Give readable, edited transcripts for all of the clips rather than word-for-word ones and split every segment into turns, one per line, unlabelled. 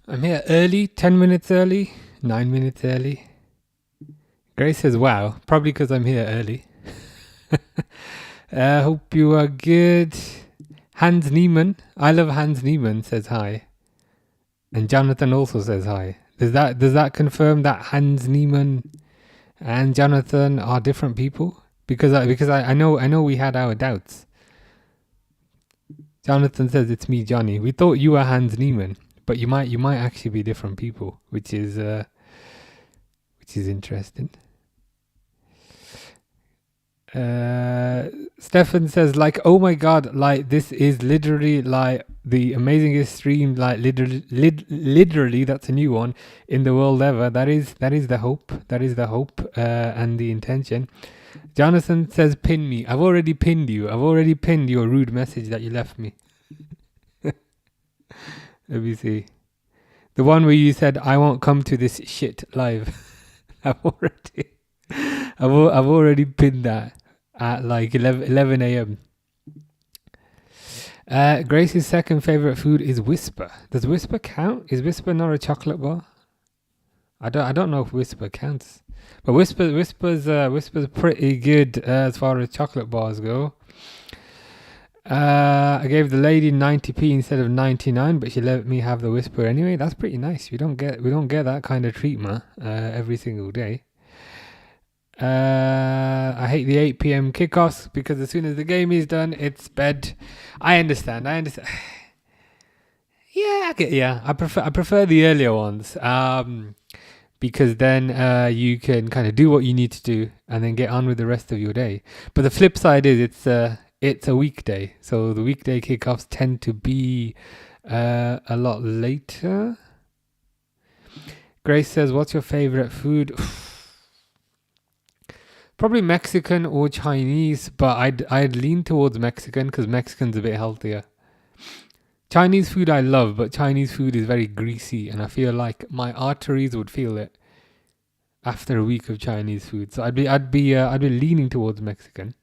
I'm here early, 10 minutes early, 9 minutes early. Grace says, wow, probably because I'm here early. Hope you are good. Hans Niemann, I love Hans Niemann, says hi. And Jonathan also says hi. Does that confirm that Hans Niemann and Jonathan are different people? Because I know we had our doubts. Jonathan says it's me, Johnny. We thought you were Hans Niemann, but you might actually be different people, which is interesting. Stefan says, like, oh my god, like this is literally like the amazingest stream, like literally that's a new one in the world ever. That is the hope. That is the hope and the intention. Jonathan says, pin me. I've already pinned you. I've already pinned your rude message that you left me. Let me see. The one where you said, I won't come to this shit live. I've already pinned that at like 11 a.m. Grace's second favorite food is Whisper. Does Whisper count? Is Whisper not a chocolate bar? I don't know if Whisper counts, but Whisper's pretty good as far as chocolate bars go. I gave the lady 90p instead of 99, but she let me have the Whisper anyway. That's pretty nice. We don't get that kind of treatment every single day. I hate the 8 p.m. kickoffs because as soon as the game is done, it's bed. I understand. Yeah, I prefer the earlier ones. Because then you can kind of do what you need to do and then get on with the rest of your day. But the flip side is it's a weekday, so the weekday kickoffs tend to be a lot later. Grace says, what's your favorite food? Probably Mexican or Chinese, but I'd lean towards Mexican because Mexican's a bit healthier. Chinese food I love, but Chinese food is very greasy, and I feel like my arteries would feel it after a week of Chinese food. So I'd be leaning towards Mexican.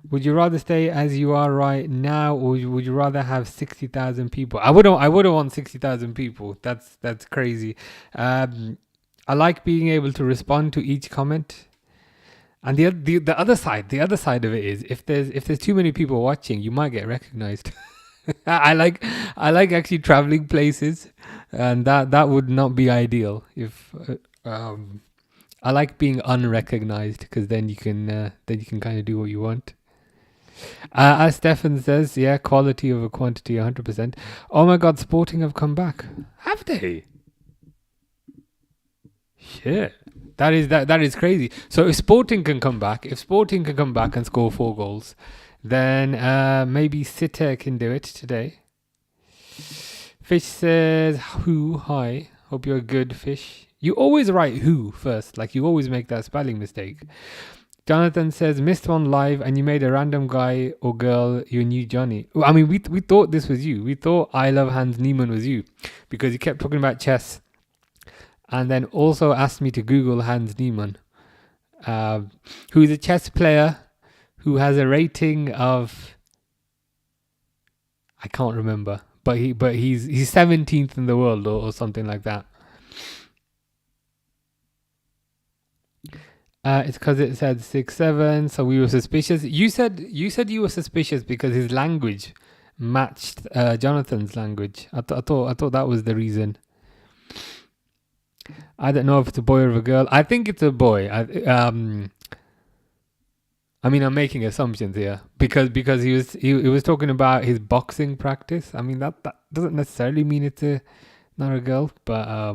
Would you rather stay as you are right now, or would you rather have 60,000 people? I wouldn't want 60,000 people. That's crazy. I like being able to respond to each comment. And the other side of it is if there's too many people watching, you might get recognized. I like actually traveling places, and that would not be ideal. If I like being unrecognized because then you can kind of do what you want. As Stefan says, yeah, quality over quantity, 100%. Oh my God, Sporting have come back. Have they? Shit. That is crazy. So if Sporting can come back and score 4 goals, then maybe City can do it today. Fish says, who? Hi. Hope you're good, Fish. You always write who first. Like you always make that spelling mistake. Jonathan says, missed one live and you made a random guy or girl your new Johnny. I mean, we thought this was you. We thought I Love Hans Niemann was you because you kept talking about chess. And then also asked me to Google Hans Niemann, who is a chess player who has a rating of, I can't remember, but he's 17th in the world or something like that. It's because it said 6-7, so we were suspicious. You said you were suspicious because his language matched Jonathan's language. I thought that was the reason. I don't know if it's a boy or a girl. I think it's a boy. I mean, I'm making assumptions here because he was talking about his boxing practice. I mean, that doesn't necessarily mean it's not a girl, but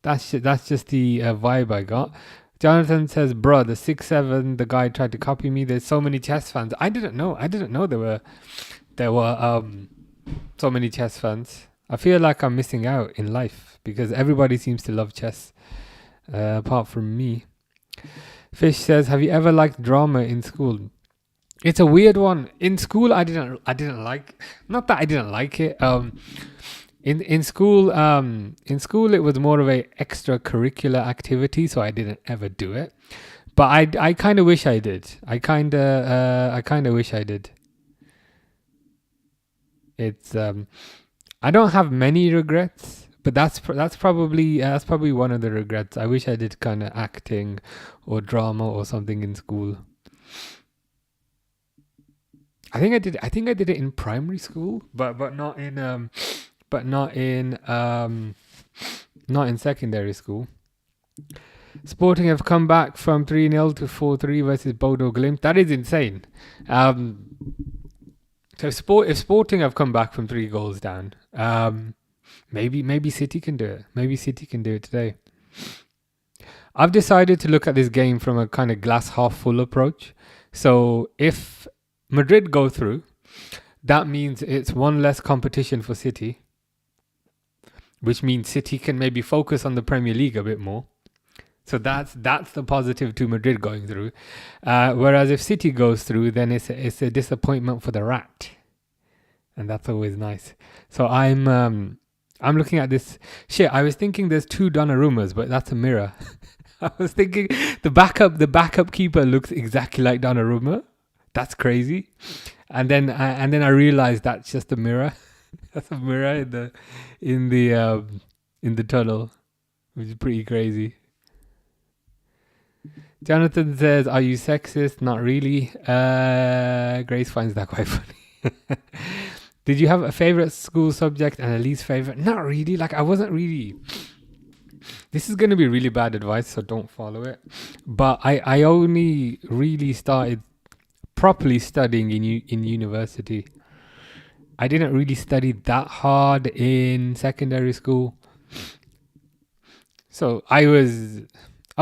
that's just the vibe I got. Jonathan says, "Bro, the 6-7, the guy tried to copy me. There's so many chess fans. I didn't know there were so many chess fans. I feel like I'm missing out in life because everybody seems to love chess, apart from me." Fish says, "Have you ever liked drama in school?" It's a weird one. In school, I didn't like. Not that I didn't like it. In school, it was more of a extracurricular activity, so I didn't ever do it. But I kind of wish I did. I kind of wish I did. It's I don't have many regrets, but that's probably one of the regrets. I wish I did kind of acting or drama or something in school. I think I did it in primary school, but not in not in secondary school. Sporting have come back from 3-0 to 4-3 versus Bodo Glimt. That is insane. So if Sporting have come back from 3 goals down, maybe City can do it. Maybe City can do it today. I've decided to look at this game from a kind of glass half full approach. So if Madrid go through, that means it's one less competition for City, which means City can maybe focus on the Premier League a bit more. So that's the positive to Madrid going through. Whereas if City goes through, then it's a disappointment for the rat, and that's always nice. So I'm looking at this shit. I was thinking there's 2 Donnarummas, but that's a mirror. I was thinking the backup keeper looks exactly like Donnarumma. That's crazy. And then I realized that's just a mirror. That's a mirror in the tunnel, which is pretty crazy. Jonathan says, "Are you sexist?" Not really. Grace finds that quite funny. Did you have a favorite school subject and a least favorite? Not really. Like I wasn't really. This is going to be really bad advice, so don't follow it. But I only really started properly studying in university. I didn't really study that hard in secondary school. So I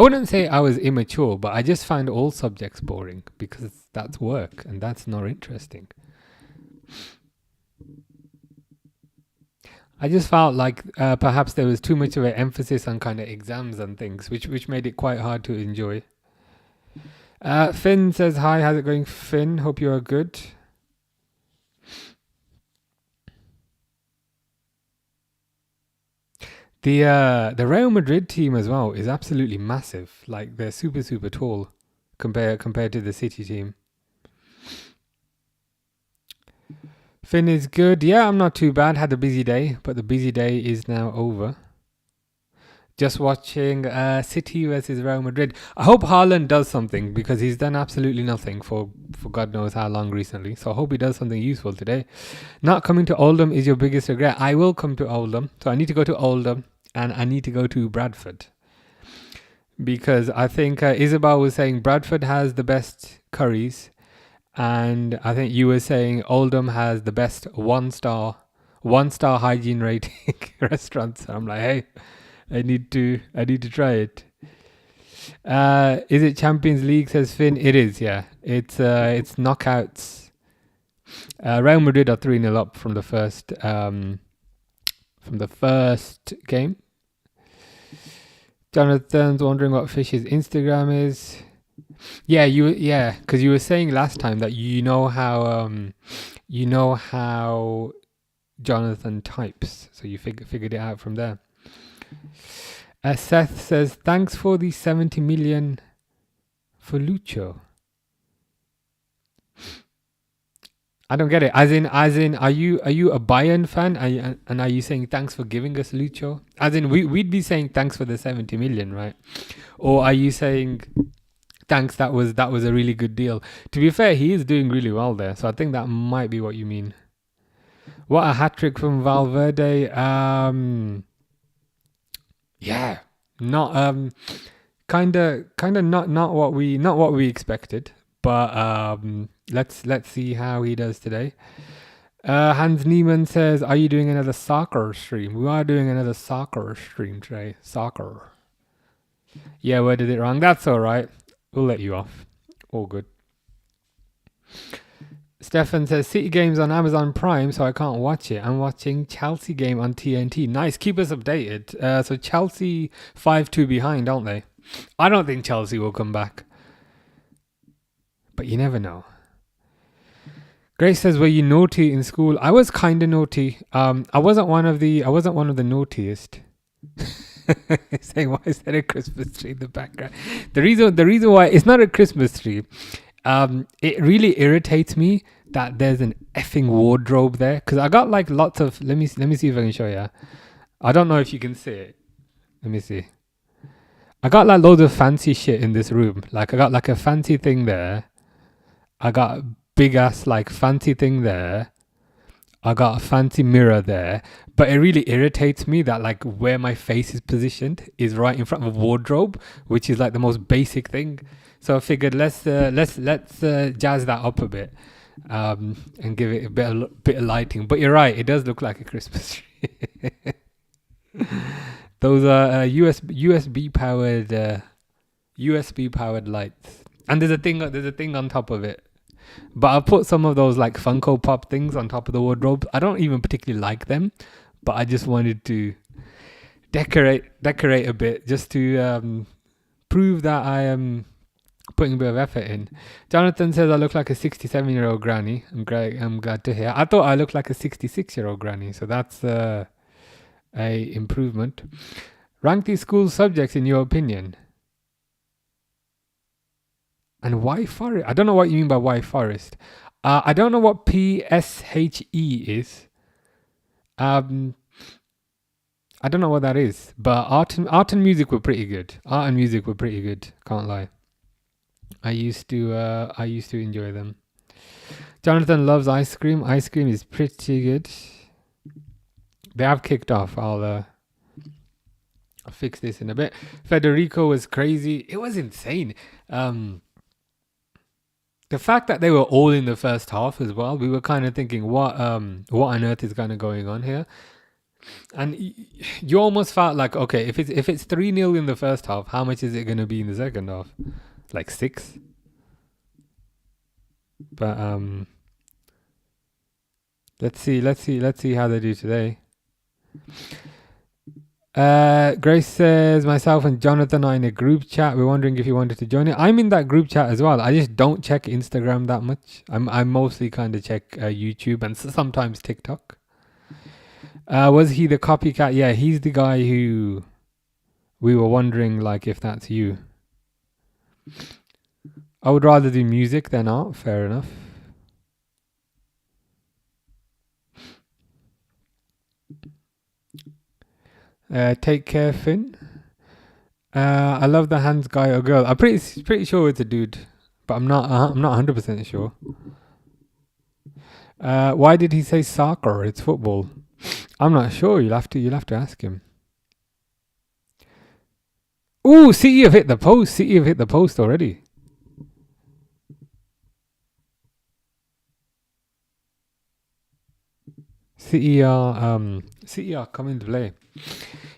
wouldn't say I was immature, but I just find all subjects boring because that's work and that's not interesting. I just felt like perhaps there was too much of an emphasis on kind of exams and things, which made it quite hard to enjoy. Finn says, "Hi, how's it going, Finn? Hope you are good." The Real Madrid team as well is absolutely massive. Like they're super tall compared to the City team. Finn is good. Yeah, I'm not too bad. Had a busy day, but the busy day is now over. Just watching City versus Real Madrid. I hope Haaland does something because he's done absolutely nothing for God knows how long recently. So I hope he does something useful today. Not coming to Oldham is your biggest regret. I will come to Oldham. So I need to go to Oldham and I need to go to Bradford. Because I think Isabel was saying Bradford has the best curries. And I think you were saying Oldham has the best one-star hygiene rating restaurants. I'm like, hey, I need to try it. Is it Champions League? Says Finn. It is, yeah. It's knockouts. Real Madrid are 3-0 up from the first game. Jonathan's wondering what Fish's Instagram is. Yeah, because you were saying last time that you know how Jonathan types, so you figured it out from there. Seth says, "Thanks for the 70 million for Lucho." I don't get it. As in, are you a Bayern fan? And are you saying thanks for giving us Lucho? As in, we'd be saying thanks for the 70 million, right? Or are you saying thanks, that was a really good deal? To be fair, he is doing really well there, so I think that might be what you mean. What a hat trick from Valverde. Yeah, not kind of not what we expected, but let's see how he does today. Hans Niemann says, "Are you doing another soccer stream?" We are doing another soccer stream today. Soccer. Yeah, worded it wrong. That's all right. We'll let you off. All good. Stefan says, "City game's on Amazon Prime, so I can't watch it. I'm watching Chelsea game on TNT." Nice. Keep us updated. So Chelsea 5-2 behind, aren't they? I don't think Chelsea will come back, but you never know. Grace says, "Were you naughty in school?" I was kind of naughty. I wasn't one of the naughtiest. Saying, why is there a Christmas tree in the background? The reason why it's not a Christmas tree, it really irritates me that there's an effing wardrobe there, because I got like lots of. Let me see if I can show you. I don't know if you can see it. Let me see. I got like loads of fancy shit in this room. Like I got like a fancy thing there. I got a big ass like fancy thing there. I got a fancy mirror there. But it really irritates me that like where my face is positioned is right in front of a wardrobe, which is like the most basic thing. So I figured let's jazz that up a bit, and give it a bit of lighting. But you're right, it does look like a Christmas tree. Those are USB powered lights, and there's a thing on top of it. But I put some of those like Funko Pop things on top of the wardrobe. I don't even particularly like them, but I just wanted to decorate a bit, just to prove that I am putting a bit of effort in. Jonathan says I look like a 67-year-old granny. I'm glad to hear. I thought I looked like a 66-year-old granny, so that's a improvement. Rank these school subjects in your opinion. And why forest? I don't know what you mean by why forest. I don't know what PSHE is. I don't know what that is. But art and music were pretty good. Can't lie. I used to enjoy them. Jonathan loves ice cream. Ice cream is pretty good. They have kicked off. I'll fix this in a bit. Federico was crazy. It was insane. The fact that they were all in the first half as well, we were kind of thinking, what on earth is kind of going on here? And you almost felt like, okay, if it's 3-0 in the first half, how much is it going to be in the second half? Like 6? But let's see how they do today. Grace says, myself and Jonathan are in a group chat. We're wondering if you wanted to join it. I'm in that group chat as well. I just don't check Instagram that much. I mostly kind of check YouTube and sometimes TikTok. Was he the copycat? Yeah, he's the guy who we were wondering like if that's you. I would rather do music than art. Fair enough. Take care, Finn. I love the hands guy or girl. I'm pretty sure it's a dude, but I'm not 100% sure. Why did he say soccer? It's football. I'm not sure. You'll have to ask him. Ooh, City have hit the post already. City are coming to play.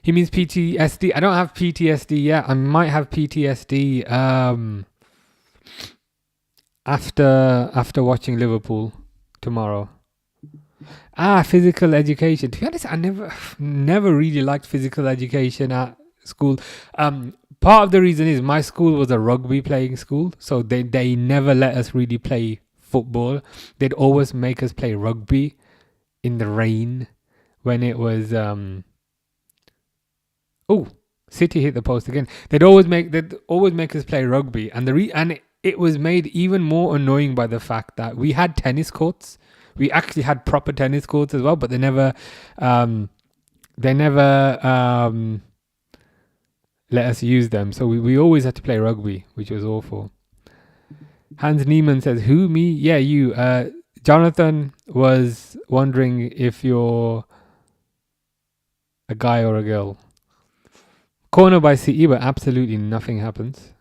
He means PTSD. I don't have PTSD yet. I might have PTSD after watching Liverpool tomorrow. Physical education. To be honest, I never really liked physical education at school. Part of the reason is my school was a rugby playing school, so they never let us really play football. They'd always make us play rugby in the rain when it was City hit the post again. They'd always make us play rugby, and it was made even more annoying by the fact that we had tennis courts. We actually had proper tennis courts as well, but they never let us use them. So we always had to play rugby, which was awful. Hans Niemann says, who, me? Yeah, you. Jonathan was wondering if you're a guy or a girl. Corner by CE, but absolutely nothing happens.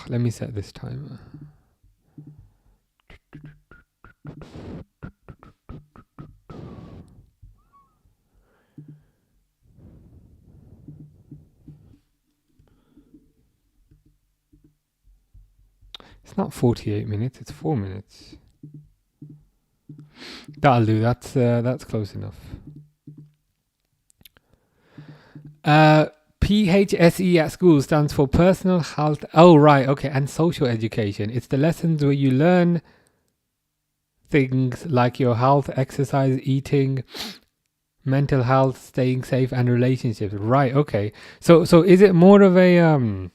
Let me set this timer. It's not 48 minutes, it's 4 minutes. That'll do. That's close enough. PHSE at school stands for personal health. Oh, right. Okay. And social education. It's the lessons where you learn things like your health, exercise, eating, mental health, staying safe, and relationships. Right. Okay. So is it more of a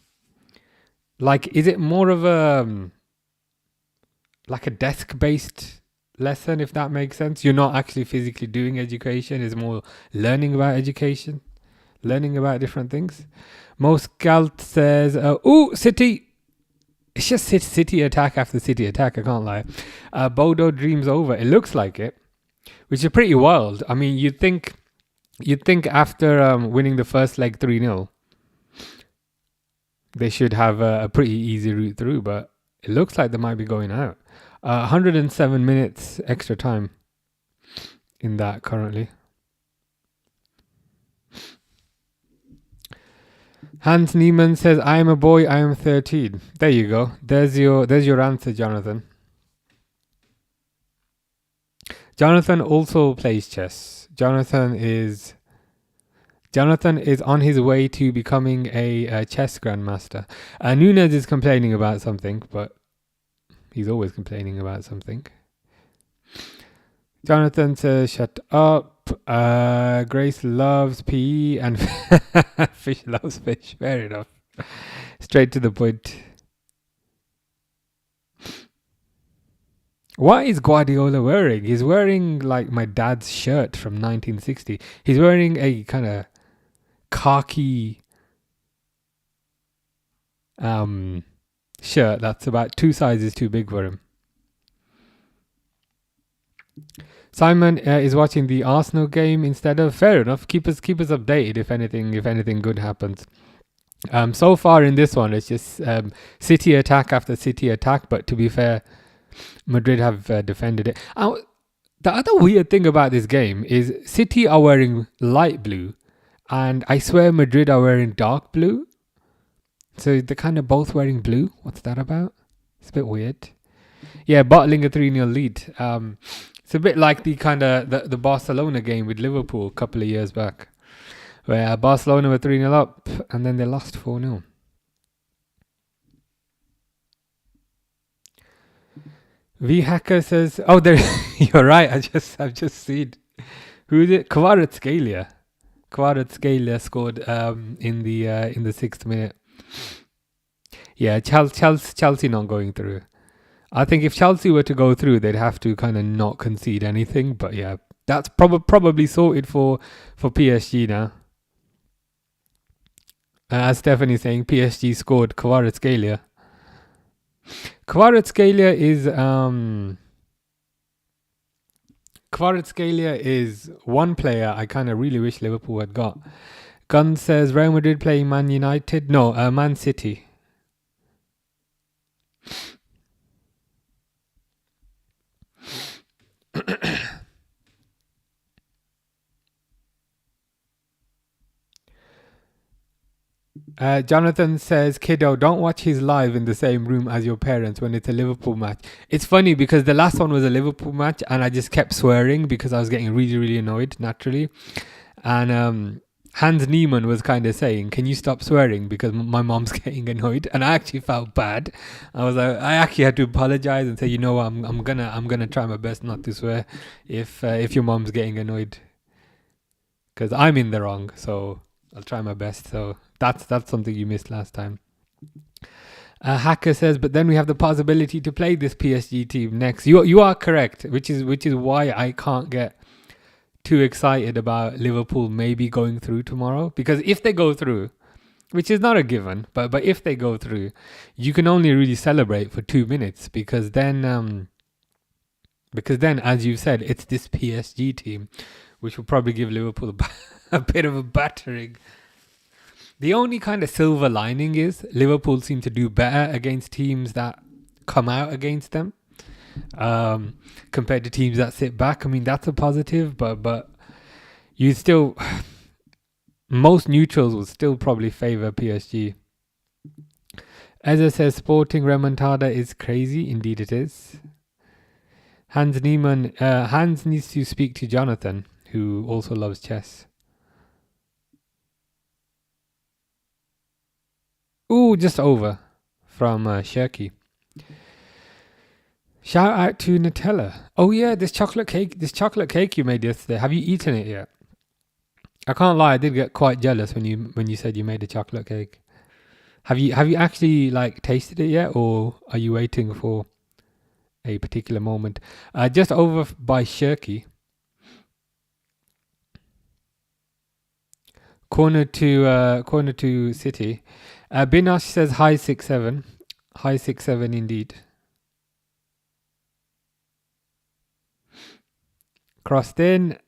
is it more of a like a desk based lesson, if that makes sense? You're not actually physically doing education. It's more learning about education, learning about different things. Most Galt says, City. It's just City attack after City attack. I can't lie. Bodo dreams over. It looks like it, which is pretty wild. I mean, you'd think after winning the first leg 3-0, they should have a pretty easy route through, but it looks like they might be going out. 107 minutes extra time in that currently. Hans Niemann says, I am a boy, I am 13. There you go. There's your answer, Jonathan. Jonathan also plays chess. Jonathan is on his way to becoming a chess grandmaster. Nunez is complaining about something, but he's always complaining about something. Jonathan says, shut up. Grace loves PE and Fish loves fish. Fair enough. Straight to the point. What is Guardiola wearing? He's wearing like my dad's shirt from 1960. He's wearing a kind of khaki shirt that's about 2 sizes too big for him. Simon is watching the Arsenal game instead of. Fair enough. Keep us updated if anything good happens. So far in this one, it's just City attack after City attack. But to be fair, Madrid have defended it. The other weird thing about this game is City are wearing light blue, and I swear Madrid are wearing dark blue. So they're kind of both wearing blue. What's that about? It's a bit weird. Yeah, bottling a 3-0 lead. It's a bit like the kind of the Barcelona game with Liverpool a couple of years back, where Barcelona were 3-0 up and then they lost 4-0. V Hacker says, "Oh, there, you're right. I've just seen. Who is it? Kvaratskhelia. Kvaratskhelia scored in the 6th minute. Yeah, Chelsea not going through. I think if Chelsea were to go through, they'd have to kind of not concede anything. But yeah, that's probably sorted for PSG now. As Stephanie's saying, PSG scored Kvaratskhelia. Kvaratskhelia is one player I kind of really wish Liverpool had got. Gunn says Real Madrid playing Man United. No, Man City. Jonathan says, kiddo, don't watch his live in the same room as your parents when it's a Liverpool match. It's funny because the last one was a Liverpool match and I just kept swearing because I was getting really, really annoyed naturally. And Hans Niemann was kind of saying, can you stop swearing because my mom's getting annoyed? And I actually felt bad. I actually had to apologize and say, you know what, I'm gonna try my best not to swear if your mom's getting annoyed, because I'm in the wrong. So I'll try my best. So that's something you missed last time. Hacker says, but then we have the possibility to play this PSG team next. You are correct, which is why I can't get too excited about Liverpool maybe going through tomorrow. Because if they go through, which is not a given, but if they go through, you can only really celebrate for 2 minutes because then as you said, it's this PSG team, which will probably give Liverpool a bit of a battering. The only kind of silver lining is Liverpool seem to do better against teams that come out against them compared to teams that sit back. I mean, that's a positive, but you still, most neutrals will still probably favour PSG. Ezra says, Sporting remontada is crazy. Indeed it is. Hans Niemann, Hans needs to speak to Jonathan, who also loves chess. Ooh, just over from Shirky. Shout out to Nutella. Oh yeah, this chocolate cake you made yesterday. Have you eaten it yet? I can't lie, I did get quite jealous when you said you made a chocolate cake. Have you actually like tasted it yet, or are you waiting for a particular moment? Just over by Shirky. Corner to City. Binash says high 6-7. High 6-7 indeed. Crossed in.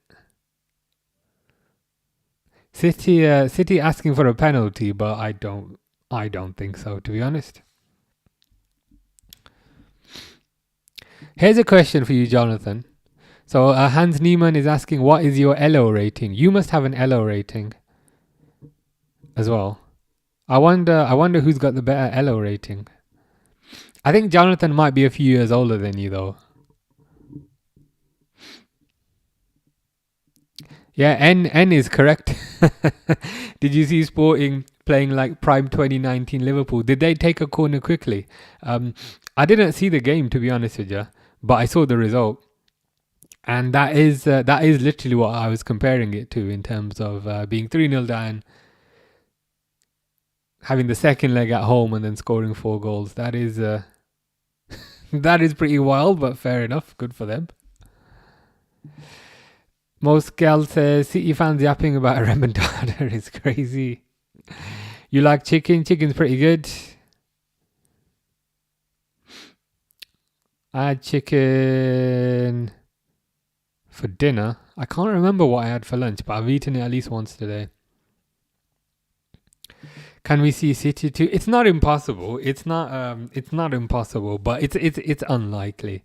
City asking for a penalty, but I don't think so, to be honest. Here's a question for you, Jonathan. So Hans Niemann is asking, what is your ELO rating? You must have an ELO rating as well. I wonder who's got the better ELO rating. I think Jonathan might be a few years older than you, though. Yeah, N is correct. Did you see Sporting playing like prime 2019 Liverpool? Did they take a corner quickly? I didn't see the game, to be honest with you, but I saw the result, and that is literally what I was comparing it to in terms of being 3-0 down, having the second leg at home, and then scoring 4 goals. That is that is pretty wild, but fair enough. Good for them. Most gal says City fans yapping about a remontada is crazy. You like chicken? Chicken's pretty good. I had chicken for dinner. I can't remember what I had for lunch, but I've eaten it at least once today. Can we see City too? It's not impossible. It's not impossible, but it's unlikely.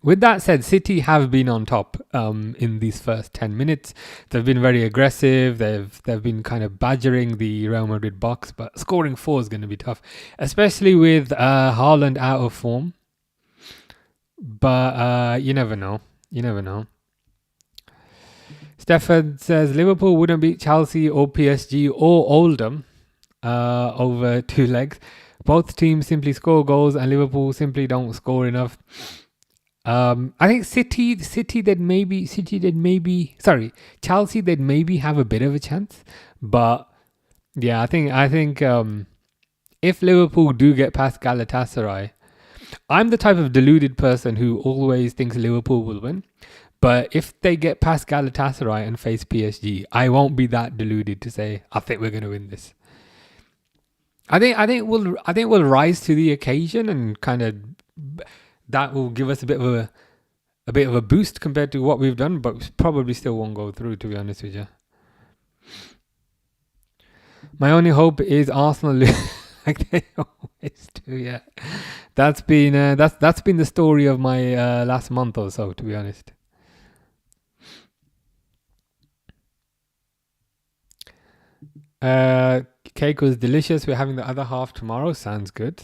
With that said, City have been on top in these first 10 minutes. They've been very aggressive. They've been kind of badgering the Real Madrid box, but scoring 4 is going to be tough, especially with Haaland out of form. But you never know. You never know. Stefan says Liverpool wouldn't beat Chelsea or PSG or Oldham over 2 legs. Both teams simply score goals, and Liverpool simply don't score enough. I think Chelsea they'd maybe have a bit of a chance, but yeah, I think if Liverpool do get past Galatasaray, I'm the type of deluded person who always thinks Liverpool will win, but if they get past Galatasaray and face PSG, I won't be that deluded to say I think we're going to win this. I think we'll rise to the occasion, and kind of that will give us a bit of a boost compared to what we've done, but probably still won't go through, to be honest with you. My only hope is Arsenal like they always do. Yeah, that's been the story of my last month or so, to be honest. Cake was delicious. We're having the other half tomorrow. Sounds good.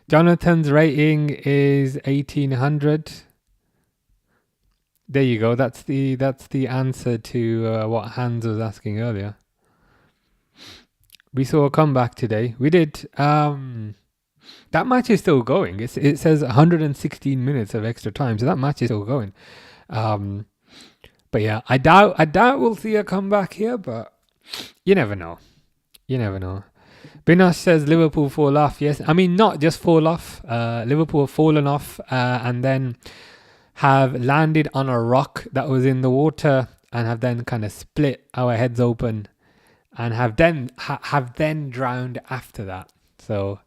Jonathan's rating is 1800. There you go. That's the answer to what Hans was asking earlier. We saw a comeback today. We did. That match is still going. It says 116 minutes of extra time, so that match is still going. But yeah, I doubt we'll see a comeback here, but you never know. Binash says Liverpool fall off. Yes, I mean not just fall off. Liverpool have fallen off and then have landed on a rock that was in the water and have then kind of split our heads open and have then drowned after that. So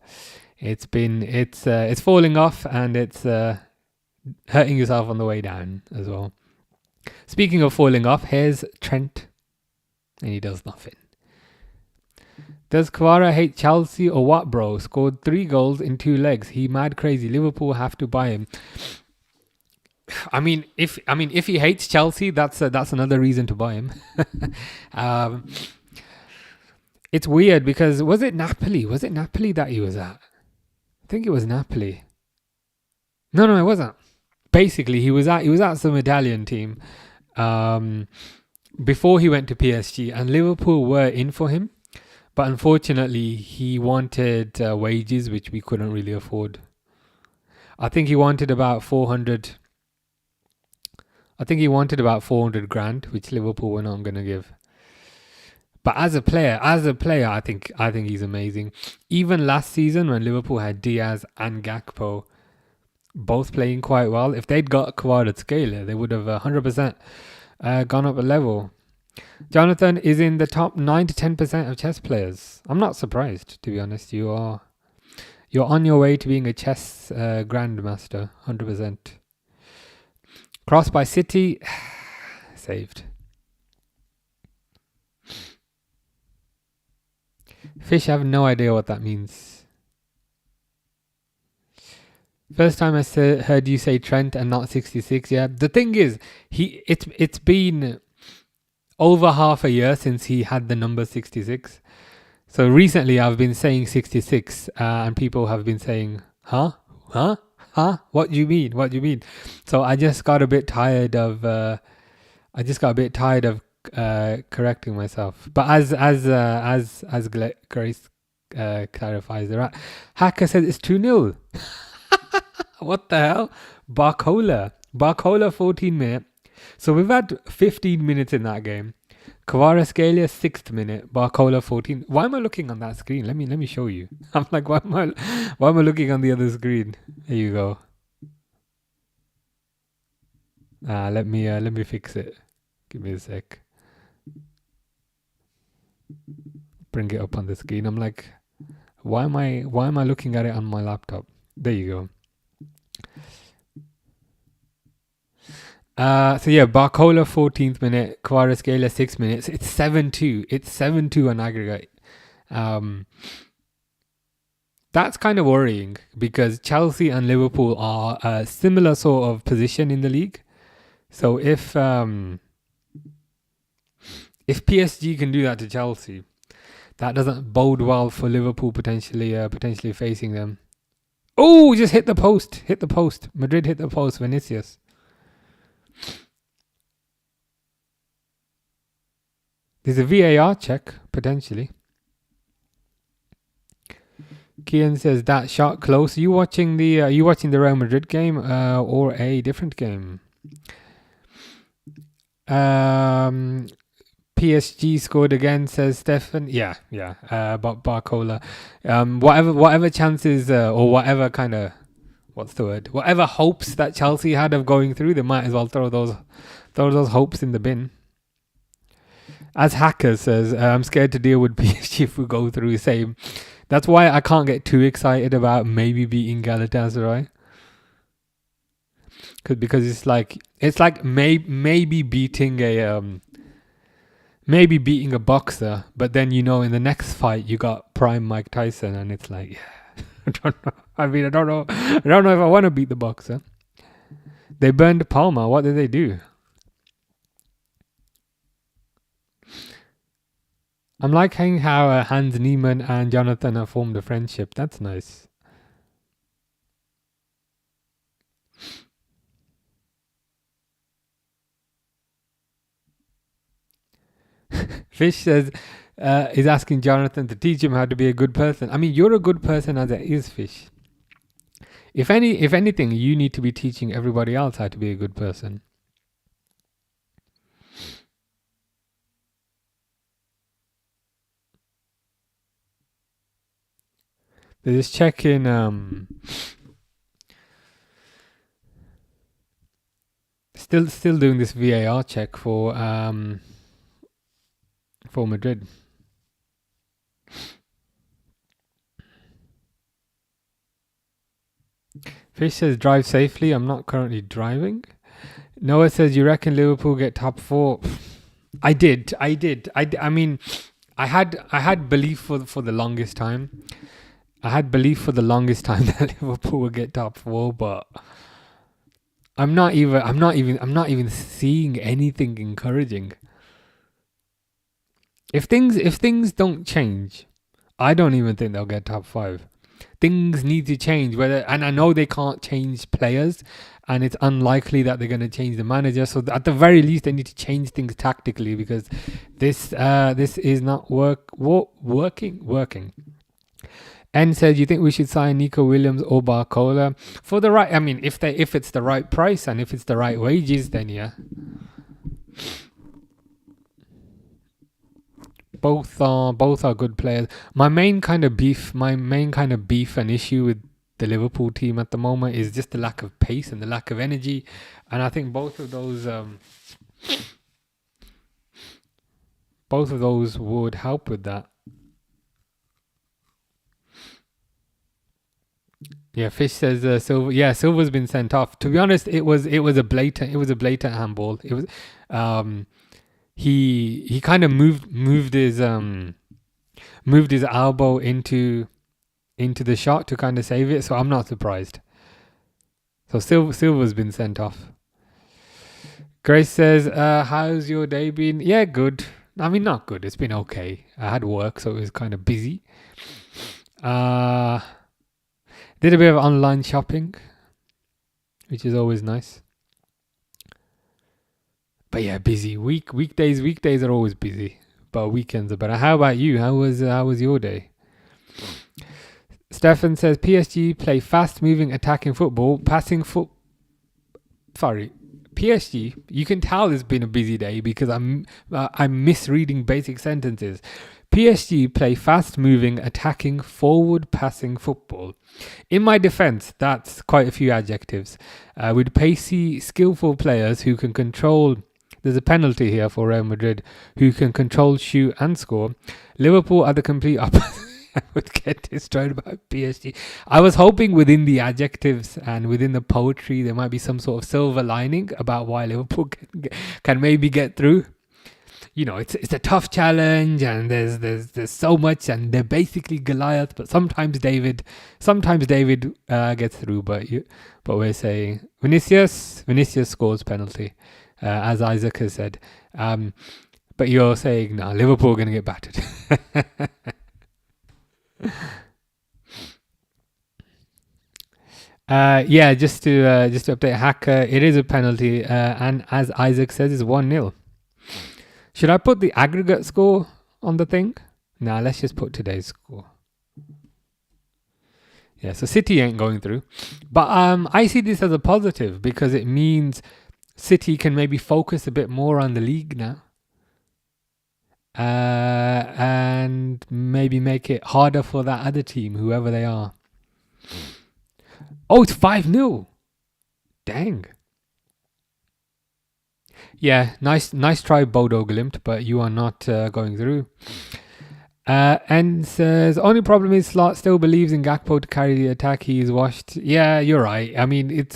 it's falling off, and it's hurting yourself on the way down as well. Speaking of falling off, here's Trent, and he does nothing. Does Kvara hate Chelsea or what, bro? Scored 3 goals in 2 legs. He mad crazy. Liverpool have to buy him. I mean, if he hates Chelsea, that's another reason to buy him. It's weird because was it Napoli? Was it Napoli that he was at? I think it was Napoli. No, it wasn't. Basically, he was at some Italian team before he went to PSG, and Liverpool were in for him. But unfortunately, he wanted wages which we couldn't really afford. I think he wanted about 400. I think he wanted about 400 grand, which Liverpool were not going to give. But as a player, I think he's amazing. Even last season when Liverpool had Diaz and Gakpo both playing quite well, if they'd got Kvaratskhelia, they would have 100% gone up a level. Jonathan is in the top 9 to 10% of chess players. I'm not surprised, to be honest. You're on your way to being a chess grandmaster, 100%. Crossed by City, saved. Fish, I have no idea what that means. First time I heard you say Trent and not 66. Yeah, the thing is, it's been over half a year since he had the number 66. So recently I've been saying 66, and people have been saying, huh? What do you mean? So I just got a bit tired of correcting myself. But as Grace clarifies, the hacker says it's 2-0. What the hell? Barcola 14 minute. So we've had 15 minutes in that game. Kvaratskhelia 6th minute. Barcola 14. Why am I looking on that screen? Let me show you. I'm like, why am I looking on the other screen? There you go. Let me fix it. Give me a sec. Bring it up on the screen. I'm like, why am I looking at it on my laptop? There you go. So yeah, Barcola 14th minute, Kvaratskhelia 6 minutes. It's 7-2. It's 7-2 on aggregate. That's kind of worrying because Chelsea and Liverpool are a similar sort of position in the league. So if PSG can do that to Chelsea, that doesn't bode well for Liverpool potentially facing them. Oh, just hit the post. Madrid hit the post. Vinicius. There's a VAR check potentially. Kian says that shot close. Are you watching the Real Madrid game or a different game? PSG scored again, says Stefan. Yeah. But Barcola. Whatever chances or whatever kind of whatever hopes that Chelsea had of going through, they might as well throw those hopes in the bin. As Hacker says, I'm scared to deal with PSG if we go through. Same. That's why I can't get too excited about maybe beating Galatasaray. Because it's like maybe beating a boxer, but then in the next fight you got prime Mike Tyson, and it's like, yeah, I don't know. I don't know if I want to beat the boxer. They burned Palma. What did they do? I'm liking how Hans Niemann and Jonathan have formed a friendship. That's nice. Fish says, is asking Jonathan to teach him how to be a good person. I mean, you're a good person as it is, Fish. If anything, you need to be teaching everybody else how to be a good person. They're just checking. Still doing this VAR check for Madrid. Fish says drive safely. I'm not currently driving. Noah says you reckon Liverpool get top 4. I did. I mean, I had belief for the longest time. I had belief for the longest time that Liverpool would get top 4, but I'm not even seeing anything encouraging. If things don't change, I don't even think they'll get top 5. Things need to change. And I know they can't change players, and it's unlikely that they're going to change the manager. So at the very least, they need to change things tactically, because this is not working. N says, you think we should sign Nico Williams or Barcola for the right? I mean, if it's the right price and if it's the right wages, then yeah. Both are good players. My main kind of beef and issue with the Liverpool team at the moment is just the lack of pace and the lack of energy, and I think both of those would help with that. Yeah, Fish says Silva. Yeah, Silva's been sent off. To be honest, it was a blatant handball. It was he kind of moved his elbow into the shot to kind of save it. So I'm not surprised. So Silva's been sent off. Grace says, how's your day been? Yeah, good. I mean, not good. It's been okay. I had work, so it was kind of busy. Did a bit of online shopping, which is always nice. But yeah, busy. Weekdays are always busy, but weekends are better. How about you? How was your day? Stefan says PSG play fast-moving, attacking football, PSG. You can tell it's been a busy day because I'm misreading basic sentences. PSG play fast-moving, attacking, forward-passing football. In my defence, that's quite a few adjectives. With pacey, skillful players who can control. There's a penalty here for Real Madrid, who can control, shoot, and score. Liverpool are the complete opposite. I would get destroyed by PSG. I was hoping within the adjectives and within the poetry there might be some sort of silver lining about why Liverpool can maybe get through. You know, it's a tough challenge and there's so much and they're basically Goliath. But sometimes David gets through. But we're saying Vinicius scores penalty, as Isaac has said. But you're saying no, Liverpool are going to get battered. Yeah, just to update Hacker, it is a penalty, and as Isaac says, it's 1-0. Should I put the aggregate score on the thing? Nah, let's just put today's score. Yeah, so City ain't going through, but I see this as a positive because it means City can maybe focus a bit more on the league now. And maybe make it harder for that other team, whoever they are. Oh, it's 5-0. Dang. Yeah, nice try, Bodo Glimt, but you are not going through. And says, only problem is Slot still believes in Gakpo to carry the attack. He is washed. Yeah, you're right. I mean,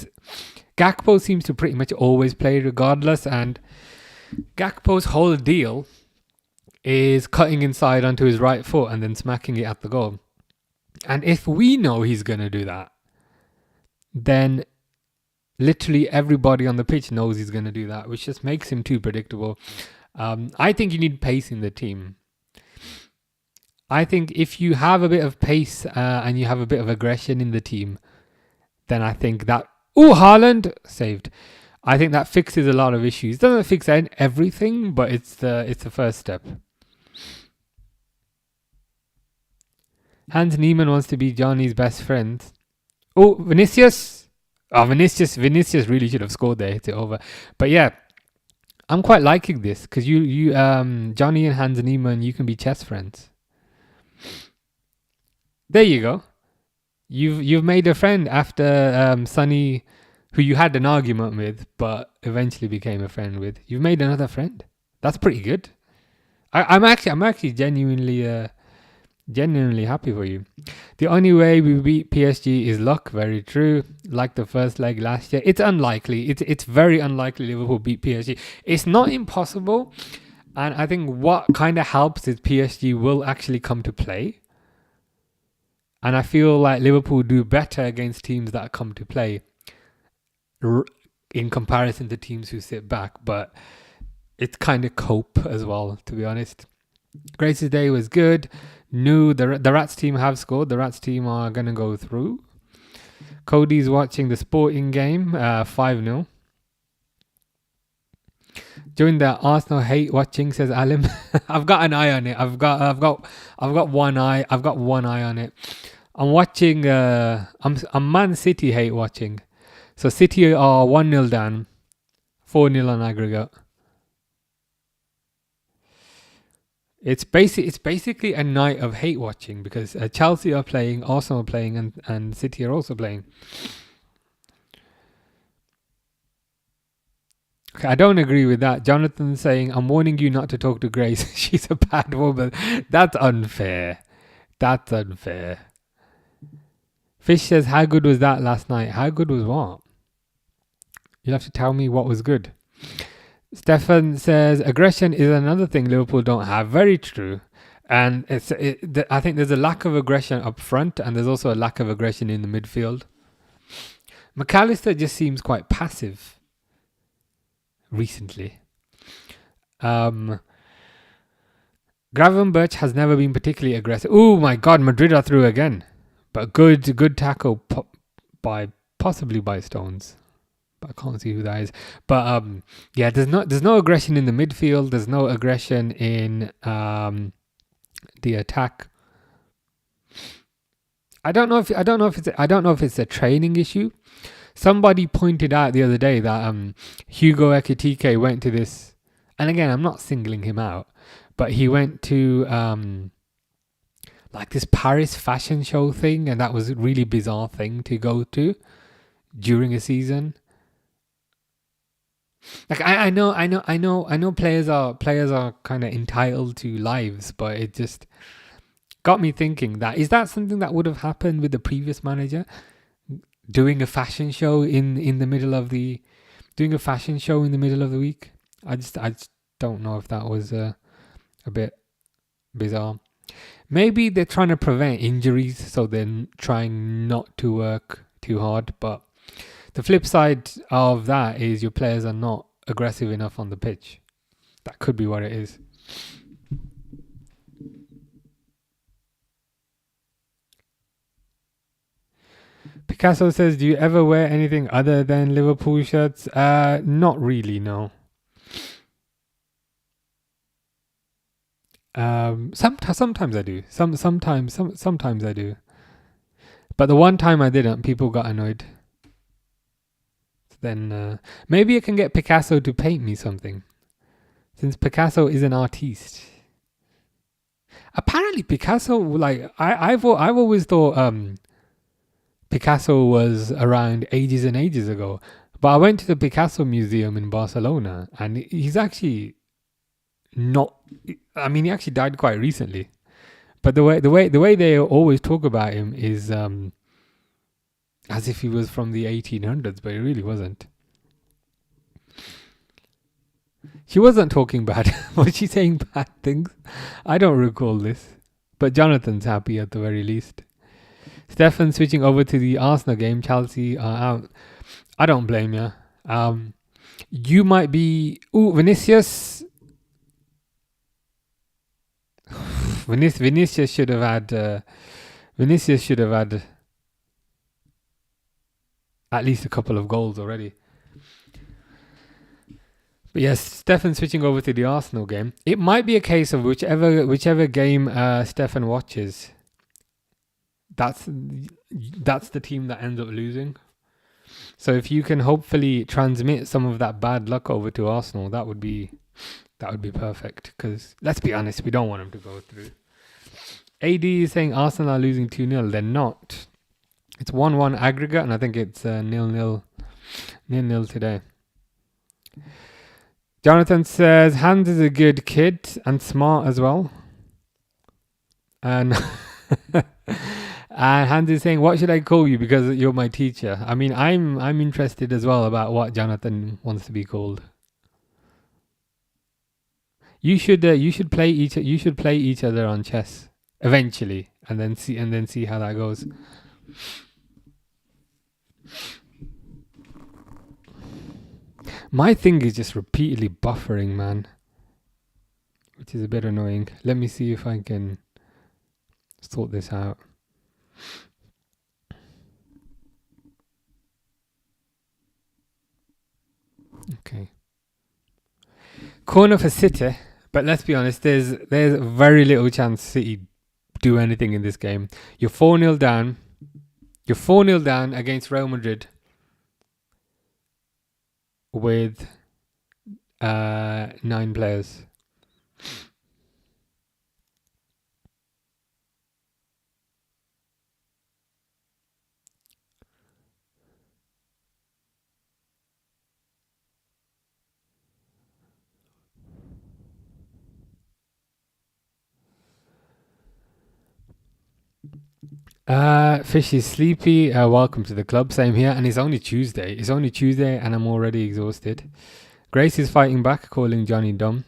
Gakpo seems to pretty much always play regardless, and Gakpo's whole deal is cutting inside onto his right foot and then smacking it at the goal. And if we know he's going to do that, then literally everybody on the pitch knows he's going to do that, which just makes him too predictable. I think you need pace in the team. I think if you have a bit of pace and you have a bit of aggression in the team, then I think that... Oh, Haaland! Saved. I think that fixes a lot of issues. Doesn't fix everything, but it's the first step. Hans Niemann wants to be Johnny's best friend. Oh, Vinicius! Oh, Vinicius really should have scored there, hit it over. But yeah, I'm quite liking this because you Johnny and Hans Niemann, you can be chess friends. There you go. You've made a friend after Sonny, who you had an argument with, but eventually became a friend with. You've made another friend. That's pretty good. I'm actually genuinely happy for you. The only way we beat PSG is luck. Very true. Like the first leg last year, it's unlikely. It's very unlikely Liverpool beat PSG. It's not impossible, and I think what kind of helps is PSG will actually come to play. And I feel like Liverpool do better against teams that come to play in comparison to teams who sit back. But it's kind of cope as well, to be honest. Grace's day was good. No, the Rats team have scored. The Rats team are going to go through. Cody's watching the Sporting game, 5-0. During the Arsenal hate watching, says Alim. I've got an eye on it. I've got one eye. I've got one eye on it. I'm watching. I'm Man City hate watching. So City are 1-0 down, 4-0 on aggregate. It's basically a night of hate watching because Chelsea are playing, Arsenal are playing, and City are also playing. Okay, I don't agree with that. Jonathan saying, I'm warning you not to talk to Grace. She's a bad woman. That's unfair. That's unfair. Fish says, how good was that last night? How good was what? You'll have to tell me what was good. Stefan says, aggression is another thing Liverpool don't have. Very true. And I think there's a lack of aggression up front, and there's also a lack of aggression in the midfield. McAllister just seems quite passive recently. Gravenberch has never been particularly aggressive. Oh my God, Madrid are through again. But good tackle possibly by Stones. But I can't see who that is. But yeah, there's no aggression in the midfield. There's no aggression in the attack. I don't know if it's a training issue. Somebody pointed out the other day that Hugo Ekitike went to this, and again, I'm not singling him out, but he went to like this Paris fashion show thing, and that was a really bizarre thing to go to during a season. Like I know players are kind of entitled to lives, but it just got me thinking that is that something that would have happened with the previous manager, doing a fashion show in the middle of the week. I just don't know if that was a bit bizarre. Maybe they're trying to prevent injuries, so they're trying not to work too hard. But the flip side of that is your players are not aggressive enough on the pitch. That could be what it is. Picasso says, do you ever wear anything other than Liverpool shirts? Not really, no. Sometimes I do. Sometimes I do. But the one time I didn't, people got annoyed. Then maybe I can get Picasso to paint me something, since Picasso is an artiste. Apparently, Picasso, like I've always thought Picasso was around ages and ages ago. But I went to the Picasso Museum in Barcelona, and he's actually not. I mean, he actually died quite recently. But the way they always talk about him is as if he was from the 1800s, but he really wasn't. She wasn't talking bad. Was she saying bad things? I don't recall this. But Jonathan's happy at the very least. Stefan switching over to the Arsenal game. Chelsea are out. I don't blame you. You might be... Ooh, Vinicius... Vinicius should have had... Vinicius should have had at least a couple of goals already. But yes, Stefan switching over to the Arsenal game. It might be a case of whichever game Stefan watches, that's the team that ends up losing. So if you can hopefully transmit some of that bad luck over to Arsenal, that would be perfect. Because let's be honest, we don't want them to go through. AD is saying Arsenal are losing 2-0. They're not. It's 1-1 aggregate, and I think it's 0-0 today. Jonathan says Hans is a good kid and smart as well. And and Hans is saying, what should I call you because you're my teacher? I mean, I'm interested as well about what Jonathan wants to be called. You should play each other on chess eventually, and then see how that goes. My thing is just repeatedly buffering, man, which is a bit annoying. Let me see if I can sort this out. Okay. Corner for City, but let's be honest, there's very little chance City do anything in this game. You're 4-0 down. You're 4-0 down against Real Madrid with 9 players. Fish is sleepy. Welcome to the club. Same here. And it's only Tuesday. And I'm already exhausted. Grace is fighting back, calling Johnny dumb.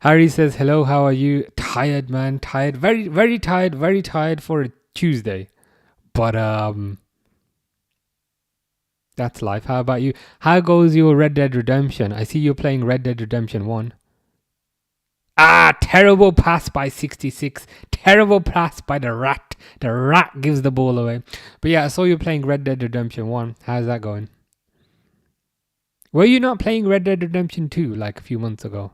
Harry says, hello, how are you? Tired, man. Tired. Very, very tired. Very tired for a Tuesday. But that's life. How about you? How goes your Red Dead Redemption? I see you're playing Red Dead Redemption 1. Terrible pass by 66. Terrible pass by the rat. The rat gives the ball away. But yeah, I saw you playing Red Dead Redemption 1. How's that going? Were you not playing Red Dead Redemption 2 like a few months ago?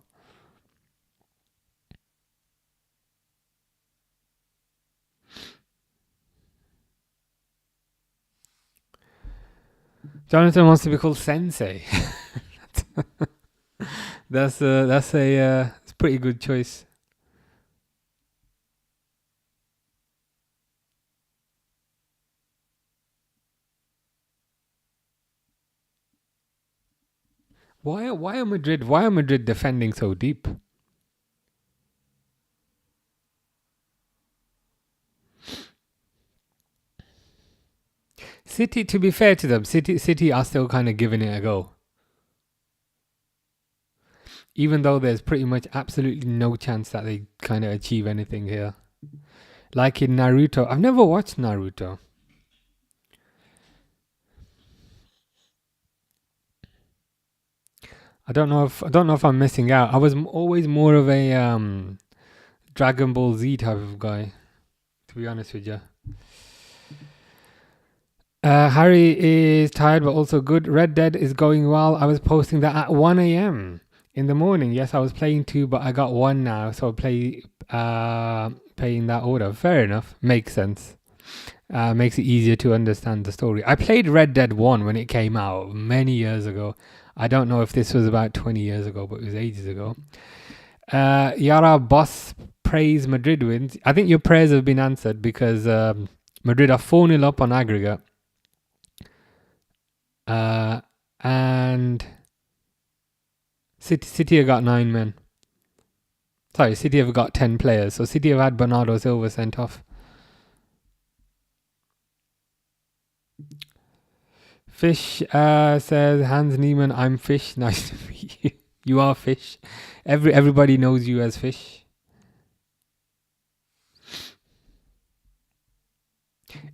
Jonathan wants to be called Sensei. That's a pretty good choice. Why are Madrid defending so deep? City, to be fair to them, City are still kind of giving it a go. Even though there's pretty much absolutely no chance that they kind of achieve anything here. Like in Naruto. I've never watched Naruto. I don't know if I'm missing out. I was always more of a Dragon Ball Z type of guy, to be honest with you. Harry is tired but also good. Red Dead is going well. I was posting that at 1 a.m. in the morning. Yes, I was playing 2, but I got 1 now, so I'll play in that order. Fair enough. Makes sense. Makes it easier to understand the story. I played Red Dead 1 when it came out many years ago. I don't know if this was about 20 years ago, but it was ages ago. Yara Boss praise Madrid wins. I think your prayers have been answered because Madrid are 4-0 up on aggregate. And City have got 9 men. Sorry, City have got 10 players. So City have had Bernardo Silva sent off. Fish says, Hans Niemann, I'm Fish. Nice to meet you. You are Fish. Everybody knows you as Fish.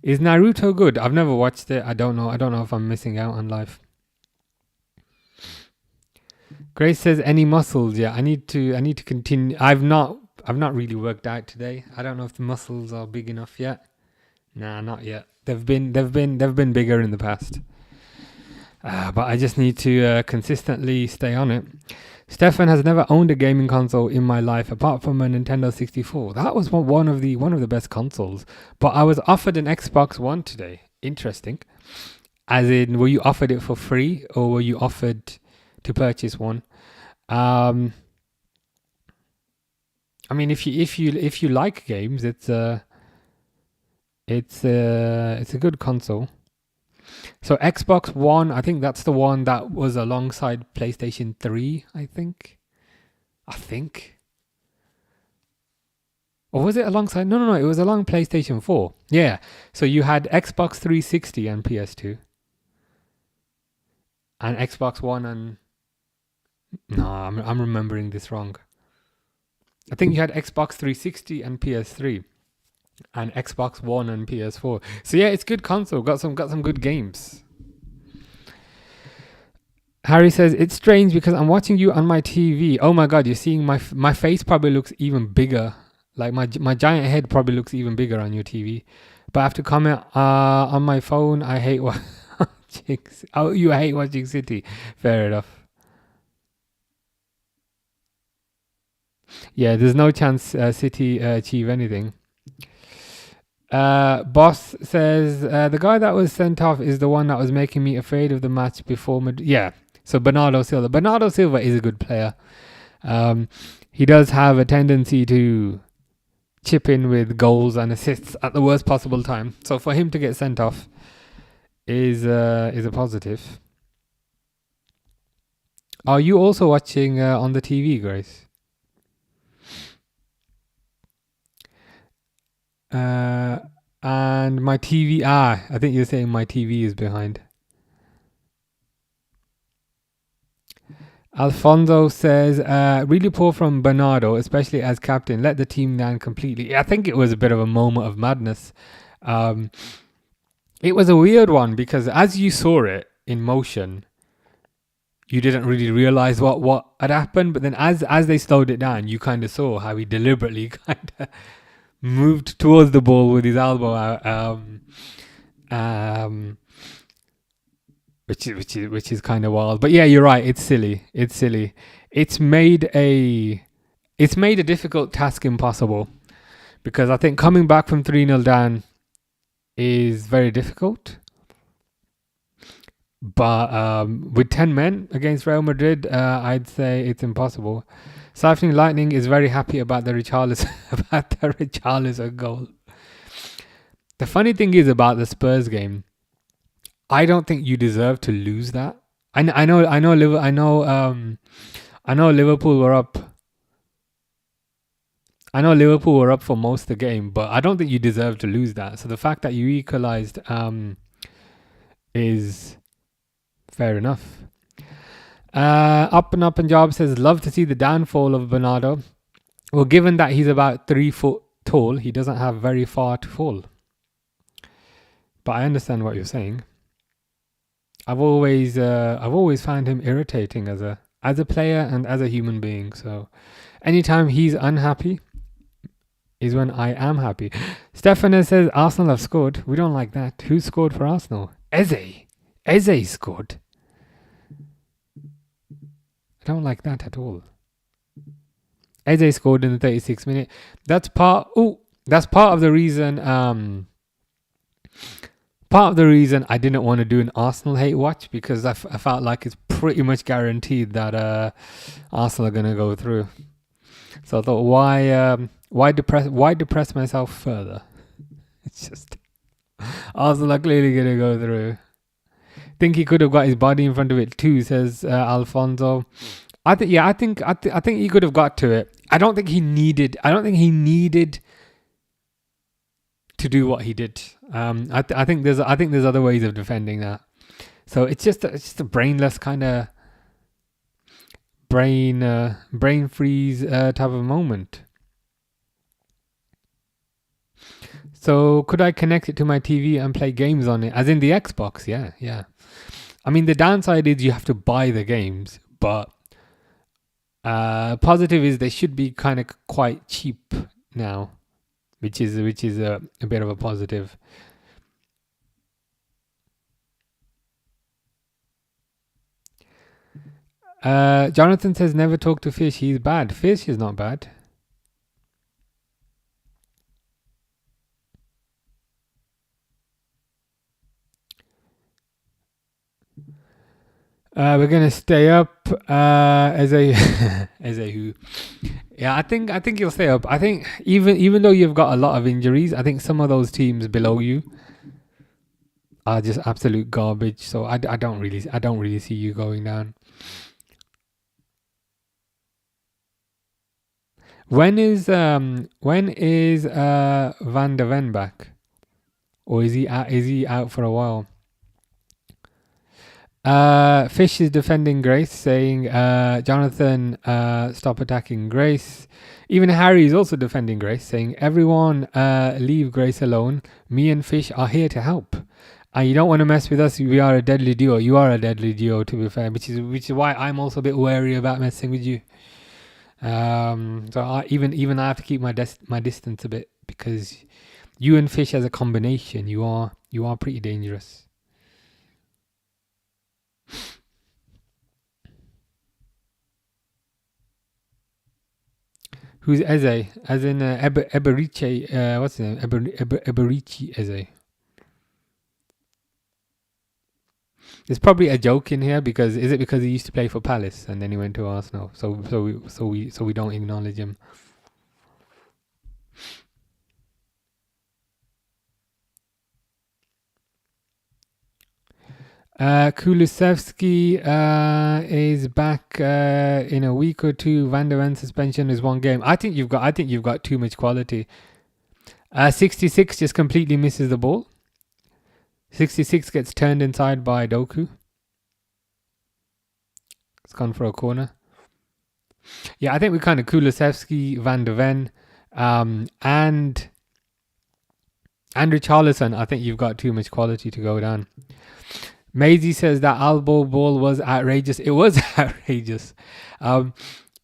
Is Naruto good? I've never watched it. I don't know if I'm missing out on life. Grace says, any muscles? Yeah, I need to continue. I've not really worked out today. I don't know if the muscles are big enough yet. Nah, not yet. They've been bigger in the past. But I just need to consistently stay on it. Stefan has never owned a gaming console in my life apart from a Nintendo 64. That was one of the best consoles. But I was offered an Xbox One today. Interesting. As in, were you offered it for free or were you offered to purchase one? I mean, if you like games, it's a good console. So Xbox One, I think that's the one that was alongside PlayStation 3, I think. Or was it alongside? No, it was along PlayStation 4. Yeah. So you had Xbox 360 and PS2. And Xbox One and... No, I'm remembering this wrong. I think you had Xbox 360 and PS3. And Xbox One and PS4. So yeah, it's good console. Got some good games. Harry says, it's strange because I'm watching you on my TV. Oh my god, you're seeing my face probably looks even bigger. Like my giant head probably looks even bigger on your TV. But I have to comment on my phone. I hate watching. Oh, you hate watching City. Fair enough. Yeah, there's no chance City achieve anything. Boss says the guy that was sent off is the one that was making me afraid of the match before. Yeah, so Bernardo Silva. Bernardo Silva is a good player. He does have a tendency to chip in with goals and assists at the worst possible time. So for him to get sent off is a positive. Are you also watching on the TV, Grace? And my TV. I think you're saying my TV is behind. Alfonso says, really poor from Bernardo, especially as captain. Let the team down completely. I think it was a bit of a moment of madness. It was a weird one because as you saw it in motion, you didn't really realize what had happened. But then as they slowed it down, you kind of saw how he deliberately kind of moved towards the ball with his elbow out. Which is kind of wild. But yeah, you're right. It's silly. It's made a difficult task impossible because I think coming back from 3-0 down is very difficult. But with 10 men against Real Madrid, I'd say it's impossible. Siphoning Lightning is very happy about the Richarlison goal. The funny thing is about the Spurs game, I don't think you deserve to lose that. I know Liverpool were up. I know Liverpool were up for most of the game, but I don't think you deserve to lose that. So the fact that you equalised is fair enough. Up and Job says, love to see the downfall of Bernardo. Well, given that he's about 3 foot tall, he doesn't have very far to fall. But I understand what you're saying. I've always found him irritating as a player and as a human being. So anytime he's unhappy is when I am happy. Stefano says Arsenal have scored. We don't like that. Who scored for Arsenal? Eze scored. I don't like that at all. Eze scored in the 36th minute. That's part of the reason. Part of the reason I didn't want to do an Arsenal hate watch because I felt like it's pretty much guaranteed that Arsenal are going to go through. So I thought, why depress myself further? It's just Arsenal are clearly going to go through. Think he could have got his body in front of it too, says Alfonso. I think he could have got to it. I don't think he needed to do what he did. I think there's other ways of defending that. So it's just a brainless kind of brain freeze type of moment. So could I connect it to my TV and play games on it, as in the Xbox? Yeah. I mean, the downside is you have to buy the games, but positive is they should be kind of quite cheap now, which is a bit of a positive. Jonathan says never talk to Fish. He's bad. Fish is not bad. We're gonna stay up as a who. Yeah, I think you'll stay up. I think even though you've got a lot of injuries, I think some of those teams below you are just absolute garbage. So I don't really see you going down. When is Van der Ven back, or is he out for a while? Fish is defending Grace, saying, Jonathan, stop attacking Grace. Even Harry is also defending Grace, saying, everyone leave Grace alone. Me and Fish are here to help. And you don't want to mess with us. We are a deadly duo. You are a deadly duo, to be fair, which is why I'm also a bit wary about messing with you. So I have to keep my distance a bit, because you and Fish as a combination, you are pretty dangerous. Who's Eze? As in Eberiche. What's his name? Eberiche Eze. There's probably a joke in here because is it because he used to play for Palace and then he went to Arsenal? So we don't acknowledge him. Kulusevski is back in a week or two. Van der Ven suspension is one game. I think you've got too much quality. 66 just completely misses the ball. 66 gets turned inside by Doku. It's gone for a corner. Yeah, I think we kind of Kulusevski, Van der Ven, and Richarlison. I think you've got too much quality to go down. Maisie says that elbow ball was outrageous. It was outrageous.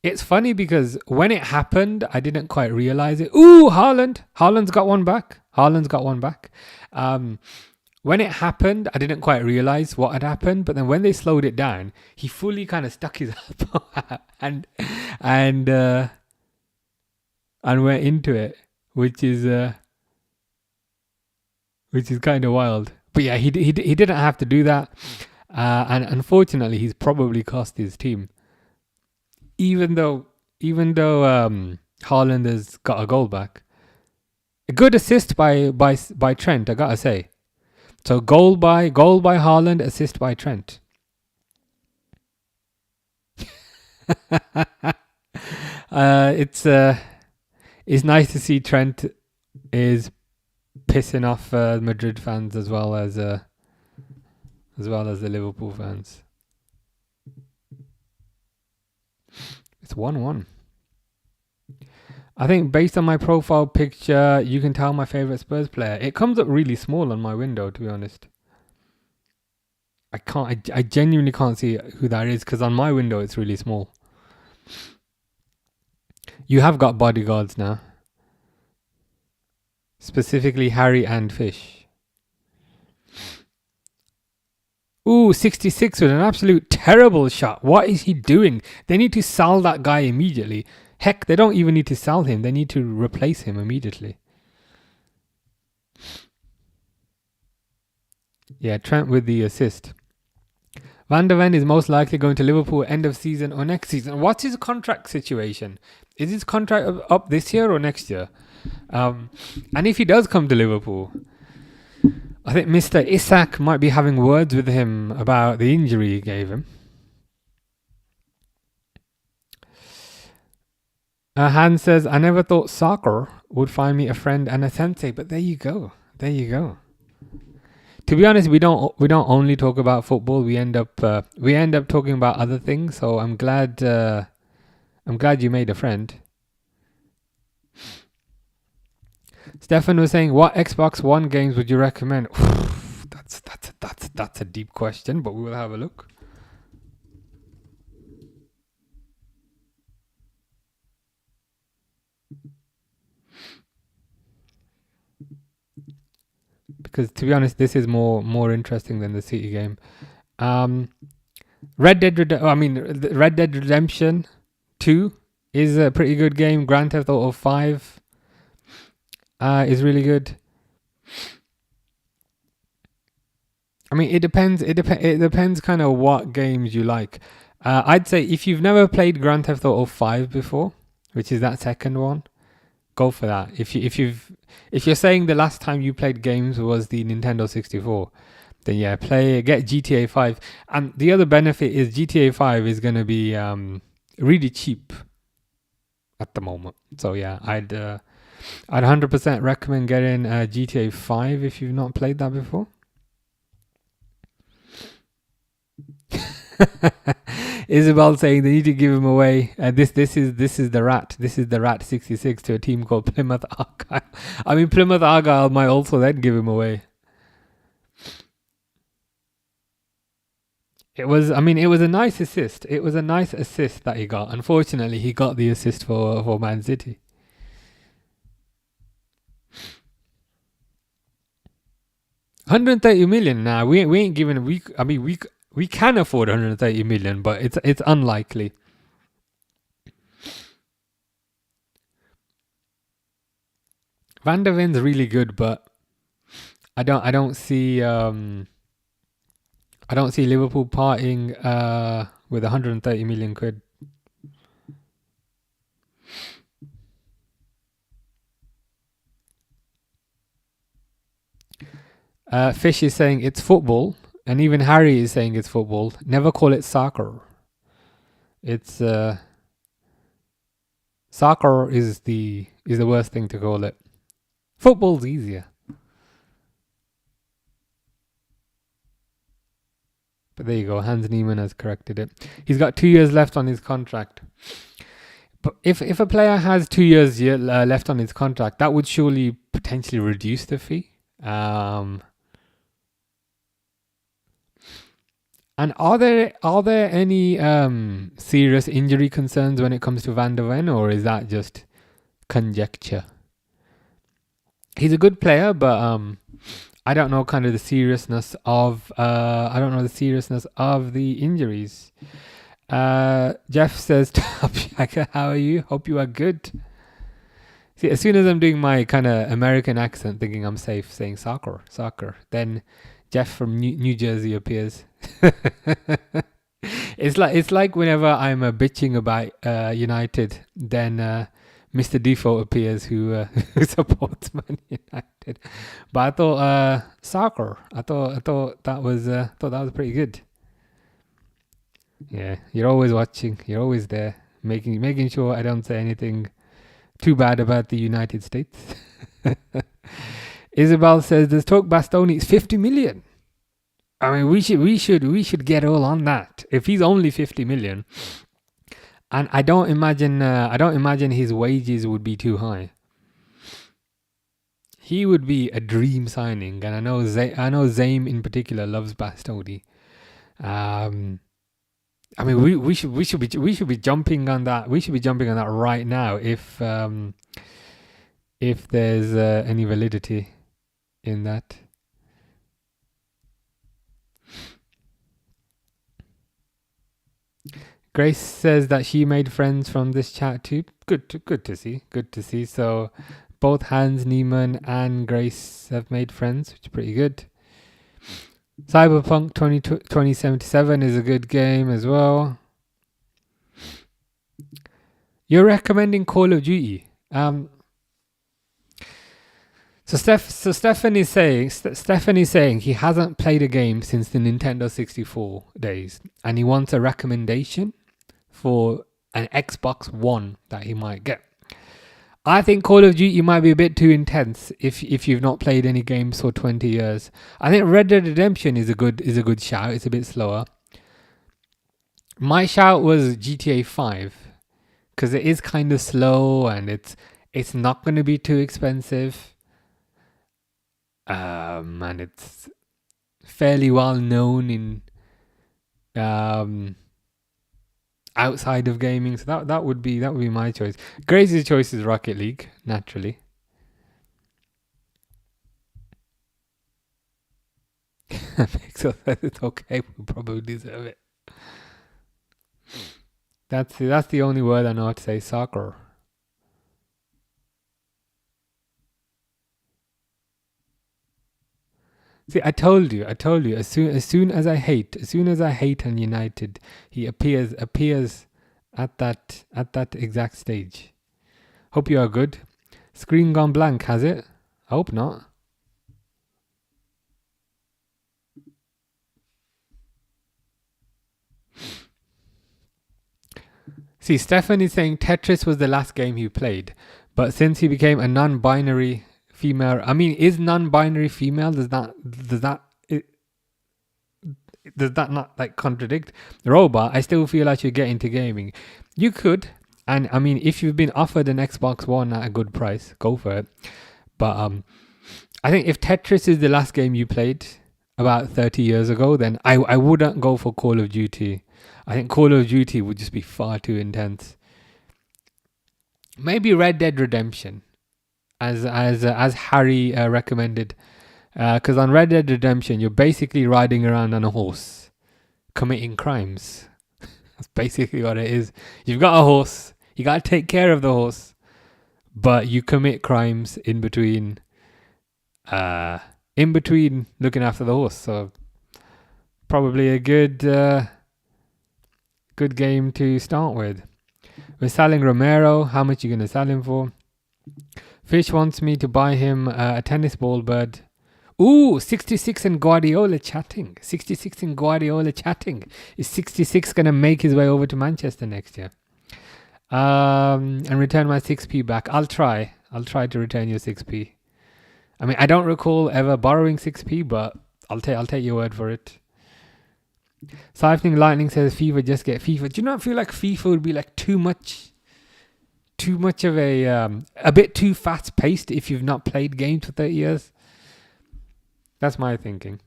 It's funny because when it happened, I didn't quite realize it. Ooh, Haaland. Haaland's got one back. When it happened, I didn't quite realize what had happened. But then when they slowed it down, he fully kind of stuck his elbow out and went into it, which is kind of wild. But yeah, he didn't have to do that, and unfortunately, he's probably cost his team. Even though Haaland has got a goal back, a good assist by Trent, I gotta say. So goal by Haaland, assist by Trent. It's nice to see Trent is pissing off Madrid fans as well as the Liverpool fans. It's 1-1. I think based on my profile picture, you can tell my favorite Spurs player. It comes up really small on my window, to be honest. I genuinely can't see who that is because on my window it's really small. You have got bodyguards now. Specifically Harry and Fish. Ooh, 66 with an absolute terrible shot. What is he doing? They need to sell that guy immediately. Heck, they don't even need to sell him. They need to replace him immediately. Yeah, Trent with the assist. Van der Ven is most likely going to Liverpool end of season or next season. What's his contract situation? Is his contract up this year or next year? And if he does come to Liverpool, I think Mr. Isak might be having words with him about the injury he gave him. Hans says, I never thought soccer would find me a friend and a sensei, but there you go. To be honest, we don't only talk about football. We end up talking about other things. So I'm glad you made a friend. Stefan was saying, what Xbox One games would you recommend? That's a deep question, but we will have a look. Because to be honest, this is more interesting than the City game. Red Dead Redemption 2 is a pretty good game. Grand Theft Auto 5 is really good. I mean, it depends. It depends kind of what games you like. I'd say if you've never played Grand Theft Auto 5 before, which is that second one, go for that. If you're saying the last time you played games was the Nintendo 64, then yeah, get GTA 5. And the other benefit is GTA 5 is going to be really cheap at the moment. So yeah, I'd 100% recommend getting GTA 5 if you've not played that before. Isabel saying they need to give him away. This is the rat. This is the rat 66 to a team called Plymouth Argyle. I mean, Plymouth Argyle might also then give him away. It was a nice assist. It was a nice assist that he got. Unfortunately, he got the assist for Man City. $130 million. Nah, we ain't giving. We can afford 130 million, but it's unlikely. Van der Ven's really good, but I don't see Liverpool parting with 130 million quid. Fish is saying it's football, and even Harry is saying it's football. Never call it soccer. It's soccer is the worst thing to call it. Football's easier. But there you go. Hans Niemann has corrected it. He's got 2 years left on his contract. But if a player has 2 years left on his contract, that would surely potentially reduce the fee. And are there any serious injury concerns when it comes to Van der Ven, or is that just conjecture? He's a good player, but I don't know kind of the seriousness of the injuries. Jeff says, how are you? Hope you are good. See, as soon as I'm doing my kind of American accent, thinking I'm safe, saying soccer, then Jeff from New Jersey appears. It's like whenever I'm bitching about United, then Mr. Default appears, who supports Man United. But I thought soccer. I thought that was pretty good. Yeah, you're always watching. You're always there, making sure I don't say anything too bad about the United States. Isabel says, "Does Talk Bastoni is 50 million?" I mean, we should get all on that. If he's only 50 million, and I don't imagine his wages would be too high. He would be a dream signing, and I know Zaim in particular loves Bastoni. I mean, we should be jumping on that. We should be jumping on that right now if there's any validity in that. Grace says that she made friends from this chat too. Good to see. So both Hans Niemann and Grace have made friends, which is pretty good. Cyberpunk 2077 is a good game as well. You're recommending Call of Duty. So Stefan is saying he hasn't played a game since the Nintendo 64 days, and he wants a recommendation for an Xbox One that he might get. I think Call of Duty might be a bit too intense if you've not played any games for 20 years. I think Red Dead Redemption is a good shout. It's a bit slower. My shout was GTA 5 because it is kind of slow and it's not going to be too expensive. And it's fairly well known in outside of gaming, so that would be my choice. Grace's choice is Rocket League, naturally. Pixel says it's okay, we'll probably deserve it. That's the only word I know how to say. Soccer. See, I told you. As soon as I hate on United, he appears at that exact stage. Hope you are good. Screen gone blank, has it? I hope not. See, Stefan is saying Tetris was the last game he played, but since he became a non-binary female, I mean, is non-binary female? Does that not like contradict? Robot, I still feel I should get into gaming. You could, and I mean, if you've been offered an Xbox One at a good price, go for it. But I think if Tetris is the last game you played about 30 years ago, then I wouldn't go for Call of Duty. I think Call of Duty would just be far too intense. Maybe Red Dead Redemption, as Harry recommended, because on Red Dead Redemption you're basically riding around on a horse, committing crimes. That's basically what it is. You've got a horse, you got to take care of the horse, but you commit crimes in between looking after the horse. So probably a good game to start with. We're selling Romero. How much are you going to sell him for? Fish wants me to buy him a tennis ball, but... Ooh, 66 and Guardiola chatting. 66 and Guardiola chatting. Is 66 going to make his way over to Manchester next year? And return my 6p back. I'll try to return your 6p. I mean, I don't recall ever borrowing 6p, but I'll take your word for it. Siphoning Lightning says FIFA, just get FIFA. Do you not feel like FIFA would be like too much of a bit too fast paced if you've not played games for 30 years? That's my thinking.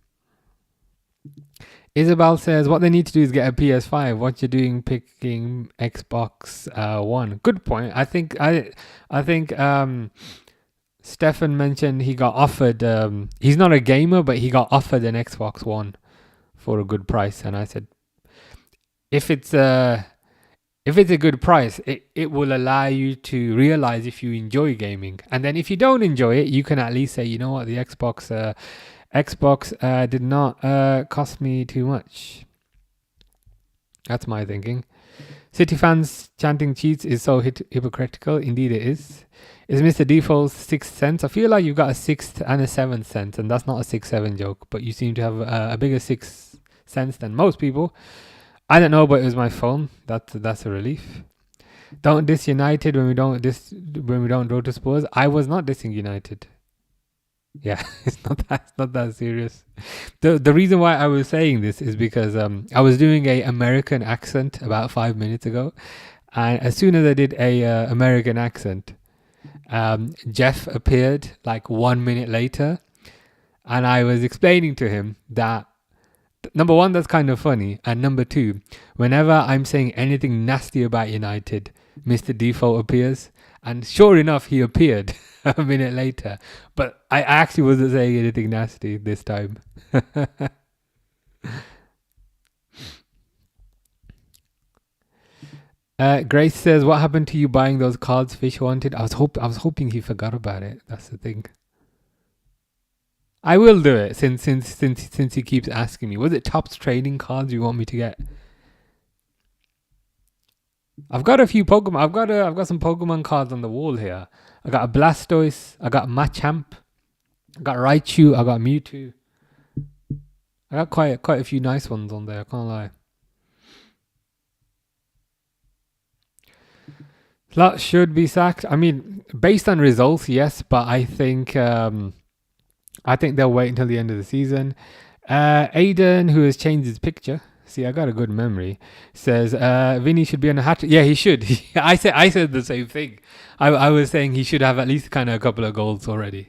Isabel says what they need to do is get a PS5. What you're doing picking Xbox One? Good point. I think Stefan mentioned he got offered. He's not a gamer, but he got offered an Xbox One for a good price, and I said, if it's a good price, it will allow you to realize if you enjoy gaming, and then if you don't enjoy it, you can at least say, you know what, the Xbox did not cost me too much. That's my thinking. City fans chanting cheats is so hypocritical. Indeed it is. Is Mr. Default's sixth sense? I feel like you've got a sixth and a seventh sense, and that's not a 6-7 joke, but you seem to have a bigger sixth sense than most people. I don't know, but it was my phone. That's a relief. Don't diss United when we don't draw to Spurs. I was not dissing United. Yeah, it's not that serious. The reason why I was saying this is because I was doing a American accent about 5 minutes ago, and as soon as I did a American accent, Jeff appeared like 1 minute later, and I was explaining to him that number one, that's kind of funny, and number two, whenever I'm saying anything nasty about United, Mr. Default appears, and sure enough, he appeared a minute later. But I actually wasn't saying anything nasty this time. Grace says, "What happened to you buying those cards Fish wanted?" I was hoping he forgot about it. That's the thing. I will do it since he keeps asking me. Was it Topps trading cards you want me to get? I've got a few Pokemon. I've got some Pokemon cards on the wall here. I got a Blastoise. I got Machamp. I got Raichu. I got Mewtwo. I got quite a few nice ones on there. I can't lie. Slot should be sacked. I mean, based on results, yes, but I think they'll wait until the end of the season. Aiden, who has changed his picture. See, I got a good memory. Says Vinny should be on a hat. Yeah, he should. I said the same thing. I was saying he should have at least kind of a couple of goals already.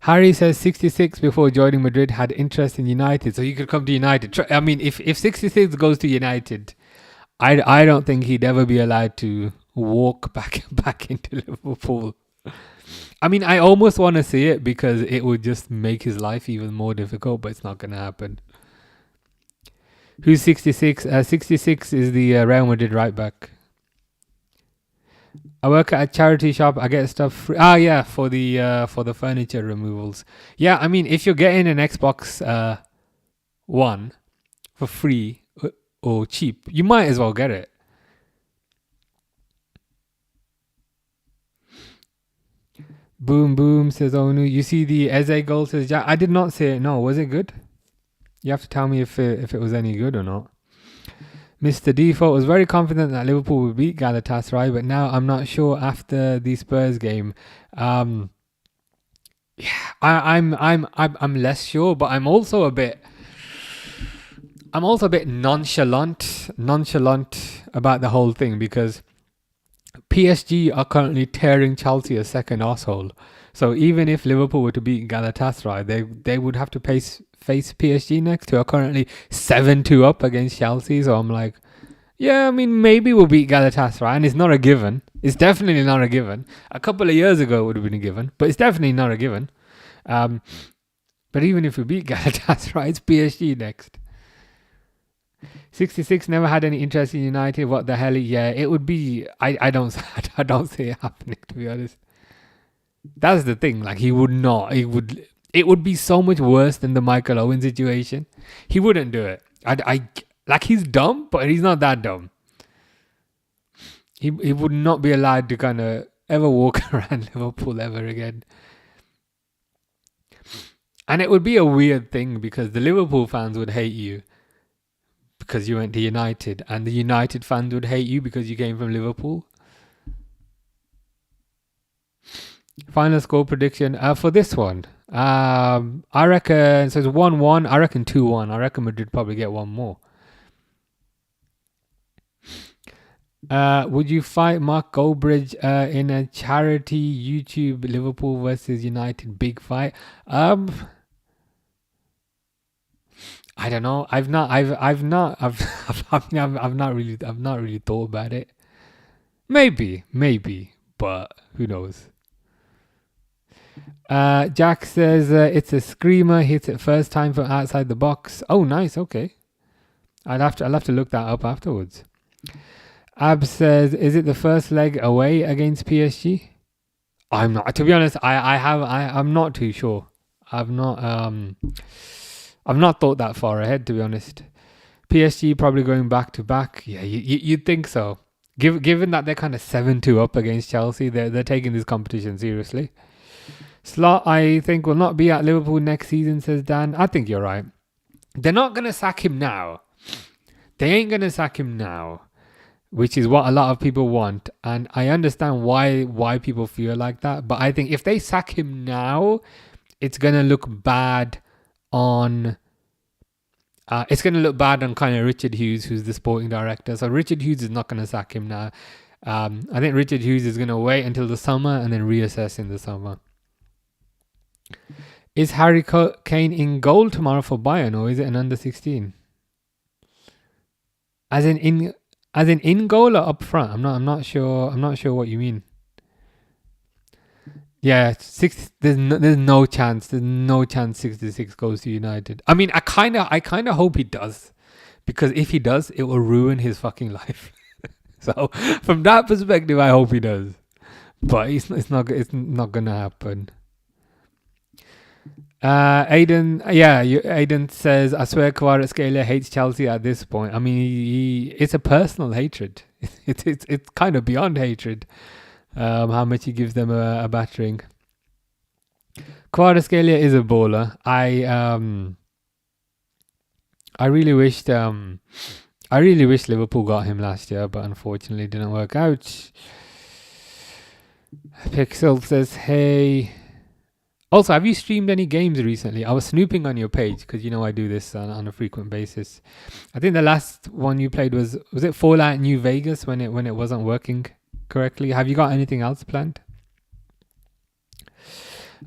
Harry says 66 before joining Madrid had interest in United, so he could come to United. I mean, if 66 goes to United, I don't think he'd ever be allowed to walk back into Liverpool. I mean, I almost want to see it because it would just make his life even more difficult, but it's not going to happen. Who's 66? 66 is the Real Madrid right back. I work at a charity shop. I get stuff free. Yeah, for the furniture removals. Yeah, I mean, if you're getting an Xbox One for free or cheap, you might as well get it. Boom, boom, says Onu. You see the Eze goal, says Jack. I did not see it. No, was it good? You have to tell me if it was any good or not. Mr. Default was very confident that Liverpool would beat Galatasaray, but now I'm not sure after the Spurs game. Yeah, I'm less sure, but I'm also a bit nonchalant about the whole thing because PSG are currently tearing Chelsea a second arsehole. So even if Liverpool were to beat Galatasaray, they would have to face PSG next, who are currently 7-2 up against Chelsea. So I'm like, yeah, I mean, maybe we'll beat Galatasaray, and it's not a given. It's definitely not a given. A couple of years ago it would have been a given, but it's definitely not a given. But even if we beat Galatasaray, it's PSG next. 66 never had any interest in United. What the hell? Yeah, it would be. I don't I don't see it happening, to be honest. That's the thing. Like he would not. He would. It would be so much worse than the Michael Owen situation. He wouldn't do it. I like he's dumb, but he's not that dumb. He would not be allowed to kind of ever walk around Liverpool ever again. And it would be a weird thing because the Liverpool fans would hate you because you went to United, and the United fans would hate you because you came from Liverpool. Final score prediction for this one. I reckon, so it's 1-1. I reckon 2-1. I reckon Madrid probably get one more. Would you fight Mark Goldbridge in a charity YouTube Liverpool versus United big fight? I don't know. I've not really thought about it. Maybe, but who knows? Jack says it's a screamer. Hits it first time from outside the box. Oh, nice. Okay, I'll have to look that up afterwards. Ab says, is it the first leg away against PSG? I'm not. To be honest, I'm not too sure. I've not thought that far ahead, to be honest. PSG probably going back to back. Yeah, you'd think so. Given that they're kind of 7-2 up against Chelsea, they're taking this competition seriously. Slot, I think, will not be at Liverpool next season, says Dan. I think you're right. They're not going to sack him now. They ain't going to sack him now, which is what a lot of people want. And I understand why people feel like that. But I think if they sack him now, it's going to look bad on... it's going to look bad on kind of Richard Hughes, who's the sporting director. So Richard Hughes is not going to sack him now. I think Richard Hughes is going to wait until the summer and then reassess in the summer. Is Harry Kane in goal tomorrow for Bayern, or is it an under 16? As in goal or up front? I'm not sure what you mean. Yeah, there's no chance. There's no chance 66 goes to United. I mean, I kind of hope he does, because if he does, it will ruin his fucking life. So from that perspective, I hope he does. But it's not gonna happen. Aiden says, I swear Kvaratskhelia hates Chelsea at this point. I mean, it's a personal hatred. It's kind of beyond hatred. How much he gives them a battering. Kvaratskhelia is a baller. I really wished Liverpool got him last year, but unfortunately it didn't work out. Pixel says, hey. Also, have you streamed any games recently? I was snooping on your page because I do this on a frequent basis. I think the last one you played was it Fallout New Vegas when it wasn't working correctly? Have you got anything else planned?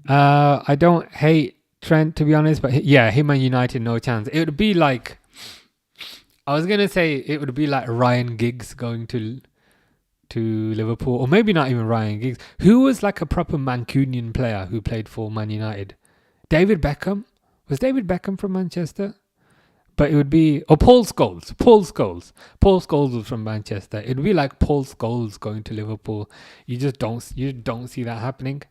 I don't hate Trent, to be honest, but him and United, no chance. It would be like, I was gonna say it would be like Ryan Giggs going to Liverpool, or maybe not even Ryan Giggs. Who was like a proper Mancunian player who played for Man United? David Beckham? Was David Beckham from Manchester? But it would be... Or Paul Scholes. Paul Scholes was from Manchester. It would be like Paul Scholes going to Liverpool. You don't see that happening.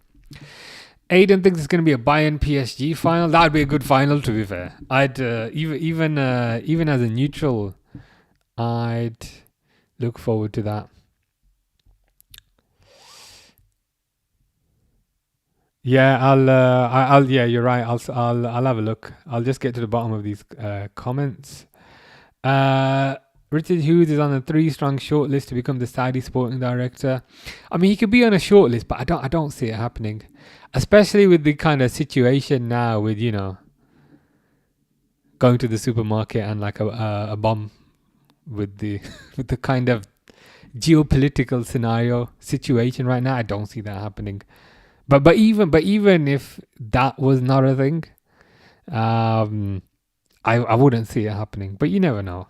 Aiden thinks it's going to be a Bayern PSG final. That would be a good final, to be fair. I'd even as a neutral, I'd look forward to that. Yeah, yeah, you're right. I'll have a look. I'll just get to the bottom of these comments. Richard Hughes is on a 3-strong shortlist to become the Saudi sporting director. I mean, he could be on a shortlist, but I don't see it happening, especially with the kind of situation now with going to the supermarket and like a bomb with the with the kind of geopolitical situation right now. I don't see that happening. But even if that was not a thing, I wouldn't see it happening. But you never know.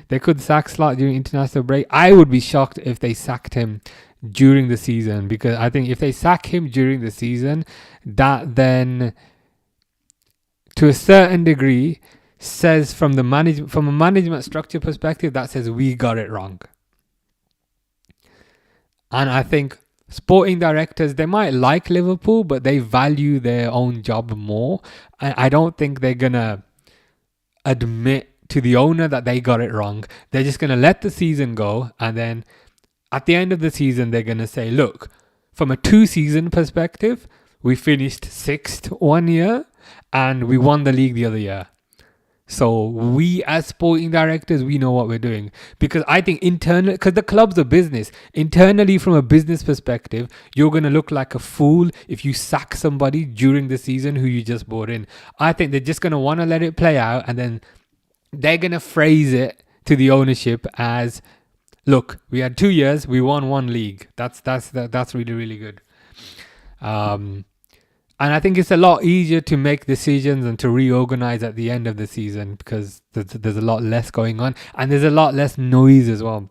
They could sack Slot during international break. I would be shocked if they sacked him during the season, because I think if they sack him during the season, that then to a certain degree says from a management structure perspective, that says we got it wrong. And I think sporting directors, they might like Liverpool, but they value their own job more. I don't think they're going to admit to the owner that they got it wrong. They're just going to let the season go. And then at the end of the season, they're going to say, look, from a 2-season perspective, we finished 6th one year and we won the league the other year. So we as sporting directors, we know what we're doing. Because I think because the club's a business, internally from a business perspective, you're going to look like a fool if you sack somebody during the season who you just brought in. I think they're just going to want to let it play out, and then they're going to phrase it to the ownership as, look, we had 2 years, we won 1 league. That's really, really good. And I think it's a lot easier to make decisions and to reorganize at the end of the season because there's a lot less going on and there's a lot less noise as well.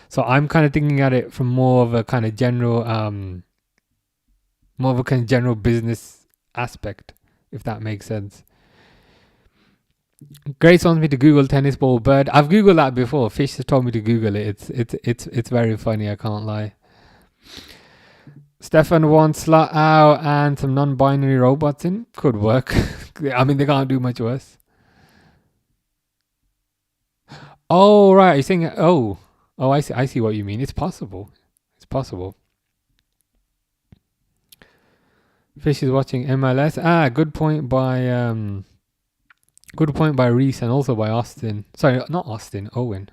So I'm kind of thinking at it from more of a kind of general business aspect, if that makes sense. Grace wants me to Google tennis ball bird. I've Googled that before. Fish has told me to Google it. It's very funny, I can't lie. Stefan wants Slot out and some non-binary robots in. Could work. I mean, they can't do much worse. Oh, right. You're saying, I see what you mean. It's possible. Fish is watching MLS. Good point by Reese and also by Austin. Sorry, not Austin, Owen.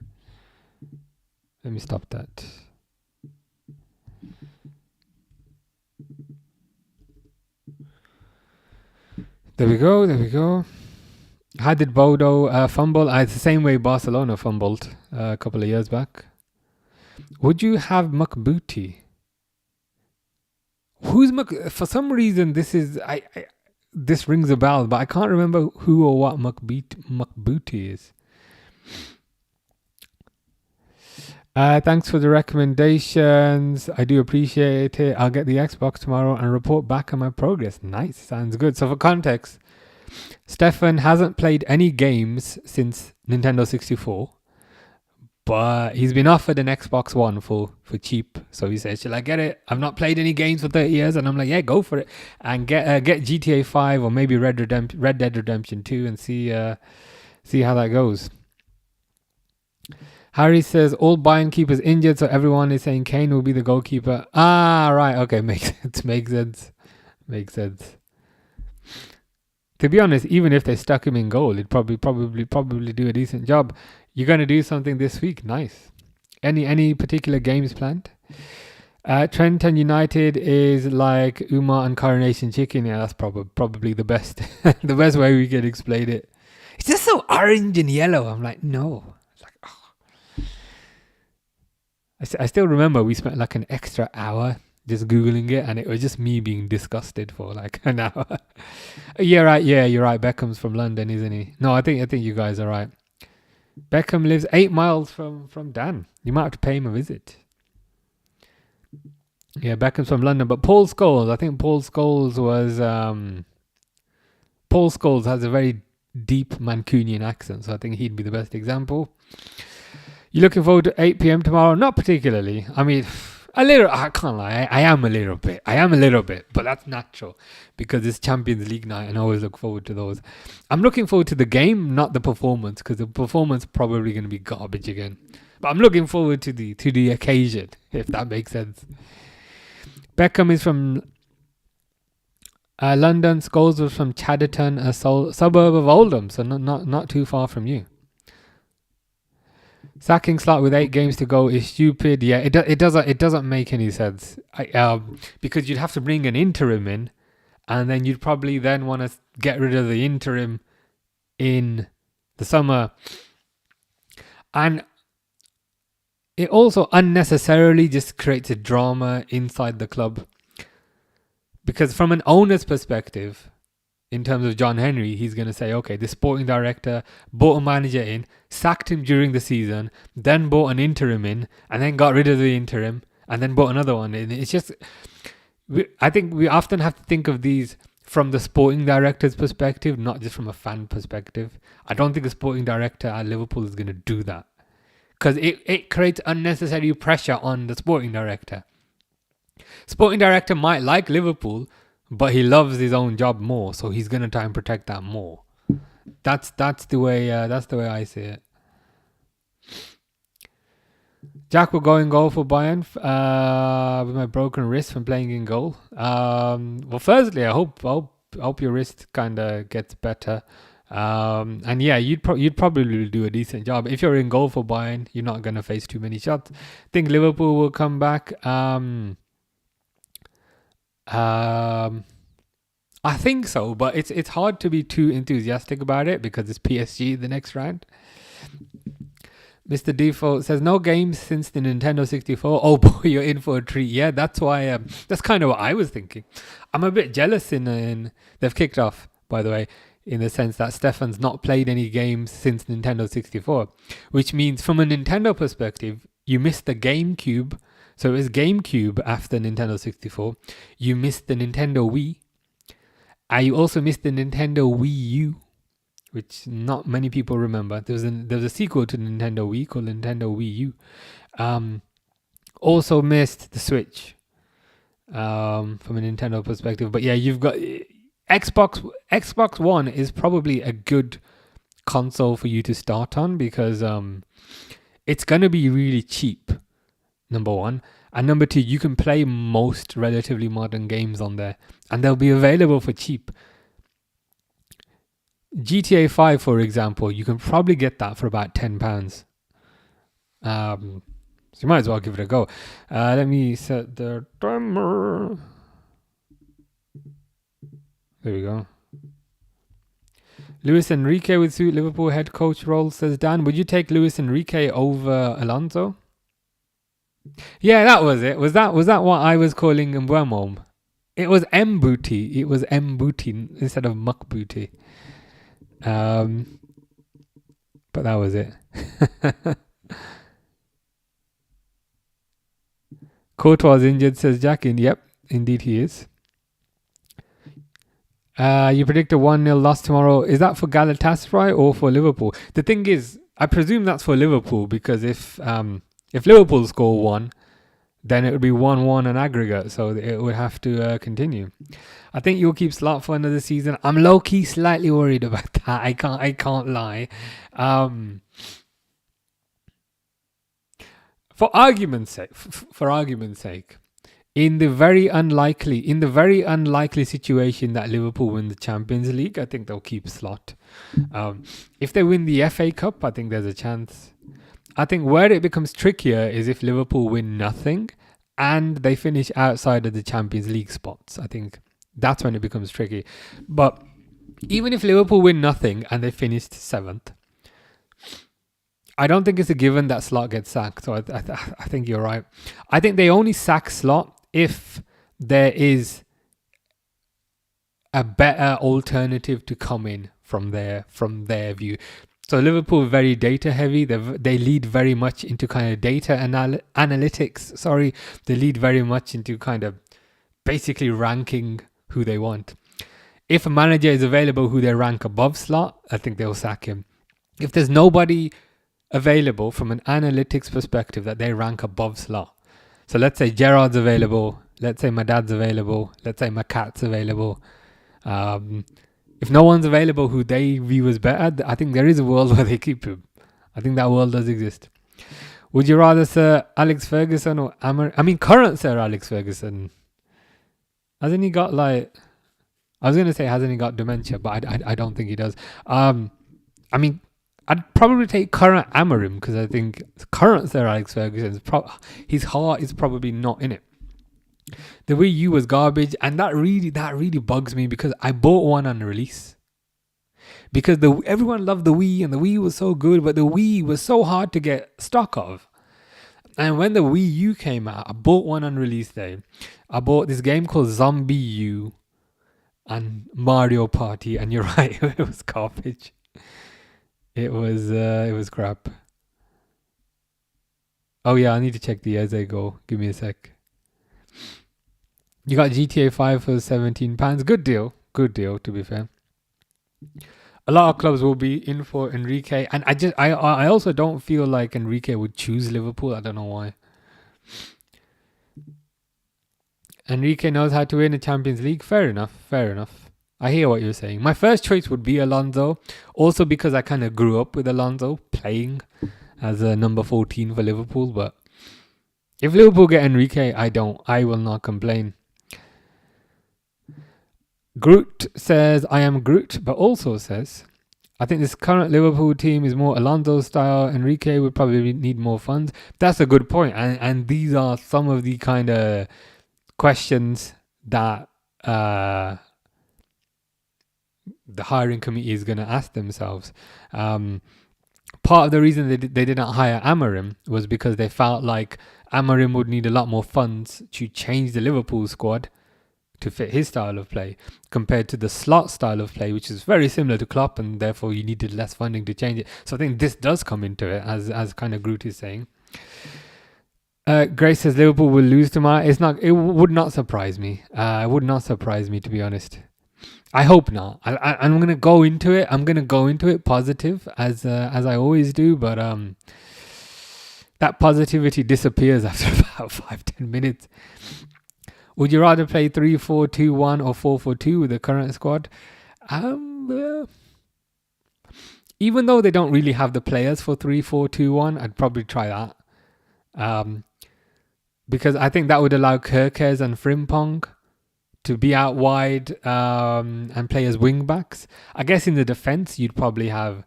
Let me stop that. There we go. How did Bodo fumble? It's the same way Barcelona fumbled a couple of years back. Would you have Mukbuti? Who's For some reason, this rings a bell, but I can't remember who or what Mukbuti is. Thanks for the recommendations. I do appreciate it. I'll get the Xbox tomorrow and report back on my progress. Nice. Sounds good. So for context, Stefan hasn't played any games since Nintendo 64, but he's been offered an Xbox One for cheap. So he says, shall I get it? I've not played any games for 30 years. And I'm like, yeah, go for it. And get GTA 5 or maybe Red Dead Redemption 2 and see how that goes. Harry says, all Bayern keepers injured, so everyone is saying Kane will be the goalkeeper. Right. Okay, makes sense. To be honest, even if they stuck him in goal, he'd probably do a decent job. You're going to do something this week. Nice. Any particular games planned? Trent and United is like Umar and Coronation Chicken. Yeah, that's probably the best the best way we can explain it. It's just so orange and yellow. I'm like, no. I still remember we spent like an extra hour just Googling it, and it was just me being disgusted for like an hour. Yeah, right. Yeah, you're right. Beckham's from London, isn't he? No, I think you guys are right. Beckham lives 8 miles from Dan. You might have to pay him a visit. Yeah, Beckham's from London, but Paul Scholes. I think Paul Scholes has a very deep Mancunian accent, so I think he'd be the best example. You looking forward to 8 p.m. tomorrow? Not particularly. I mean, a little. I can't lie. I am a little bit, but that's natural because it's Champions League night, and I always look forward to those. I'm looking forward to the game, not the performance, because the performance is probably going to be garbage again. But I'm looking forward to the occasion, if that makes sense. Beckham is from London. Scholes was from Chadderton, a suburb of Oldham, so not too far from you. Sacking Slot with 8 games to go is stupid. Yeah, it doesn't make any sense. Because you'd have to bring an interim in, and then you'd probably then want to get rid of the interim in the summer, and it also unnecessarily just creates a drama inside the club. Because from an owner's perspective, in terms of John Henry, he's going to say, okay, the sporting director bought a manager in, sacked him during the season, then bought an interim in, and then got rid of the interim, and then bought another one in. It's just, I think we often have to think of these from the sporting director's perspective, not just from a fan perspective. I don't think a sporting director at Liverpool is going to do that, because it creates unnecessary pressure on the sporting director. Sporting director might like Liverpool, but he loves his own job more, so he's going to try and protect that more. That's the way I see it. Jack will go in goal for Bayern with my broken wrist from playing in goal. Well, firstly, I hope your wrist kind of gets better. And yeah, you'd probably do a decent job if you're in goal for Bayern. You're not gonna face too many shots. I think Liverpool will come back. I think so, but it's hard to be too enthusiastic about it because it's PSG the next round. Mr. Default says no games since the Nintendo 64. Oh boy, you're in for a treat. Yeah, that's why. That's kind of what I was thinking. I'm a bit jealous in they've kicked off, by the way, in the sense that Stefan's not played any games since Nintendo 64, which means from a Nintendo perspective, you missed the GameCube. So it was GameCube after Nintendo 64. You missed the Nintendo Wii. And you also missed the Nintendo Wii U, which not many people remember. There was a sequel to Nintendo Wii called Nintendo Wii U. Also missed the Switch from a Nintendo perspective. But yeah, you've got Xbox One is probably a good console for you to start on because it's going to be really cheap, number one. And number two, you can play most relatively modern games on there and they'll be available for cheap. GTA 5, for example, you can probably get that for about £10. So you might as well give it a go. Let me set the timer. There we go. Luis Enrique would suit Liverpool head coach role, says Dan. Would you take Luis Enrique over Alonso? Yeah, that was it. Was that what I was calling Mbeumo? It was M Booty. It was M Booty instead of Muck Booty. But that was it. Courtois injured, says Jack. Yep, indeed he is. You predict a 1-0 loss tomorrow. Is that for Galatasaray or for Liverpool? The thing is, I presume that's for Liverpool because if Liverpool score 1, then it would be 1-1 an aggregate, so it would have to continue. I think you'll keep Slot for another season. I'm low-key slightly worried about that. I can't lie. For argument's sake, in the very unlikely situation that Liverpool win the Champions League, I think they'll keep Slot. If they win the FA Cup, I think there's a chance. I think where it becomes trickier is if Liverpool win nothing and they finish outside of the Champions League spots. I think that's when it becomes tricky. But even if Liverpool win nothing and they finished 7th, I don't think it's a given that Slot gets sacked. So I think you're right. I think they only sack Slot if there is a better alternative to come in from their view. So Liverpool are very data heavy. They lead very much into kind of data analytics. Sorry, they lead very much into kind of basically ranking who they want. If a manager is available who they rank above Slot, I think they'll sack him. If there's nobody available from an analytics perspective that they rank above Slot, so let's say Gerrard's available, let's say my dad's available, let's say my cat's available. If no one's available who they view as better, I think there is a world where they keep him. I think that world does exist. Would you rather Sir Alex Ferguson or current Sir Alex Ferguson? Hasn't he got I was going to say hasn't he got dementia, but I don't think he does. I'd probably take current Amorim because I think current Sir Alex Ferguson, his heart is probably not in it. The Wii U was garbage, and that really bugs me because I bought one on release. Because everyone loved the Wii, and the Wii was so good, but the Wii was so hard to get stock of. And when the Wii U came out, I bought one on release day. I bought this game called Zombie U and Mario Party, and you're right, it was garbage. It was crap. Oh yeah, I need to check the Eze goal. Give me a sec. You got GTA 5 for £17. Good deal. Good deal, to be fair. A lot of clubs will be in for Enrique, and I also don't feel like Enrique would choose Liverpool. I don't know why. Enrique knows how to win a Champions League. Fair enough. Fair enough. I hear what you're saying. My first choice would be Alonso, also because I kind of grew up with Alonso playing as a number 14 for Liverpool. But if Liverpool get Enrique, I will not complain. Groot says, I am Groot, but also says, I think this current Liverpool team is more Alonso style. Enrique would probably need more funds. That's a good point. And these are some of the kind of questions that the hiring committee is going to ask themselves. Part of the reason they didn't hire Amorim was because they felt like Amorim would need a lot more funds to change the Liverpool squad to fit his style of play compared to the Slot style of play, which is very similar to Klopp, and therefore you needed less funding to change it. So I think this does come into it, as kind of Groot is saying. Grace says Liverpool will lose tomorrow. It would not surprise me. It would not surprise me, to be honest. I hope not. I'm gonna go into it. I'm gonna go into it positive as I always do, but that positivity disappears after about 5-10 minutes. Would you rather play 3-4-2-1 or 4-4-2 with the current squad? Even though they don't really have the players for 3-4-2-1, I'd probably try that. Because I think that would allow Kerkez and Frimpong to be out wide and play as wing backs. I guess in the defence, you'd probably have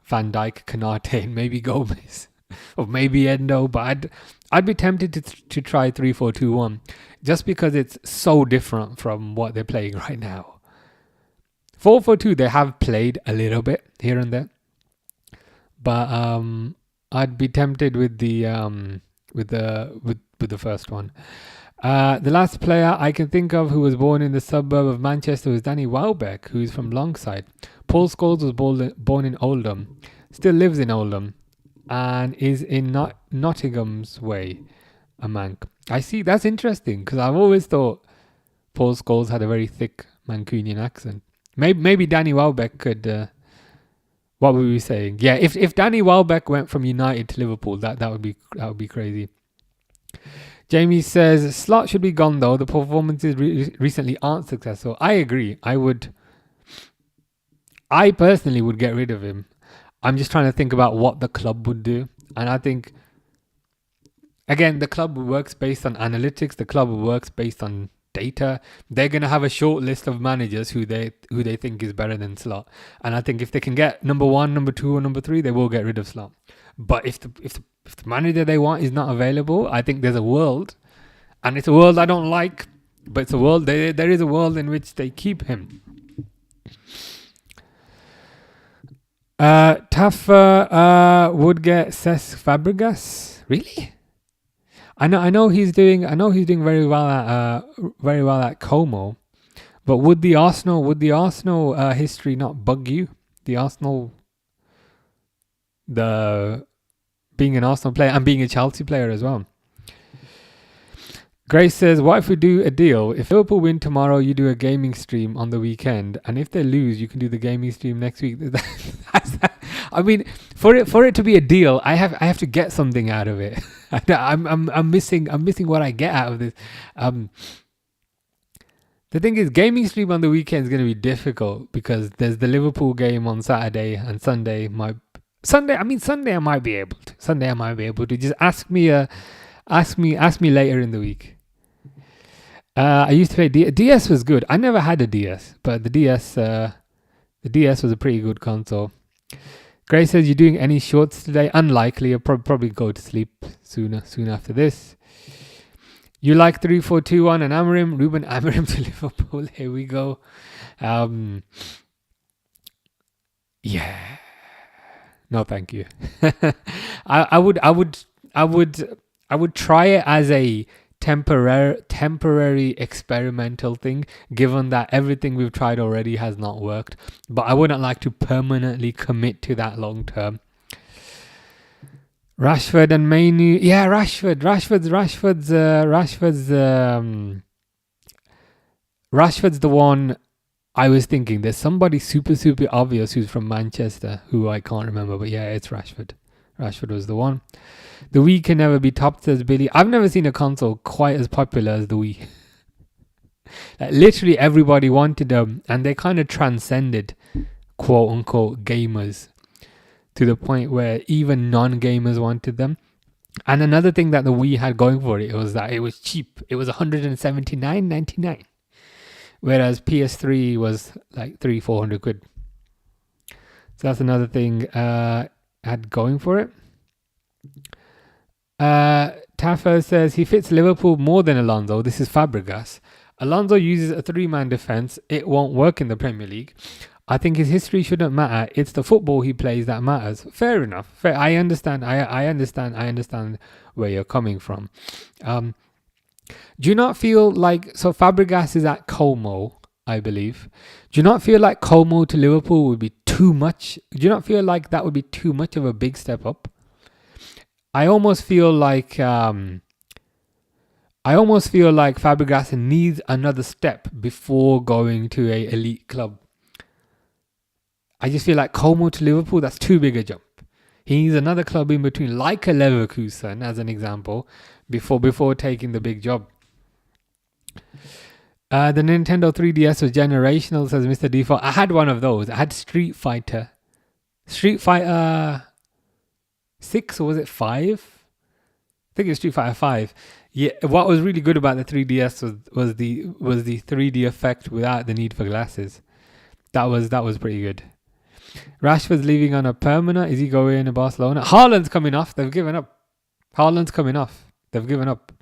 Van Dijk, Konate, and maybe Gomez. Or maybe Endo, but I'd be tempted to try 3-4-2-1 just because it's so different from what they're playing right now. 4-4-2 they have played a little bit here and there, but I'd be tempted with the first one. The last player I can think of who was born in the suburb of Manchester was Danny Welbeck, who is from Longside. Paul Scholes was born in Oldham, still lives in Oldham, and is in Nottingham's Way, a Manc. I see, that's interesting, because I've always thought Paul Scholes had a very thick Mancunian accent. Maybe Danny Welbeck could... what were we saying? Yeah, if Danny Welbeck went from United to Liverpool, that would be crazy. Jamie says, Slot should be gone though. The performances recently aren't successful. I agree. I personally would get rid of him. I'm just trying to think about what the club would do. And I think, again, the club works based on analytics. The club works based on data. They're going to have a short list of managers who they think is better than Slot. And I think if they can get number 1, number 2, or number 3, they will get rid of Slot. But if the manager they want is not available, I think there's a world, and it's a world I don't like, but it's a world. There is a world in which they keep him. Tafa would get Cesc Fabregas. Really? I know he's doing very well at Como, but would the Arsenal history not bug you? The being an Arsenal player and being a Chelsea player as well. Grace says, what if we do a deal? If Liverpool win tomorrow, you do a gaming stream on the weekend, and if they lose, you can do the gaming stream next week. I mean, for it to be a deal, I have to get something out of it. I'm missing what I get out of this. The thing is, gaming stream on the weekend is going to be difficult because there's the Liverpool game on Saturday and Sunday. Sunday I might be able to. Just ask me later in the week. I used to play DS was good. I never had a DS, but the DS was a pretty good console. Grace says, you're doing any shorts today? Unlikely. I'll probably go to sleep soon after this. You like 3-4-2-1 and Amorim? Ruben Amorim to Liverpool. Here we go. Yeah. No, thank you. I would try it as a temporary experimental thing, given that everything we've tried already has not worked. But I wouldn't like to permanently commit to that long term. Rashford and Mainu. Yeah, Rashford's the one I was thinking there's somebody super obvious who's from Manchester who I can't remember, but yeah, it's Rashford. Rashford was the one. The Wii can never be topped, says Billy. I've never seen a console quite as popular as the Wii. Like, literally everybody wanted them, and they kind of transcended quote unquote gamers to the point where even non-gamers wanted them. And another thing that the Wii had going for it was that it was cheap. It was 179.99, whereas PS3 was like 300-400 quid. So that's another thing had going for it. Taffer says he fits Liverpool more than Alonso. This is Fabregas. Alonso uses a three-man defense. It won't work in the Premier League. I think his history shouldn't matter. It's the football he plays that matters. Fair enough. Fair. I understand. I understand where you're coming from. Do you not feel like, so Fabregas is at Como, I believe. Do you not feel like Como to Liverpool would be too much? Do you not feel like that would be too much of a big step up? I almost feel like Fabregas needs another step before going to a elite club. I just feel like Como to Liverpool, that's too big a jump. He needs another club in between, like a Leverkusen, as an example, before taking the big job. The Nintendo 3DS was generational, says Mr. Default. I had one of those. I had Street Fighter 6, or was it 5? I think it was Street Fighter 5. Yeah, what was really good about the 3DS was the 3D effect without the need for glasses. That was pretty good. Rashford's leaving on a permanent. Is he going to Barcelona? Haaland's coming off. They've given up. They've given up.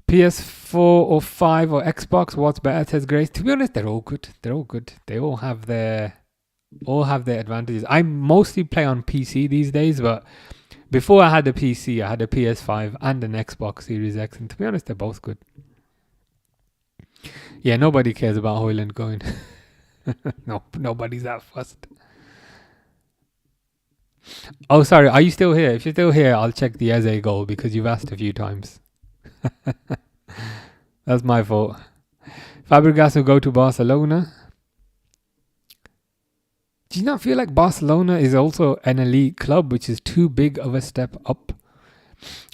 PS4 or 5 or Xbox, what's better, says Grace. To be honest, they're all good. They all have their advantages. I mostly play on PC these days, but before I had a PC, I had a PS5 and an Xbox Series X, and to be honest, they're both good. Yeah, nobody cares about Højlund going. No, nobody's that fussed. Oh, sorry, are you still here? If you're still here, I'll check the Eze goal because you've asked a few times. That's my fault. Fabregas will go to Barcelona. Do you not feel like Barcelona is also an elite club, which is too big of a step up?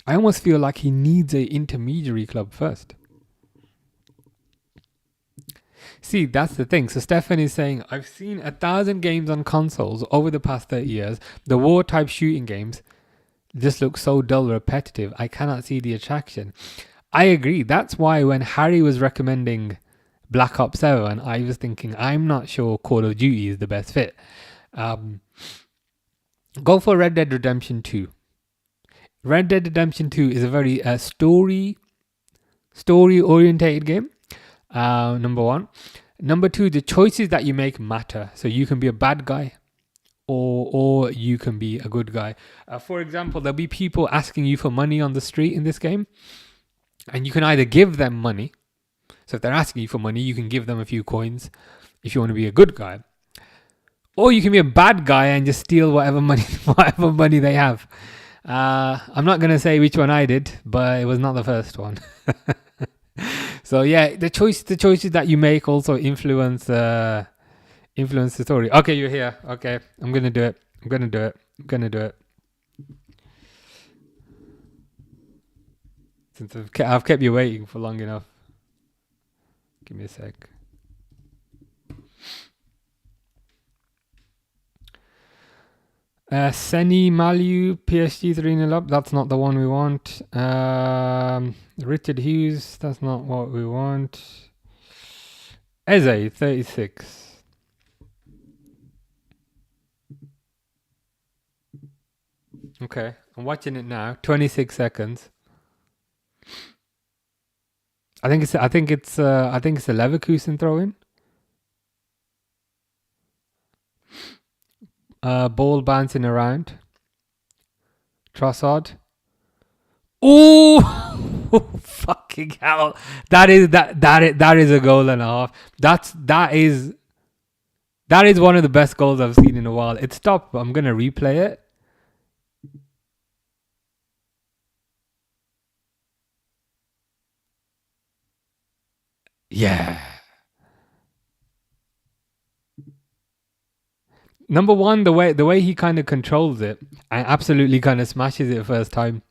I almost feel like he needs an intermediary club first. See, that's the thing. So Stefan is saying, I've seen 1,000 games on consoles over the past 30 years. The war-type shooting games just look so dull, repetitive. I cannot see the attraction. I agree. That's why when Harry was recommending Black Ops 7, I was thinking, I'm not sure Call of Duty is the best fit. Go for Red Dead Redemption 2. Red Dead Redemption 2 is a very story-orientated game. Number one. Number two, the choices that you make matter. So you can be a bad guy or you can be a good guy. For example, there'll be people asking you for money on the street in this game, and you can either give them money. So if they're asking you for money, you can give them a few coins if you want to be a good guy. Or you can be a bad guy and just steal whatever money they have. I'm not going to say which one I did, but it was not the first one. So yeah, the choices that you make also influence the story. Okay, you're here. Okay, I'm gonna do it. Since I've kept you waiting for long enough. Give me a sec. Seni Malu, PSG 3-0 up. That's not the one we want. Richard Hughes, that's not what we want. Eze, 36. Okay, I'm watching it now. 26 seconds. I think it's a Leverkusen throw-in. Ball bouncing around. Trossard. Oh, fucking hell! That is a goal and a half. That is one of the best goals I've seen in a while. It stopped, but I'm gonna replay it. Yeah. Number one, the way he kind of controls it and absolutely kind of smashes it first time.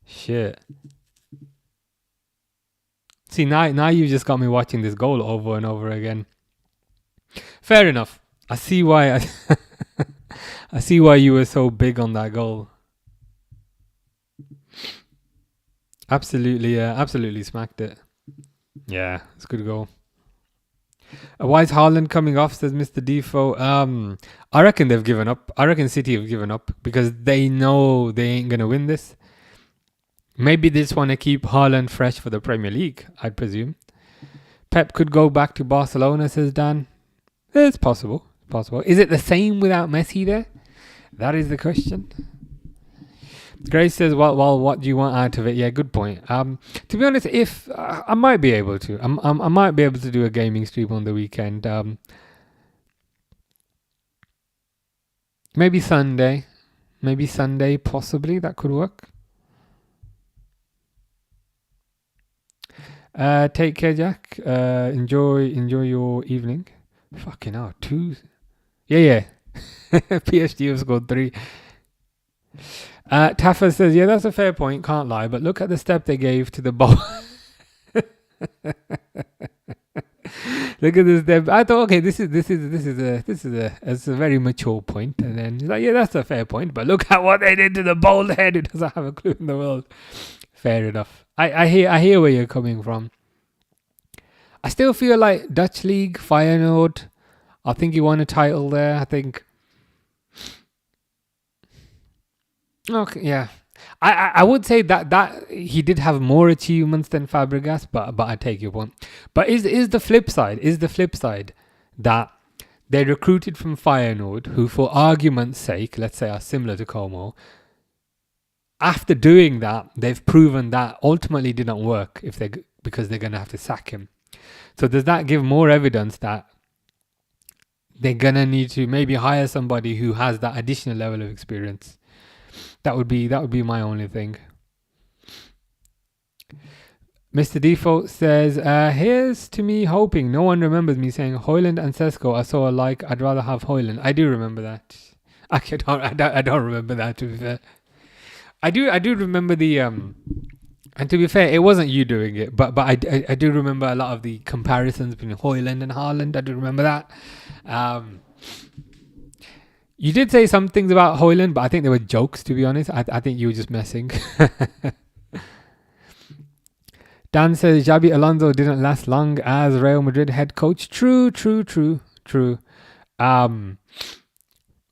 Shit. See, now you've just got me watching this goal over and over again. Fair enough. I see why I see why you were so big on that goal. Absolutely smacked it. Yeah, it's a good goal. Why is Haaland coming off, says Mr. Defoe. I reckon they've given up. I reckon City have given up because they know they ain't going to win this. Maybe they just want to keep Haaland fresh for the Premier League, I'd presume. Pep could go back to Barcelona, says Dan. It's possible. Is it the same without Messi there? That is the question. Grace says, well, what do you want out of it? Yeah, good point. To be honest, if I might be able to, I might be able to do a gaming stream on the weekend. Maybe Sunday, possibly that could work. Take care, Jack. Enjoy your evening. Fucking hell, 2. Yeah. PSG have scored 3. Taffa says, yeah, that's a fair point. Can't lie, but look at the step they gave to the ball. Look at this step. I thought, okay, this is a very mature point, and then he's like, yeah, that's a fair point, but look at what they did to the bald head who doesn't have a clue in the world. Fair enough. I hear where you're coming from. I still feel like Dutch League, Feyenoord. I think he won a title there. I think. Okay, yeah. I would say that he did have more achievements than Fabregas, but I take your point. But is the flip side that they recruited from Feyenoord, who for argument's sake, let's say, are similar to Como. After doing that, they've proven that ultimately didn't work because they're going to have to sack him. So does that give more evidence that they're going to need to maybe hire somebody who has that additional level of experience? That would be my only thing. Mr. Default says, here's to me hoping no one remembers me saying Højlund and Sesko are so alike. I'd rather have Højlund. I do remember that. Actually, I don't remember that, to be fair. I do remember the and to be fair, it wasn't you doing it, but I do remember a lot of the comparisons between Højlund and Haaland. I do remember that. You did say some things about Højlund, but I think they were jokes, to be honest. I think you were just messing. Dan says Xabi Alonso didn't last long as Real Madrid head coach. True.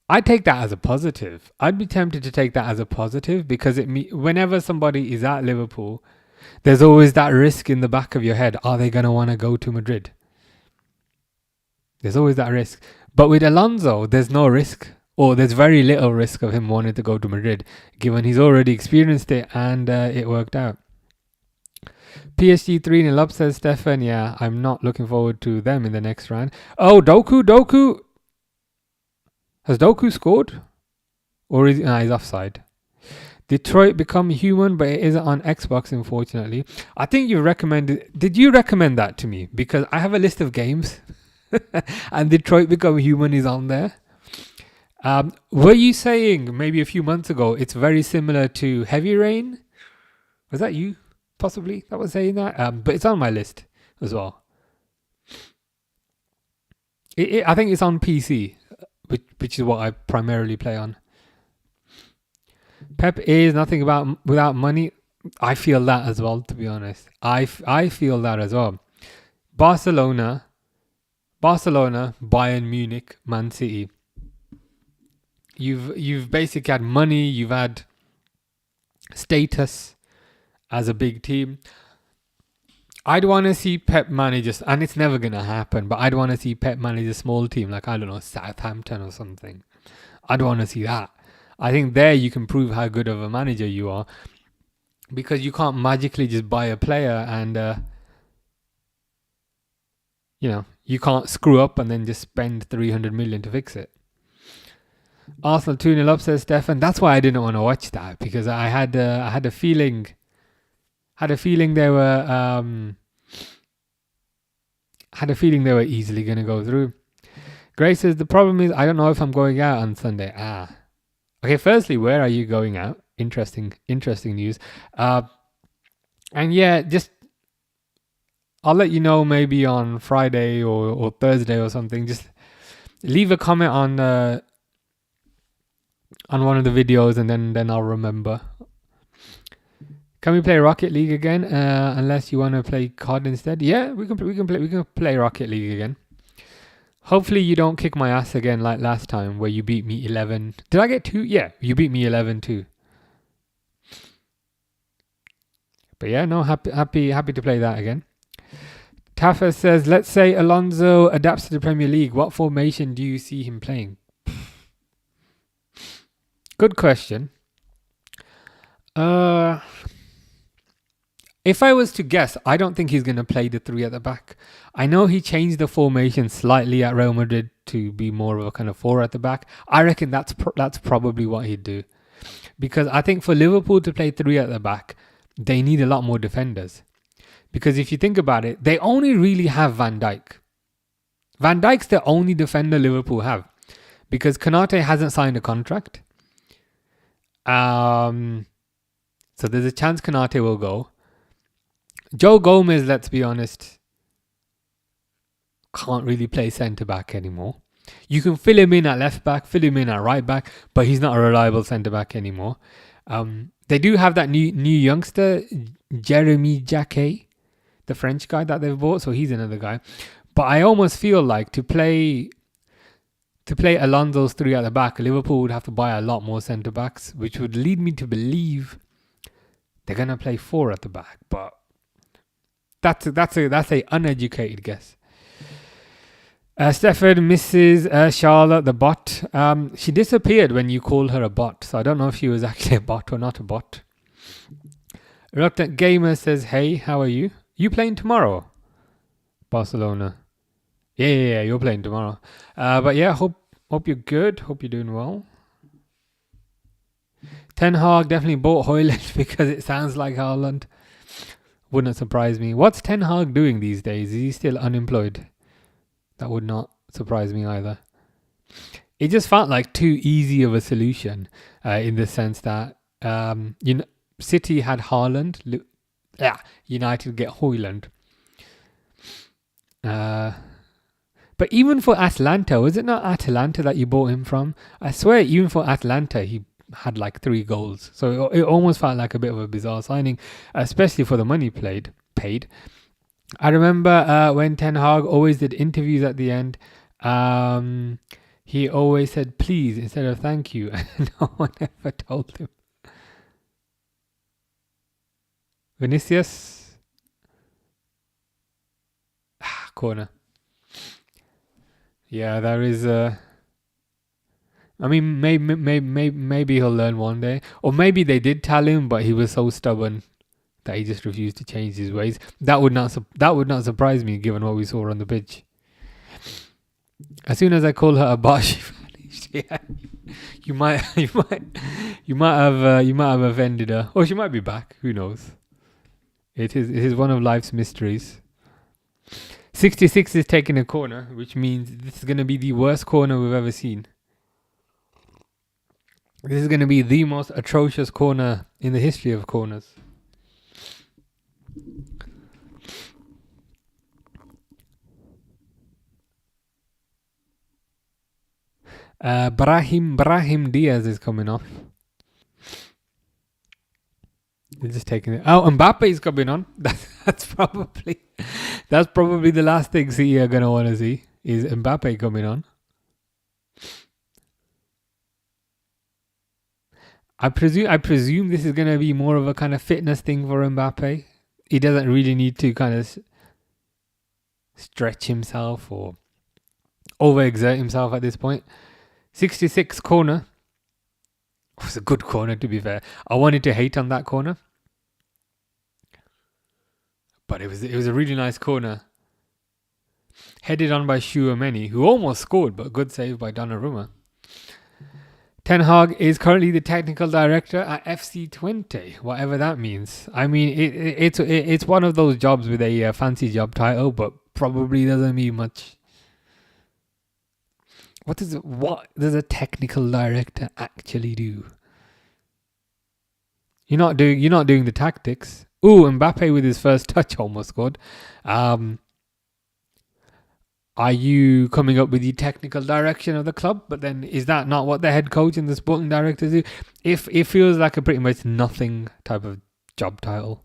I take that as a positive. I'd be tempted to take that as a positive because whenever somebody is at Liverpool, there's always that risk in the back of your head. Are they going to want to go to Madrid? There's always that risk. But with Alonso, there's no risk, or there's very little risk of him wanting to go to Madrid, given he's already experienced it and it worked out. PSG 3-0 up, says Stefan. Yeah, I'm not looking forward to them in the next round. Oh, Doku. Has Doku scored? Or is he's offside. Detroit Become Human, but it isn't on Xbox, unfortunately. I think you recommended... Did you recommend that to me? Because I have a list of games and Detroit Become Human is on there. Were you saying maybe a few months ago it's very similar to Heavy Rain? Was that you? Possibly that was saying that. But it's on my list as well. I think it's on PC, which is what I primarily play on. Pep is nothing without money. I feel that as well, to be honest. I feel that as well. Barcelona, Bayern Munich, Man City. You've basically had money, you've had status as a big team. I'd want to see Pep manage, and it's never going to happen, but I'd want to see Pep manage a small team, like, I don't know, Southampton or something. I'd want to see that. I think there you can prove how good of a manager you are, because you can't magically just buy a player and, you can't screw up and then just spend 300 million to fix it. Arsenal 2-0 up, says Stefan. That's why I didn't want to watch that, because I had a feeling they were had a feeling they were easily going to go through. Grace says, the problem is I don't know if I'm going out on Sunday. Okay, firstly, where are you going out? Interesting news. And yeah, just I'll let you know maybe on Friday or Thursday or something. Just leave a comment on one of the videos, and then I'll remember. Can we play Rocket League again? Unless you want to play COD instead. Yeah, we can play Rocket League again. Hopefully you don't kick my ass again like last time where you beat me 11. Did I get 2? Yeah, you beat me 11 too. But yeah, no, happy to play that again. Tafa says, let's say Alonso adapts to the Premier League. What formation do you see him playing? Good question. If I was to guess, I don't think he's going to play the 3 at the back. I know he changed the formation slightly at Real Madrid to be more of a kind of 4 at the back. I reckon that's probably what he'd do. Because I think for Liverpool to play 3 at the back, they need a lot more defenders. Because if you think about it, they only really have Van Dijk. Van Dijk's the only defender Liverpool have. Because Konate hasn't signed a contract. So there's a chance Konate will go. Joe Gomez, let's be honest, can't really play centre-back anymore. You can fill him in at left-back, fill him in at right-back, but he's not a reliable centre-back anymore. They do have that new youngster, Jeremy Jacquet, the French guy that they've bought, so he's another guy. But I almost feel like to play Alonso's 3 at the back, Liverpool would have to buy a lot more centre-backs, which would lead me to believe they're going to play 4 at the back, but that's a uneducated guess. Stefan misses Charlotte, the bot. She disappeared when you called her a bot, so I don't know if she was actually a bot or not a bot. Reluctant Gamer says, hey, how are you? You playing tomorrow? Barcelona. Yeah, you're playing tomorrow. But yeah, hope you're good. Hope you're doing well. Ten Hag definitely bought Højlund because it sounds like Haaland. Wouldn't surprise me. What's Ten Hag doing these days? Is he still unemployed? That would not surprise me either. It just felt like too easy of a solution in the sense that City had Haaland. United get Højlund. But even for Atlanta, was it not Atlanta that you bought him from? I swear, even for Atlanta, he had like 3 goals. So it almost felt like a bit of a bizarre signing, especially for the money paid. I remember when Ten Hag always did interviews at the end, he always said please instead of thank you, and no one ever told him. Vinicius. Corner. Yeah, there is I mean, maybe he'll learn one day. Or maybe they did tell him, but he was so stubborn that he just refused to change his ways. That would not surprise me, given what we saw on the pitch. As soon as I call her a bot, she vanished. Yeah, you might have offended her, or she might be back. Who knows? It is one of life's mysteries. 66 is taking a corner, which means this is going to be the worst corner we've ever seen. This is going to be the most atrocious corner in the history of corners. Brahim Diaz is coming off. He's just taking it. Oh, Mbappe is coming on. That's probably the last thing City are going to want to see is Mbappe coming on. I presume this is going to be more of a kind of fitness thing for Mbappe. He doesn't really need to kind of stretch himself or overexert himself at this point. 66 corner. It was a good corner, to be fair. I wanted to hate on that corner, but it was a really nice corner. Headed on by Tchouaméni, who almost scored, but good save by Donnarumma. Ten Hag is currently the technical director at FC Twente, whatever that means. I mean, it's one of those jobs with a fancy job title, but probably doesn't mean much. What does a technical director actually do? You're not doing the tactics. Ooh, Mbappe with his first touch almost scored. Are you coming up with the technical direction of the club? But then is that not what the head coach and the sporting directors do? If it feels like a pretty much nothing type of job title.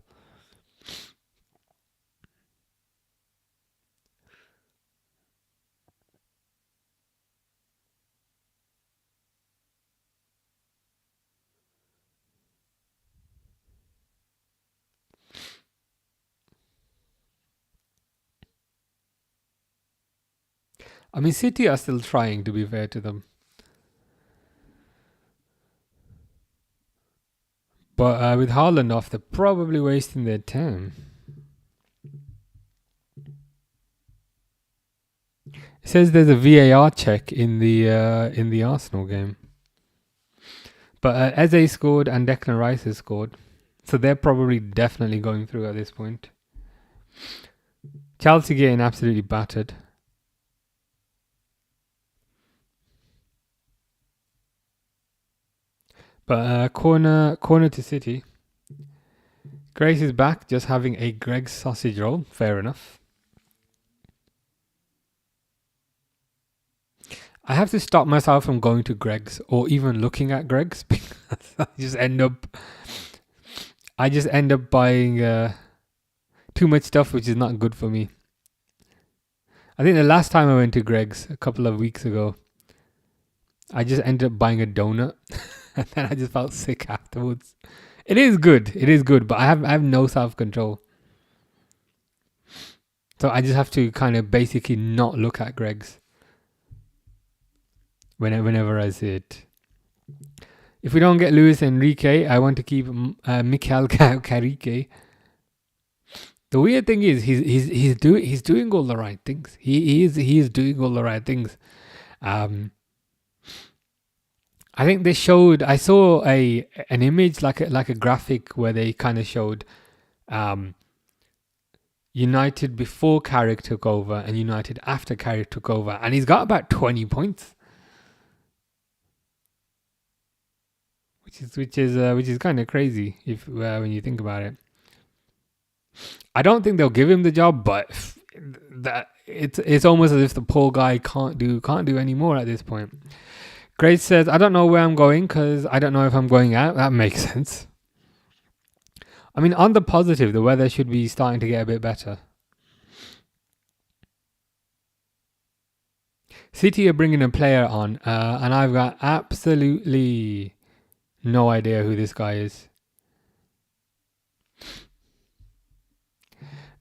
I mean, City are still trying, to be fair to them. But with Haaland off, they're probably wasting their time. It says there's a VAR check in the Arsenal game. But Eze scored and Declan Rice has scored. So they're probably definitely going through at this point. Chelsea getting absolutely battered. But corner to City. Grace is back, just having a Greg's sausage roll. Fair enough. I have to stop myself from going to Greg's or even looking at Greg's because I just end up buying too much stuff, which is not good for me. I think the last time I went to Greg's a couple of weeks ago, I just ended up buying a donut and then I just felt sick afterwards. It is good, but I have no self-control. So I just have to kind of basically not look at Greg's whenever I see it. If we don't get Luis Enrique, I want to keep Mikel Carrique. The weird thing is he's doing all the right things. He is doing all the right things. I think they showed. I saw an image like a graphic where they kind of showed United before Carrick took over and United after Carrick took over, and he's got about 20 points, which is kind of crazy if when you think about it. I don't think they'll give him the job, but that it's almost as if the poor guy can't do any more at this point. Grace says, I don't know where I'm going because I don't know if I'm going out. That makes sense. I mean, on the positive, the weather should be starting to get a bit better. City are bringing a player on, and I've got absolutely no idea who this guy is.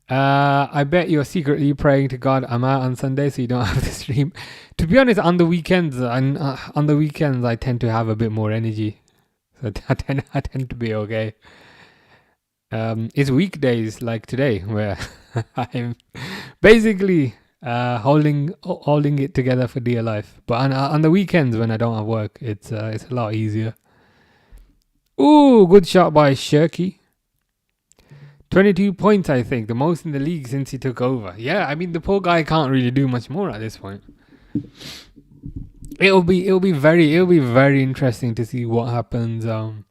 I bet you're secretly praying to God I'm out on Sunday so you don't have to stream. To be honest, on the weekends I tend to have a bit more energy, so I tend to be okay. It's weekdays like today where I'm basically holding it together for dear life. But on the weekends when I don't have work, it's a lot easier. Ooh, good shot by Shirky. 22 points, I think, the most in the league since he took over. Yeah, I mean the poor guy can't really do much more at this point. It'll be very interesting to see what happens in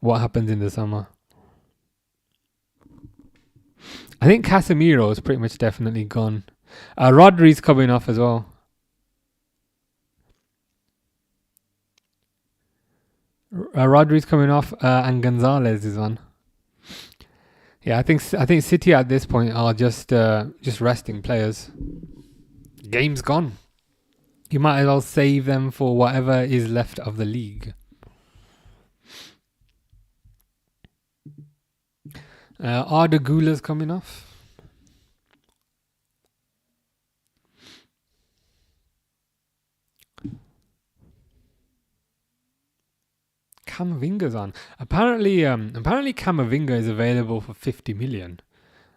the summer. I think Casemiro is pretty much definitely gone. Rodri's coming off as well. Rodri's coming off, and Gonzalez is on. Yeah, I think City at this point are just resting players. Game's gone. You might as well save them for whatever is left of the league. Arda Güler's coming off. Camavinga's on. Apparently Camavinga is available for 50 million.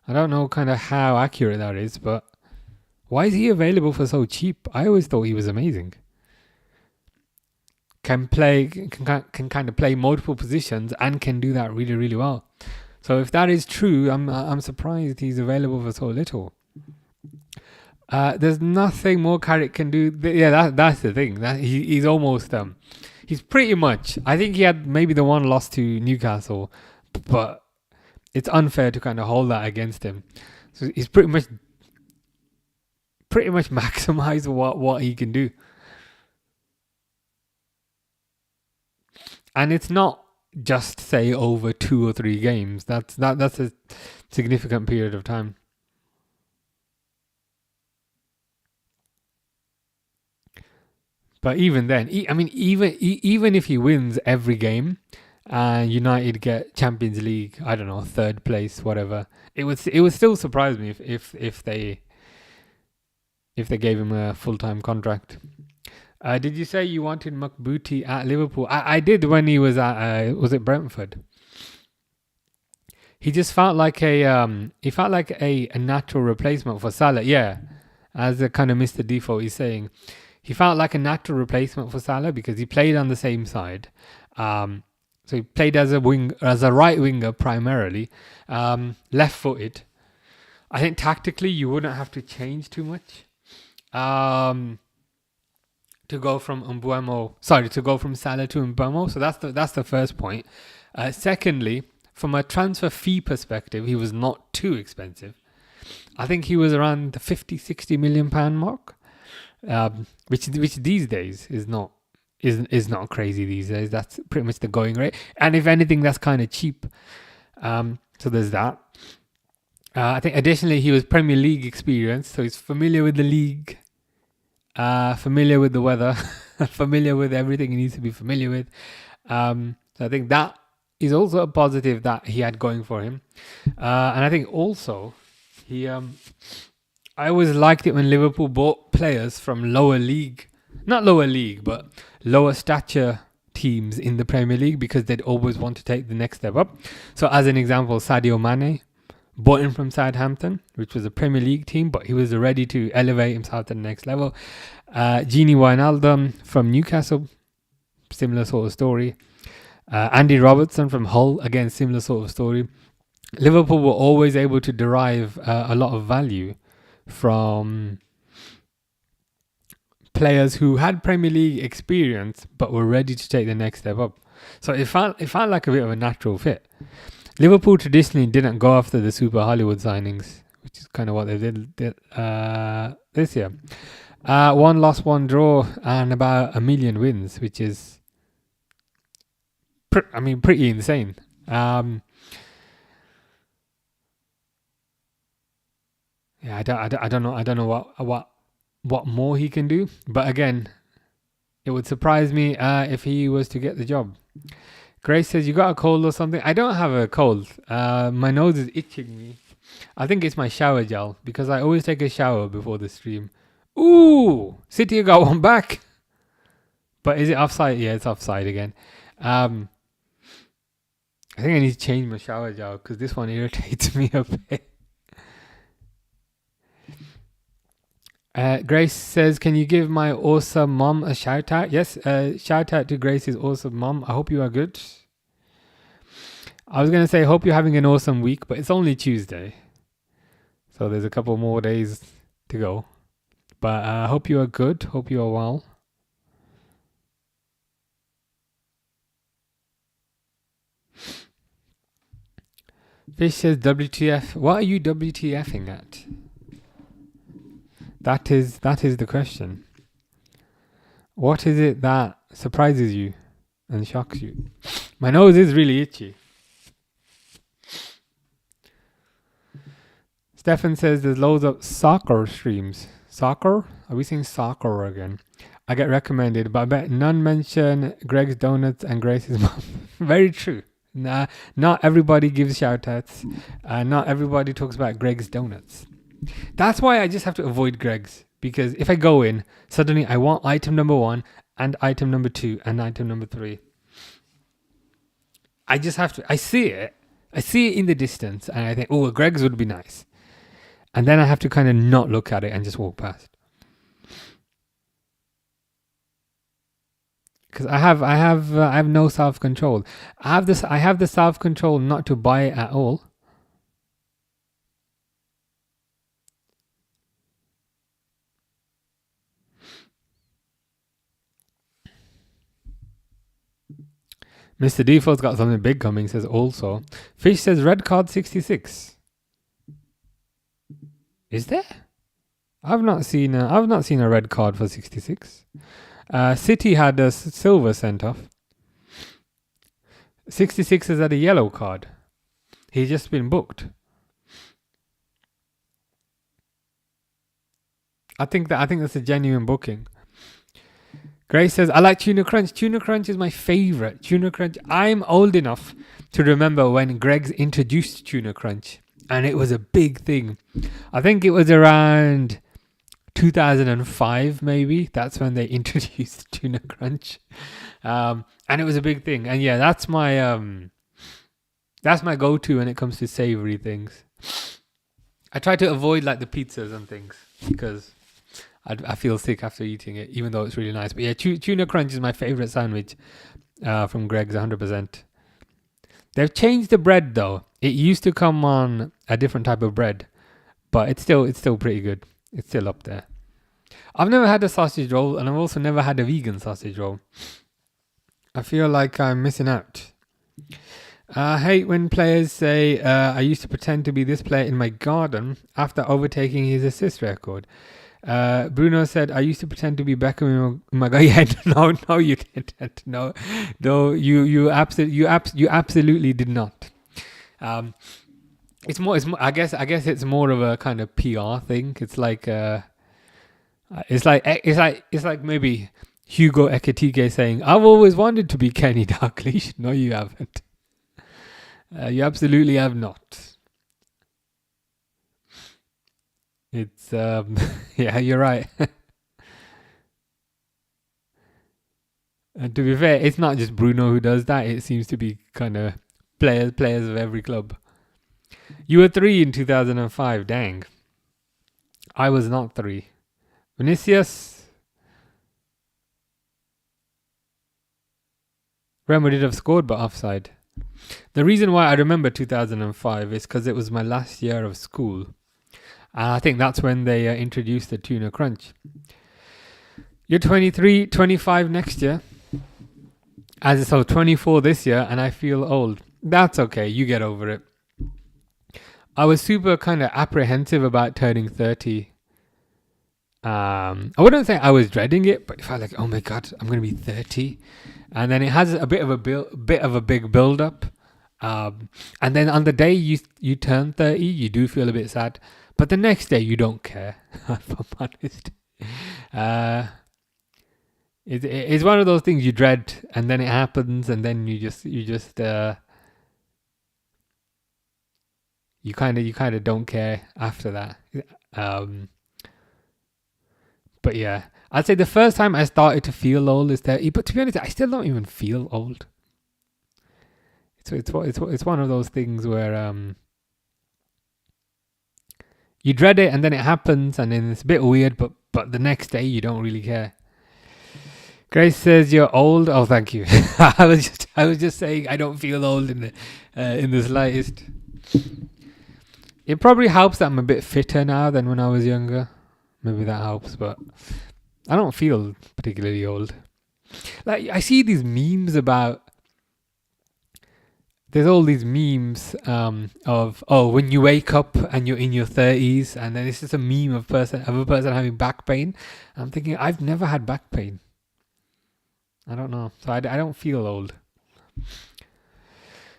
I don't know kind of how accurate that is, but why is he available for so cheap? I always thought he was amazing. Can kind of play multiple positions and can do that really, really well. So if that is true, I'm surprised he's available for so little. There's nothing more Carrick can do. Yeah, that's the thing. That he's almost he's pretty much. I think he had maybe the one loss to Newcastle, but it's unfair to kind of hold that against him. So he's pretty much maximize what he can do, and it's not just say over 2 or 3 games. That's a significant period of time. But even then, I mean, even if he wins every game, and United get Champions League, I don't know, 3rd place, whatever, it would still surprise me if they gave him a full-time contract. Did you say you wanted Makbuti at Liverpool? I did when he was at was it Brentford? He just felt like a natural replacement for Salah. Yeah, as a kind of Mr. Default is saying, he felt like a natural replacement for Salah because he played on the same side. So he played as a right winger primarily, left-footed. I think tactically you wouldn't have to change too much. To go from Salah to Mbeumo. So that's the first point. Secondly, from a transfer fee perspective, he was not too expensive. I think he was around the 50-60 million pound mark, which these days is not crazy these days. That's pretty much the going rate. And if anything, that's kind of cheap. So there's that. I think additionally he was Premier League experienced, so he's familiar with the league. Familiar with the weather, familiar with everything he needs to be familiar with. So I think that is also a positive that he had going for him. And I think also he, I always liked it when Liverpool bought players from not lower league, but lower stature teams in the Premier League because they'd always want to take the next step up. So as an example, Sadio Mane, bought him from Southampton, which was a Premier League team, but he was ready to elevate himself to the next level. Gini Wijnaldum from Newcastle, similar sort of story. Andy Robertson from Hull, again, similar sort of story. Liverpool were always able to derive a lot of value from players who had Premier League experience but were ready to take the next step up. So it felt like a bit of a natural fit. Liverpool traditionally didn't go after the super Hollywood signings, which is kind of what they did this year. 1 loss, 1 draw, and about 1 million wins, which is, pretty insane. I don't know what more he can do, but again, it would surprise me if he was to get the job. Grace says, you got a cold or something? I don't have a cold. My nose is itching me. I think it's my shower gel because I always take a shower before the stream. Ooh, City got one back. But is it offside? Yeah, it's offside again. I think I need to change my shower gel because this one irritates me a bit. Grace says, can you give my awesome mom a shout out? Yes, shout out to Grace's awesome mom. I hope you are good. I was going to say, hope you're having an awesome week, but it's only Tuesday. So there's a couple more days to go. But I hope you are good. Hope you are well. Fish says, WTF. What are you WTFing at? That is the question. What is it that surprises you and shocks you? My nose is really itchy. Stefan says there's loads of soccer streams. Soccer? Are we saying soccer again? I get recommended, but I bet none mention Greg's Donuts and Grace's mom. Very true. Nah, not everybody gives shout outs. Not everybody talks about Greg's Donuts. That's why I just have to avoid Greg's, because if I go in, suddenly I want item number 1 and item number 2 and item number 3. I just have to, I see it in the distance and I think, oh, Greg's would be nice. And then I have to kind of not look at it and just walk past. Because I have no self-control. I have the self-control not to buy it at all. Mr. Default's got something big coming, says also. Fish says red card 66. Is there? I've not seen a red card for 66. City had a silver sent off. 66 has had a yellow card. He's just been booked. I think that's a genuine booking. Grace says, I like Tuna Crunch. Tuna Crunch is my favourite. Tuna Crunch. I'm old enough to remember when Greg's introduced Tuna Crunch. And it was a big thing. I think it was around 2005, maybe. That's when they introduced Tuna Crunch. And it was a big thing. And yeah, that's my go-to when it comes to savoury things. I try to avoid like the pizzas and things because I feel sick after eating it, even though it's really nice. But yeah, Tuna Crunch is my favourite sandwich from Greg's, 100%. They've changed the bread though. It used to come on a different type of bread, but it's still pretty good. It's still up there. I've never had a sausage roll, and I've also never had a vegan sausage roll. I feel like I'm missing out. I hate when players say, I used to pretend to be this player in my garden after overtaking his assist record. Bruno said, I used to pretend to be Beckham in my garden. No, you didn't. No, you absolutely did not. It's more. I guess it's more of a kind of PR thing. It's like maybe Hugo Ekitike saying, I've always wanted to be Kenny Dalglish. No, you haven't. You absolutely have not. It's yeah, you're right. And to be fair, it's not just Bruno who does that. It seems to be kind of players of every club. You were 3 in 2005. Dang. I was not 3. Vinicius. Real Madrid have scored but offside. The reason why I remember 2005 is because it was my last year of school. And I think that's when they introduced the Tuna Crunch. You're 23, 25 next year. So 24 this year, and I feel old. That's okay. You get over it. I was super kind of apprehensive about turning 30. I wouldn't say I was dreading it, but if I like, oh my God, I'm going to be 30. And then it has a bit of a big build up. And then on the day you turn 30, you do feel a bit sad. But the next day you don't care, if I'm honest. It's one of those things you dread, and then it happens, and then you kind of don't care after that. But yeah, I'd say the first time I started to feel old is 30. But to be honest, I still don't even feel old. It's one of those things where you dread it, and then it happens, and then it's a bit weird. But the next day you don't really care. Grace says you're old. Oh, thank you. I was just saying I don't feel old in the slightest. It probably helps that I'm a bit fitter now than when I was younger. Maybe that helps, but I don't feel particularly old. Like I see these memes about. There's all these memes of when you wake up and you're in your 30s, and then it's just a meme of a person having back pain. I'm thinking I've never had back pain. I don't know. So I don't feel old.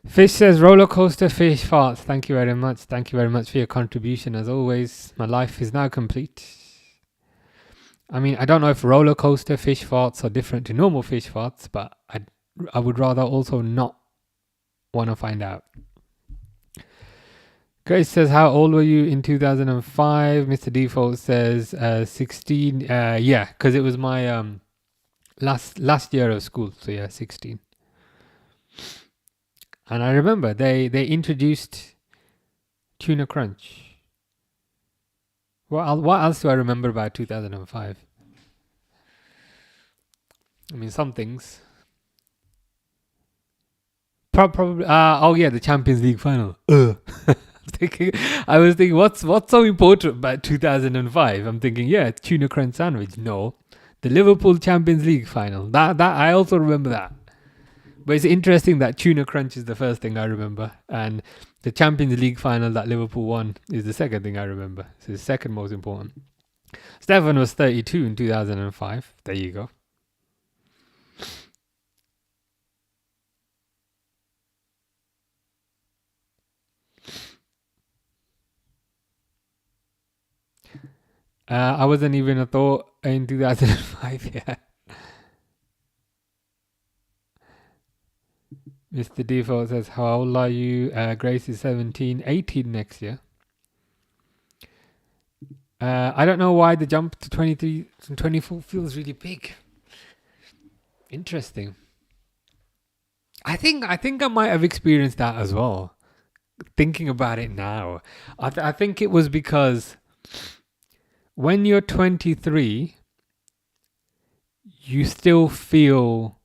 Fish says, roller coaster fish farts. Thank you very much. Thank you very much for your contribution. As always, my life is now complete. I mean, I don't know if roller coaster fish farts are different to normal fish farts, but I would rather also not want to find out. Grace says, how old were you in 2005? Mr. Default says 16. Yeah, because it was my last year of school. So yeah, 16. And I remember they introduced Tuna Crunch. What else do I remember about 2005? I mean, some things. Probably. Oh yeah, the Champions League final. I was thinking, what's so important about 2005? I'm thinking, yeah, Tuna Crunch sandwich. No, the Liverpool Champions League final. That I also remember that. But it's interesting that tuna crunch is the first thing I remember, and the Champions League final that Liverpool won is the second thing I remember. So it's the second most important. Stefan was 32 in 2005. There you go. I wasn't even a thought in 2005. Yeah. Mr. Default says, how old are you? Grace is 17, 18 next year. I don't know why the jump to 23 and 24 feels really big. Interesting. I think I might have experienced that as well. Thinking about it now, I think it was because when you're 23, you still feel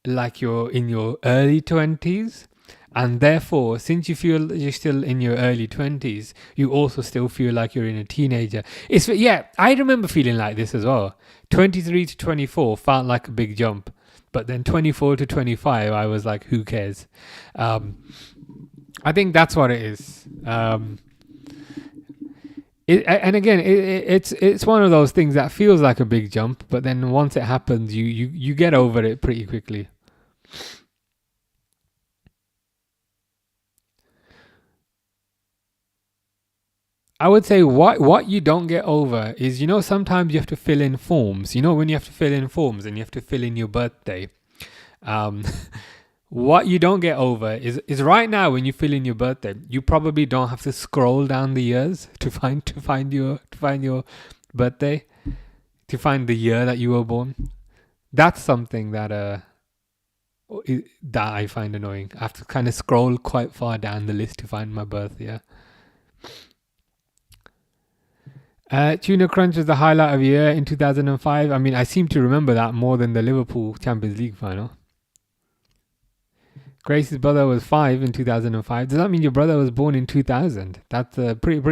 like you're in your early 20s. And therefore, since you feel you're still in your early 20s, you also still feel like you're in a teenager. I remember feeling like this as well. 23 to 24 felt like a big jump. But then 24 to 25, I was like, who cares? I think that's what it is. It's one of those things that feels like a big jump, but then once it happens, you get over it pretty quickly. I would say what you don't get over is, sometimes you have to fill in forms. When you have to fill in forms and you have to fill in your birthday. What you don't get over is right now when you fill in your birthday, you probably don't have to scroll down the years to find your birthday, to find the year that you were born. That's something that I find annoying. I have to kind of scroll quite far down the list to find my birth year. Tuna Crunch was the highlight of the year in 2005. I mean, I seem to remember that more than the Liverpool Champions League final. Grace's brother was 5 in 2005. Does that mean your brother was born in 2000? That's a pretty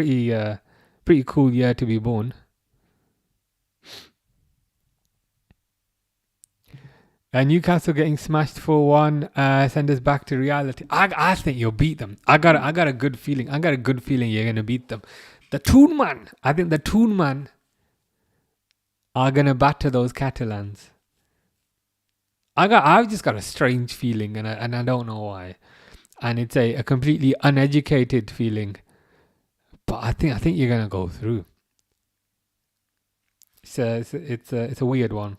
cool year to be born. Newcastle getting smashed 4-1. Send us back to reality. I think you'll beat them. I got a good feeling. I got a good feeling you're gonna beat them. The Toon Man. I think the Toon Man are gonna batter those Catalans. I've just got a strange feeling, and I don't know why, and it's a completely uneducated feeling, but I think you're gonna go through. It's a weird one.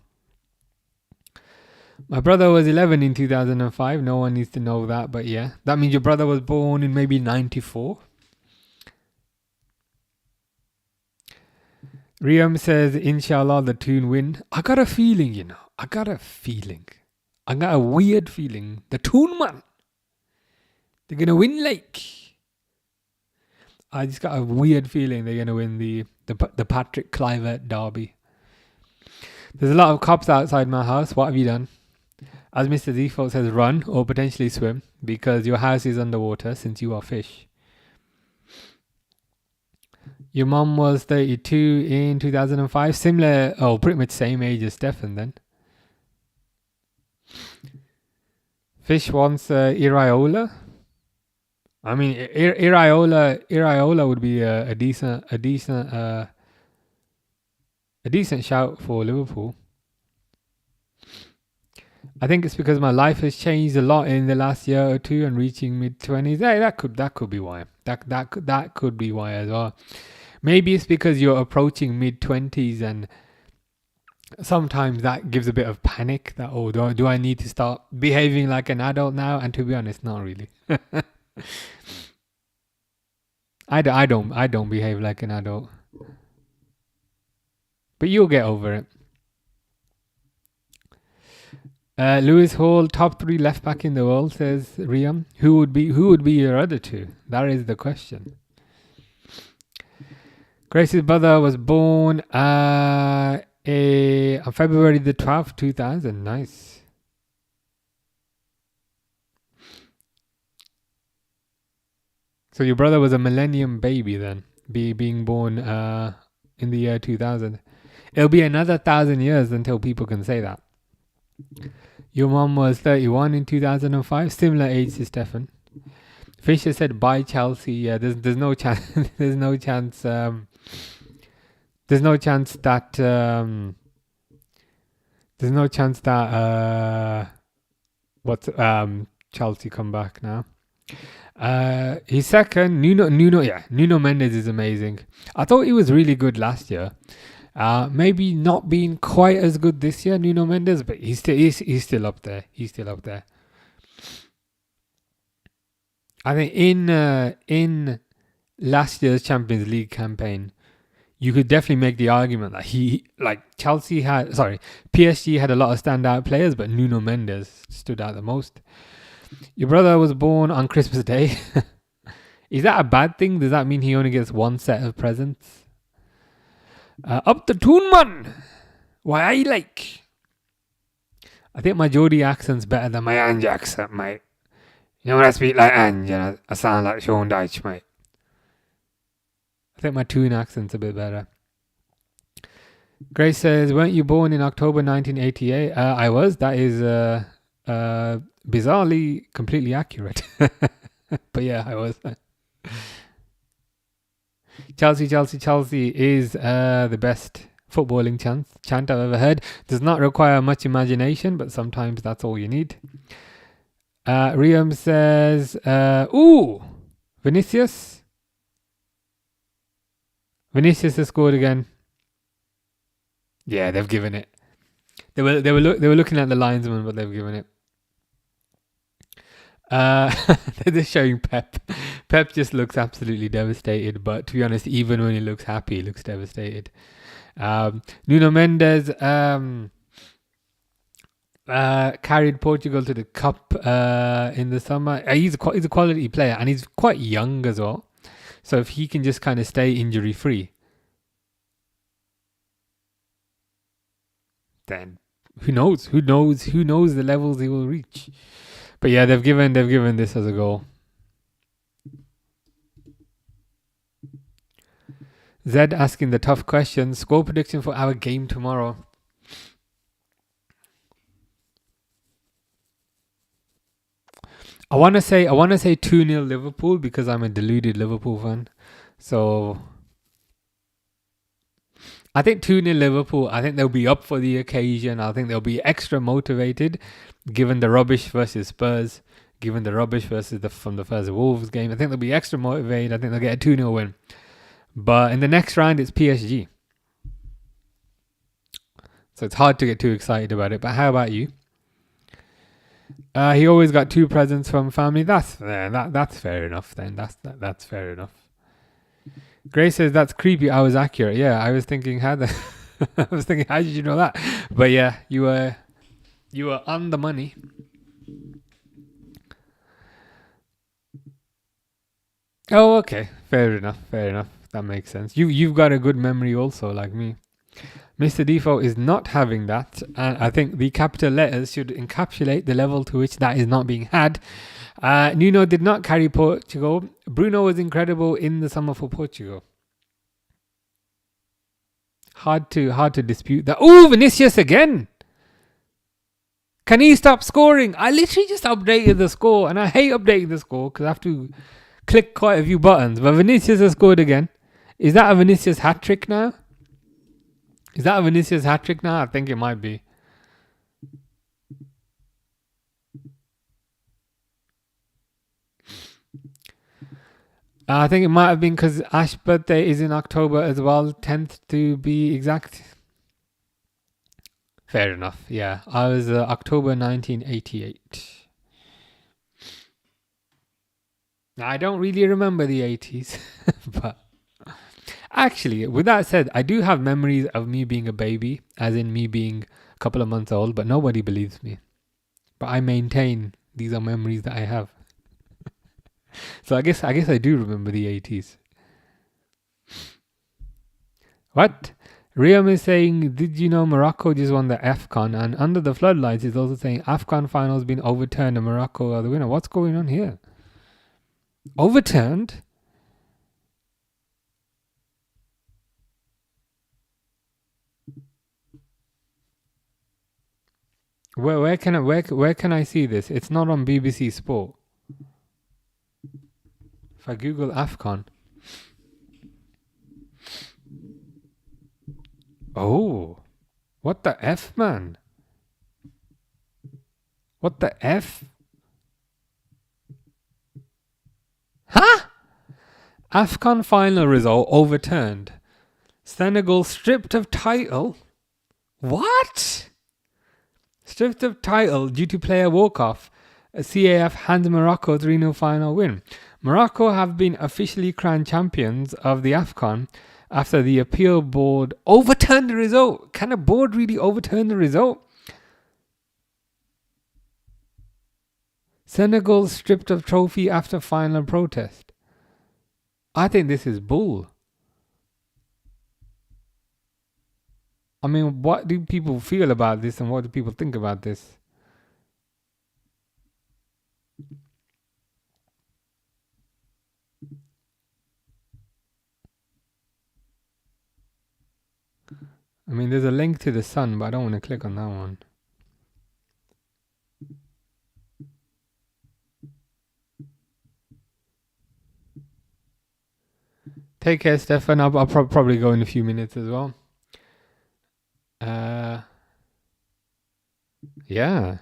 My brother was 11 in 2005. No one needs to know that, but yeah, that means your brother was born in maybe 94. Riam says, Inshallah, the Toon win. I got a feeling, I got a weird feeling. The Toon Man, they're going to win I just got a weird feeling they're going to win the Patrick Kluivert derby. There's a lot of cops outside my house. What have you done? As Mr. Default says, run or potentially swim because your house is underwater since you are fish. Your mum was 32 in 2005. Similar, pretty much same age as Stefan then. Fish wants Iraola. I mean, Iraola would be a decent shout for Liverpool. I think it's because my life has changed a lot in the last year or two and reaching mid-20s. Hey, that could be why. That could be why as well. Maybe it's because you're approaching mid-20s and sometimes that gives a bit of panic that, do I need to start behaving like an adult now? And to be honest, not really. I don't behave like an adult. But you'll get over it. Lewis Hall, top 3 left back in the world, says Riam. Who would be your other two? That is the question. Grace's brother was born on February the 12th, 2000. Nice. So your brother was a millennium baby then, being born in the year 2000. It'll be another 1,000 years until people can say that. Your mom was 31 in 2005. Similar age to Stefan. Fisher said buy Chelsea. Yeah, there's no chance. There's no chance. There's no chance that. There's no chance that. Chelsea come back now. His second, Nuno Mendes is amazing. I thought he was really good last year. Maybe not being quite as good this year, Nuno Mendes, but he's still up there. He's still up there. I think in last year's Champions League campaign, you could definitely make the argument that PSG had a lot of standout players, but Nuno Mendes stood out the most. Your brother was born on Christmas Day. Is that a bad thing? Does that mean he only gets one set of presents? Up the tune, man. Why I like? I think my Geordie accent's better than my Ange accent, mate. You know when I speak like Ange, I sound like Sean Dyche, mate. I think my Toon accent's a bit better. Grace says, weren't you born in October 1988? I was. That is bizarrely completely accurate. But yeah, I was. Chelsea is the best footballing chant I've ever heard. Does not require much imagination, but sometimes that's all you need. Riam says, Vinicius has scored again. Yeah, they've given it. They were looking at the linesman, but they've given it. They're showing Pep. Pep just looks absolutely devastated, but to be honest, even when he looks happy, he looks devastated. Nuno Mendes carried Portugal to the cup in the summer. He's a quality player, and he's quite young as well. So if he can just kind of stay injury free, then who knows the levels he will reach. But yeah, they've given this as a goal. Zed asking the tough question. Score prediction for our game tomorrow. I want to say 2-0 Liverpool because I'm a deluded Liverpool fan. So I think 2-0 Liverpool. I think they'll be up for the occasion. I think they'll be extra motivated given the rubbish versus Spurs, given the rubbish versus from the first Wolves game. I think they'll be extra motivated. I think they'll get a 2-0 win. But in the next round, it's PSG. So it's hard to get too excited about it. But how about you? He always got 2 presents from family. That's fair enough then. That's fair enough. Grace says that's creepy. I was accurate. Yeah, I was thinking how did you know that? But yeah, you were on the money. Oh, okay. Fair enough. That makes sense. You've got a good memory also, like me. Mr. Default is not having that, and I think the capital letters should encapsulate the level to which that is not being had. Nuno did not carry Portugal. Bruno was incredible in the summer for Portugal. Hard to dispute that. Oh, Vinicius again! Can he stop scoring? I literally just updated the score, and I hate updating the score because I have to click quite a few buttons. But Vinicius has scored again. Is that a Vinicius hat-trick now? I think it might be. I think it might have been because Ash's birthday is in October as well, 10th to be exact. Fair enough, yeah. I was October 1988. Now, I don't really remember the 80s, but actually, with that said, I do have memories of me being a baby, as in me being a couple of months old, but nobody believes me. But I maintain these are memories that I have. So I guess I do remember the 80s. What? Riam is saying, did you know Morocco just won the AFCON? And under the floodlights is also saying AFCON finals been overturned and Morocco are the winner. What's going on here? Overturned? Where can I see this? It's not on BBC Sport. If I Google AFCON. Oh, what the F, man? What the F? Huh? AFCON final result overturned. Senegal stripped of title. What? Stripped of title due to player walk-off. CAF hands Morocco 3-0 final win. Morocco have been officially crowned champions of the AFCON after the appeal board overturned the result. Can a board really overturn the result? Senegal stripped of trophy after final protest. I think this is bull. I mean, what do people feel about this and what do people think about this? I mean, there's a link to the Sun, but I don't want to click on that one. Take care, Stefan. I'll probably go in a few minutes as well. Yeah.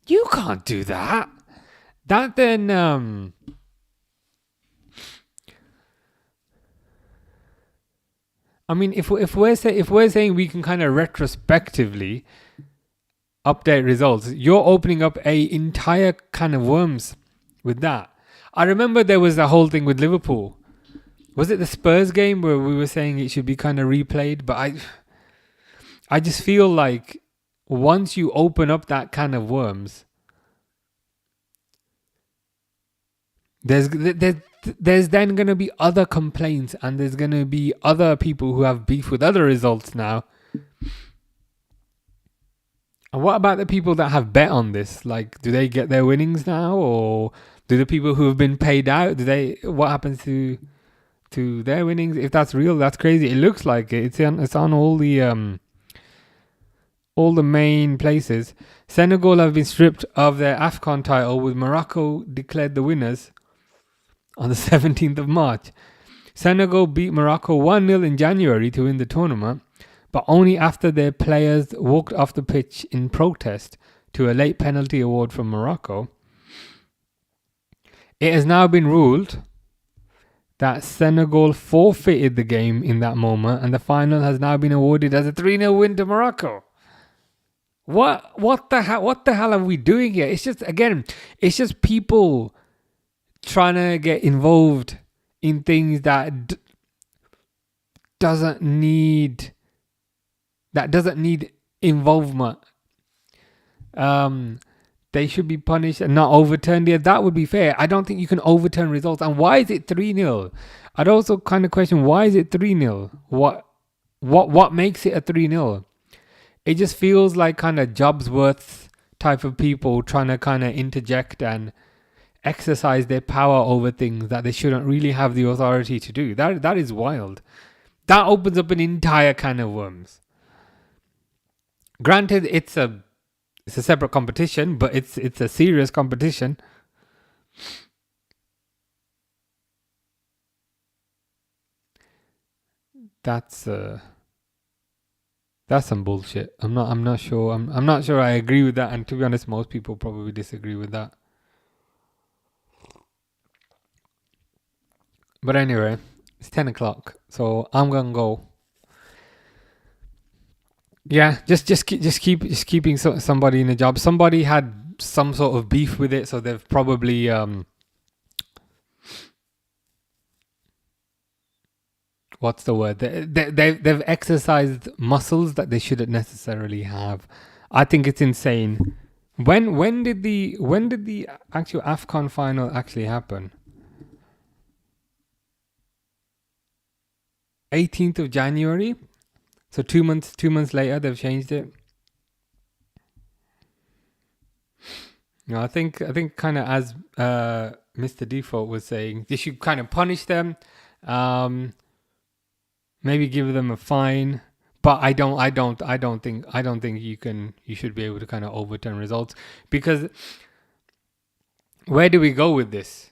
You can't do that. That then, I mean, if we're saying we can kind of retrospectively update results, you're opening up a entire kind of worms with that. I remember there was a whole thing with Liverpool. Was it the Spurs game where we were saying it should be kind of replayed? But I just feel like once you open up that kind of worms, there's then going to be other complaints and there's going to be other people who have beef with other results now. And what about the people that have bet on this? Like, do they get their winnings now, or do the people who have been paid out? What happens to their winnings? If that's real, that's crazy. It looks like it. It's on all the main places. Senegal have been stripped of their AFCON title, with Morocco declared the winners on the 17th of March. Senegal beat Morocco 1-0 in January to win the tournament, but only after their players walked off the pitch in protest to a late penalty award from Morocco. It has now been ruled that Senegal forfeited the game in that moment, and the final has now been awarded as a 3-0 win to Morocco. What the hell are we doing here? It's just people trying to get involved in things that doesn't need involvement. They should be punished and not overturned. Yeah, that would be fair. I don't think you can overturn results. And why is it 3-0? I'd also kind of question, why is it 3-0? What makes it a 3-0? It just feels like kind of Jobsworth type of people trying to kind of interject and exercise their power over things that they shouldn't really have the authority to do. That is wild. That opens up an entire can of worms. Granted, it's a separate competition, but it's a serious competition. That's some bullshit. I'm not sure. I'm not sure I agree with that. And to be honest, most people probably disagree with that. But anyway, it's 10 o'clock, so I'm gonna go. Yeah, just keeping somebody in a job. Somebody had some sort of beef with it, so they've probably what's the word? They've exercised muscles that they shouldn't necessarily have. I think it's insane. When did the actual AFCON final actually happen? 18th of January. So 2 months later they've changed it. No, I think kind of as Mr. Default was saying, they should kind of punish them, maybe give them a fine. But I don't think you should be able to kind of overturn results, because where do we go with this?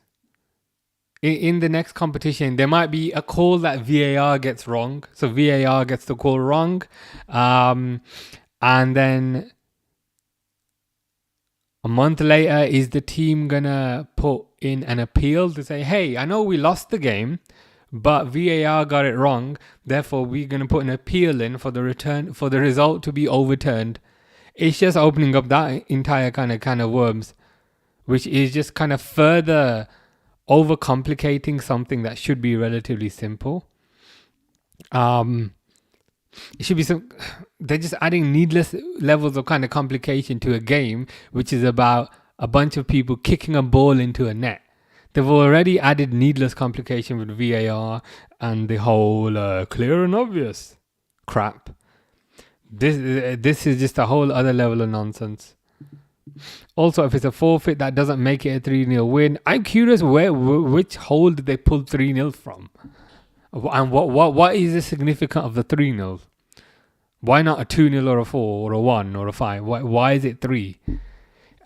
In the next competition, there might be a call that VAR gets wrong. So VAR gets the call wrong. And then a month later, is the team going to put in an appeal to say, hey, I know we lost the game, but VAR got it wrong. Therefore, we're going to put an appeal in for the result to be overturned. It's just opening up that entire kind of worms, which is just kind of further overcomplicating something that should be relatively simple. It should be they're just adding needless levels of kind of complication to a game which is about a bunch of people kicking a ball into a net. They've already added needless complication with VAR and the whole clear and obvious crap. This is just a whole other level of nonsense. Also, if it's a forfeit, that doesn't make it a 3-0 win. I'm curious which hole did they pull 3-0 from? And what is the significance of the 3-0? Why not a 2-0 or a 4 or a 1 or a 5? Why is it 3?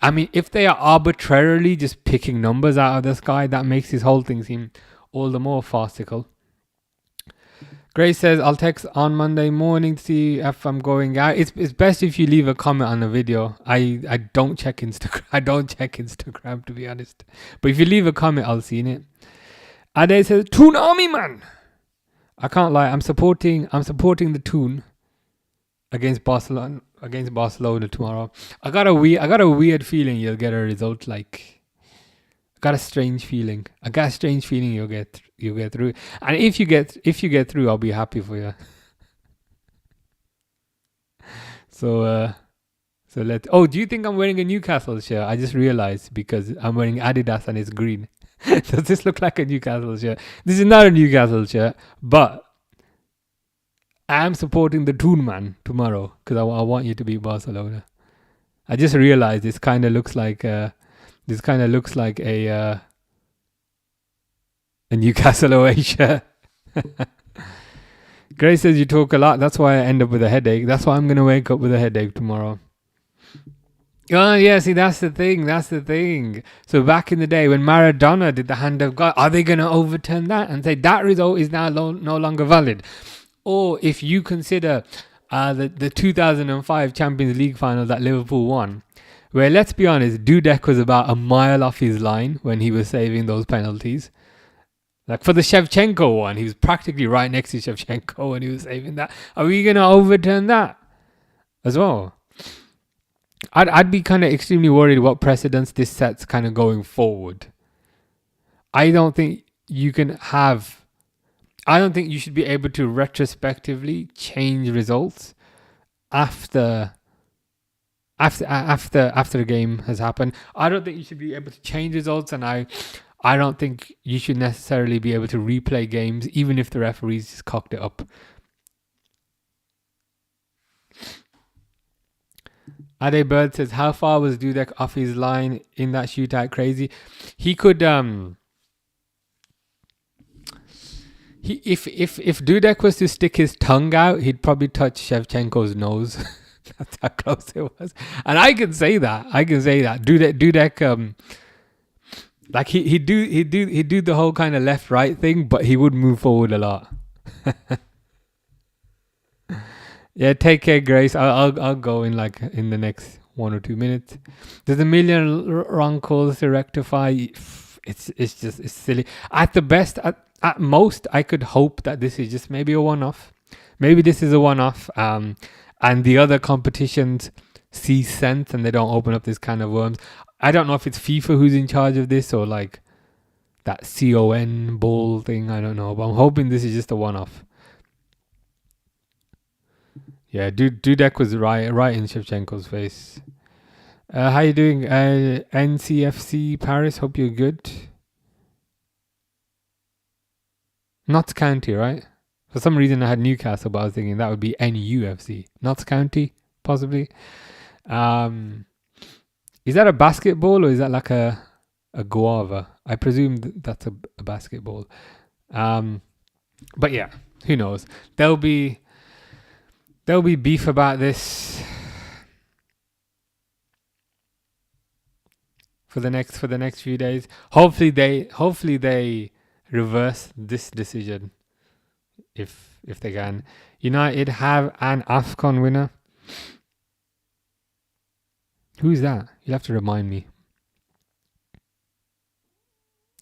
I mean, if they are arbitrarily just picking numbers out of the sky, that makes this whole thing seem all the more farcical. Grace says, I'll text on Monday morning to see if I'm going out. It's best if you leave a comment on the video. I don't check Instagram. I don't check Instagram, to be honest. But if you leave a comment, I'll see it. Ade says, Toon Army, man. I can't lie. I'm supporting the Toon against Barcelona tomorrow. I got a weird feeling you'll get a result like. I got a strange feeling you'll get through. And if you get through, I'll be happy for you. So do you think I'm wearing a Newcastle shirt? I just realized because I'm wearing Adidas and it's green. Does this look like a Newcastle shirt? This is not a Newcastle shirt, but I am supporting the Toon man tomorrow because I want you to beat Barcelona. I just realized this kind of looks like a Newcastle away shirt. Grace says you talk a lot. That's why I end up with a headache. That's why I'm going to wake up with a headache tomorrow. Oh, yeah, see, that's the thing. So back in the day when Maradona did the hand of God, are they going to overturn that and say that result is now no longer valid? Or if you consider the 2005 Champions League final that Liverpool won, where, let's be honest, Dudek was about a mile off his line when he was saving those penalties. Like for the Shevchenko one, he was practically right next to Shevchenko when he was saving that. Are we going to overturn that as well? I'd be kind of extremely worried what precedents this sets kind of going forward. I don't think you should be able to retrospectively change results after the game has happened. I don't think you should be able to change results, and I don't think you should necessarily be able to replay games even if the referees just cocked it up. Ade Bird says, how far was Dudek off his line in that shootout? Crazy. He could if Dudek was to stick his tongue out, he'd probably touch Shevchenko's nose. That's how close it was. And I can say that. Dudek like he'd do the whole kind of left right thing, but he would move forward a lot. Yeah, take care, Grace. I'll go in the next 1 or 2 minutes. There's a million wrong calls to rectify. It's silly. At the best, at most, I could hope that this is just maybe a one-off. Maybe this is a one-off. And the other competitions see sense and they don't open up this kind of worms. I don't know if it's FIFA who's in charge of this or like that CON ball thing. I don't know, but I'm hoping this is just a one-off. Yeah, Dudek was right in Shevchenko's face. How you doing? NCFC Paris, hope you're good. Notts County, right? For some reason I had Newcastle, but I was thinking that would be NUFC. Notts County, possibly. Is that a basketball or is that like a guava? I presume that's a basketball. But yeah, who knows? There'll be there'll be beef about this for the next few days. Hopefully they reverse this decision if they can. United have an AFCON winner. Who's that? You'll have to remind me.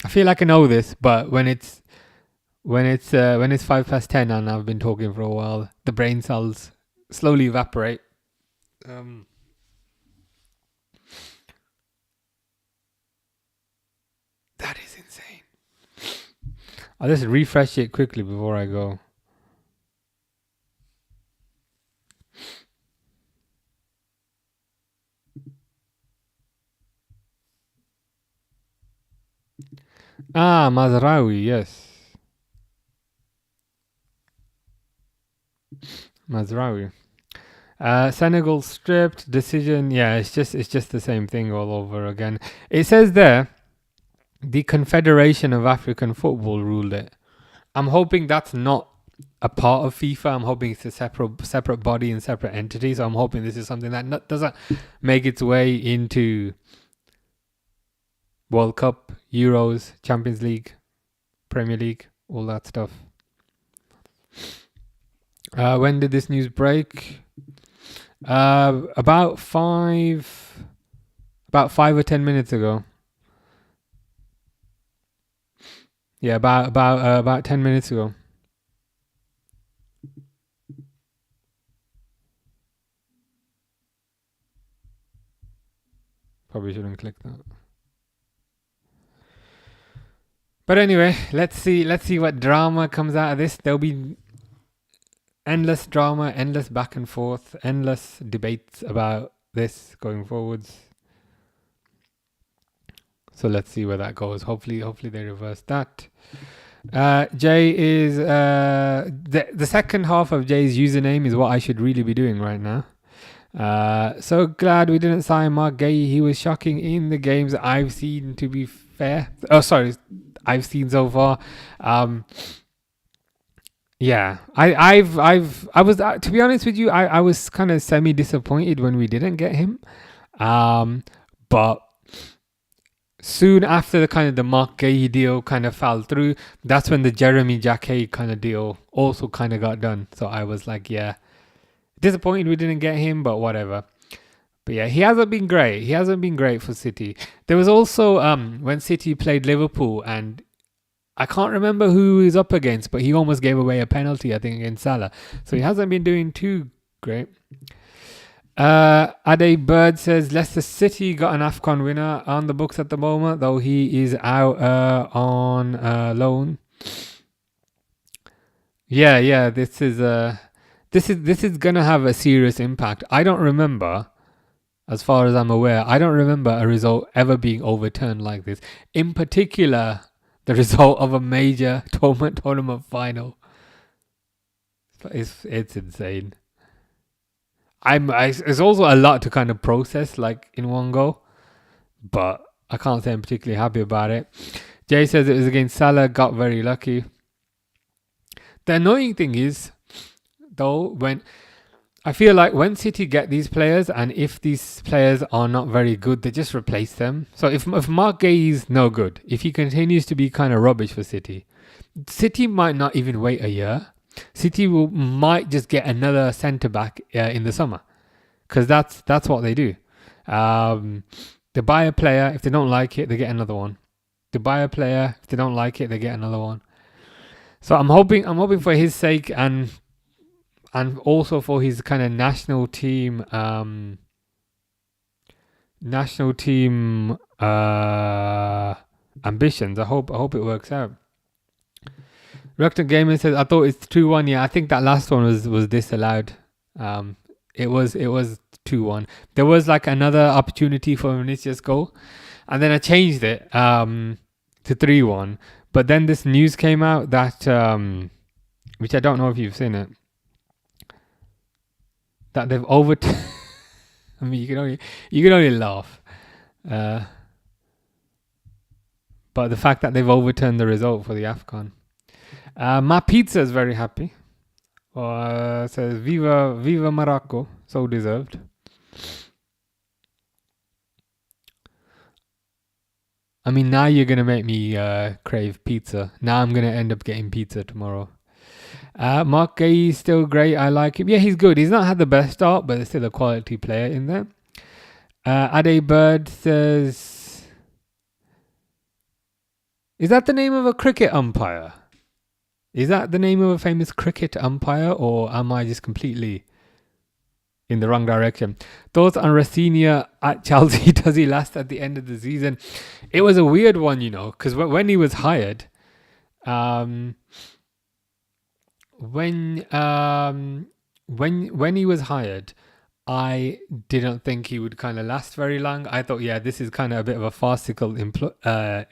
I feel like I know this, but when it's 10:05 and I've been talking for a while, the brain cells slowly evaporate. That is insane. I'll just refresh it quickly before I go. Mazraoui, yes. Mazraoui. Senegal stripped decision. Yeah, it's just the same thing all over again. It says there, the Confederation of African Football ruled it. I'm hoping that's not a part of FIFA. I'm hoping it's a separate body and separate entity. So I'm hoping this is something that doesn't make its way into World Cup, Euros, Champions League, Premier League, all that stuff. When did this news break? About 5 or 10 minutes ago. Yeah, about 10 minutes ago. Probably shouldn't click that. But anyway, let's see what drama comes out of this. There'll be endless drama, endless back and forth, endless debates about this going forwards. So let's see where that goes. Hopefully they reverse that. Jay is the second half of Jay's username is what I should really be doing right now. So glad we didn't sign Mark Gay. He was shocking in the games I've seen, to be fair. I've seen so far. Yeah, I was to be honest with you, I was kind of semi disappointed when we didn't get him. But soon after the Mark Gay deal kind of fell through, that's when the Jeremy Jacquet kind of deal also kind of got done. So I was like, yeah, disappointed we didn't get him, but whatever. But yeah, he hasn't been great. He hasn't been great for City. There was also when City played Liverpool, and I can't remember who he's up against, but he almost gave away a penalty, I think, against Salah. So he hasn't been doing too great. Ade Bird says Leicester City got an AFCON winner on the books at the moment, though he is out on loan. Yeah. This is gonna have a serious impact. I don't remember. As far as I'm aware, I don't remember a result ever being overturned like this. In particular, the result of a major tournament final. It's insane. It's also a lot to kind of process like in one go, but I can't say I'm particularly happy about it. Jay says it was against Salah, got very lucky. The annoying thing is, though, when I feel like when City get these players, and if these players are not very good, they just replace them. So if Mark Gay is no good, if he continues to be kind of rubbish for City might not even wait a year. City might just get another centre back in the summer, because that's what they do. They buy a player. If they don't like it, they get another one. They buy a player. If they don't like it, they get another one. So I'm hoping for his sake and also for his kind of national team ambitions. I hope it works out. Reluctant Gamer says, I thought it's 2-1. Yeah, I think that last one was disallowed. It was 2-1. There was like another opportunity for Vinicius goal, and then I changed it to 3-1. But then this news came out that which I don't know if you've seen it, that they've overturned. I mean, you can only laugh, but the fact that they've overturned the result for the AFCON. My pizza is very happy. Says Viva Morocco. So deserved. I mean, now you're going to make me crave pizza. Now I'm going to end up getting pizza tomorrow. Mark Gay is still great. I like him. Yeah, he's good. He's not had the best start, but there's still a quality player in there. Ade Bird says, is that the name of a cricket umpire? Is that the name of a famous cricket umpire, or am I just completely in the wrong direction? Thoughts on Rafinha at Chelsea? Does he last at the end of the season? It was a weird one, because when he was hired, when he was hired, I didn't think he would kind of last very long. I thought, yeah, this is kind of a bit of a farcical employment.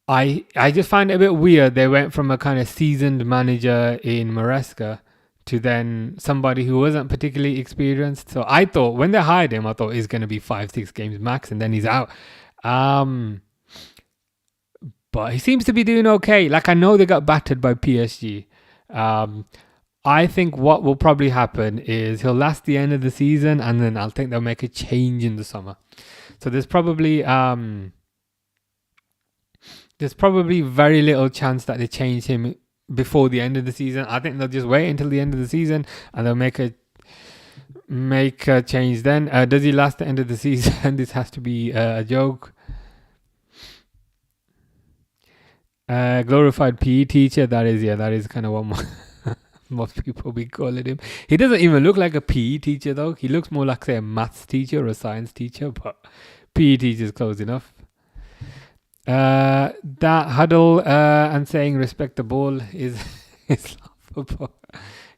I just find it a bit weird. They went from a kind of seasoned manager in Maresca to then somebody who wasn't particularly experienced. So I thought when they hired him, I thought he's going to be 5-6 games max, and then he's out. But he seems to be doing okay. Like, I know they got battered by PSG. I think what will probably happen is he'll last the end of the season, and then I think they'll make a change in the summer. So there's probably very little chance that they change him before the end of the season. I think they'll just wait until the end of the season, and they'll make a change then. Does he last the end of the season? This has to be a joke. Glorified PE teacher. That is kind of what most people be calling him. He doesn't even look like a PE teacher though. He looks more like, say, a maths teacher or a science teacher, but PE teacher is close enough. That huddle and saying respect the ball is laughable.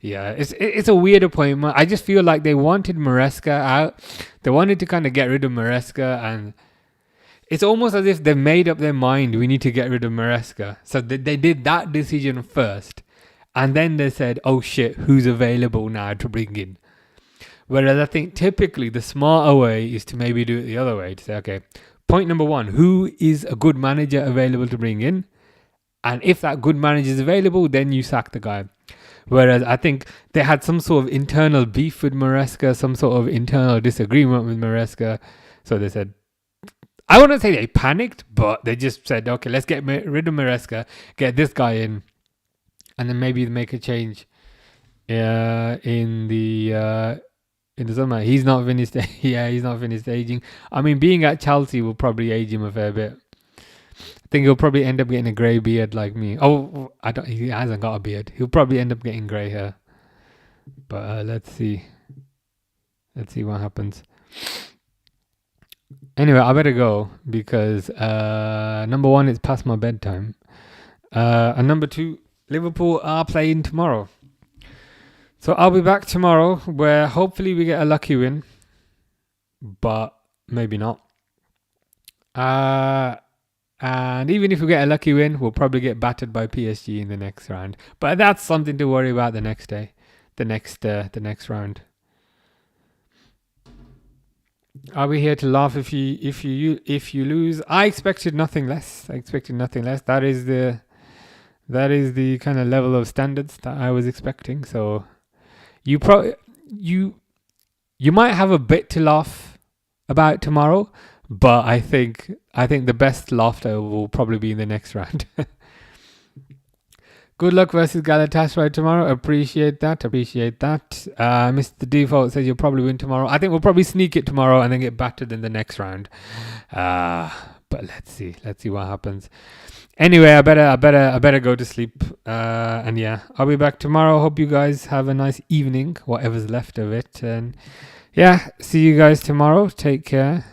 Yeah, it's a weird appointment. I just feel like they wanted Maresca out. They wanted to kind of get rid of Maresca, and it's almost as if they made up their mind, we need to get rid of Maresca. So they did that decision first, and then they said, oh shit, who's available now to bring in? Whereas I think typically the smarter way is to maybe do it the other way, to say, okay, point number one, who is a good manager available to bring in? And if that good manager is available, then you sack the guy. Whereas I think they had some sort of internal beef with Maresca, some sort of internal disagreement with Maresca. So they said, I wouldn't say they panicked, but they just said, okay, let's get rid of Maresca, get this guy in, and then maybe make a change in the summer. He's not finished. Yeah, he's not finished aging. I mean, being at Chelsea will probably age him a fair bit. I think he'll probably end up getting a grey beard like me. Oh, he hasn't got a beard. He'll probably end up getting grey hair. But let's see. Let's see what happens. Anyway, I better go because number one, it's past my bedtime. And number two, Liverpool are playing tomorrow. So I'll be back tomorrow where hopefully we get a lucky win. But maybe not. And even if we get a lucky win, we'll probably get battered by PSG in the next round. But that's something to worry about the next day, the next round. Are we here to laugh if you lose? I expected nothing less. That is the kind of level of standards that I was expecting. So you might have a bit to laugh about tomorrow. But I think the best laughter will probably be in the next round. Good luck versus Galatasaray tomorrow. Appreciate that. Mr. Default says you'll probably win tomorrow. I think we'll probably sneak it tomorrow and then get battered in the next round. But let's see what happens. Anyway, I better go to sleep. And yeah, I'll be back tomorrow. Hope you guys have a nice evening, whatever's left of it. And yeah, see you guys tomorrow. Take care.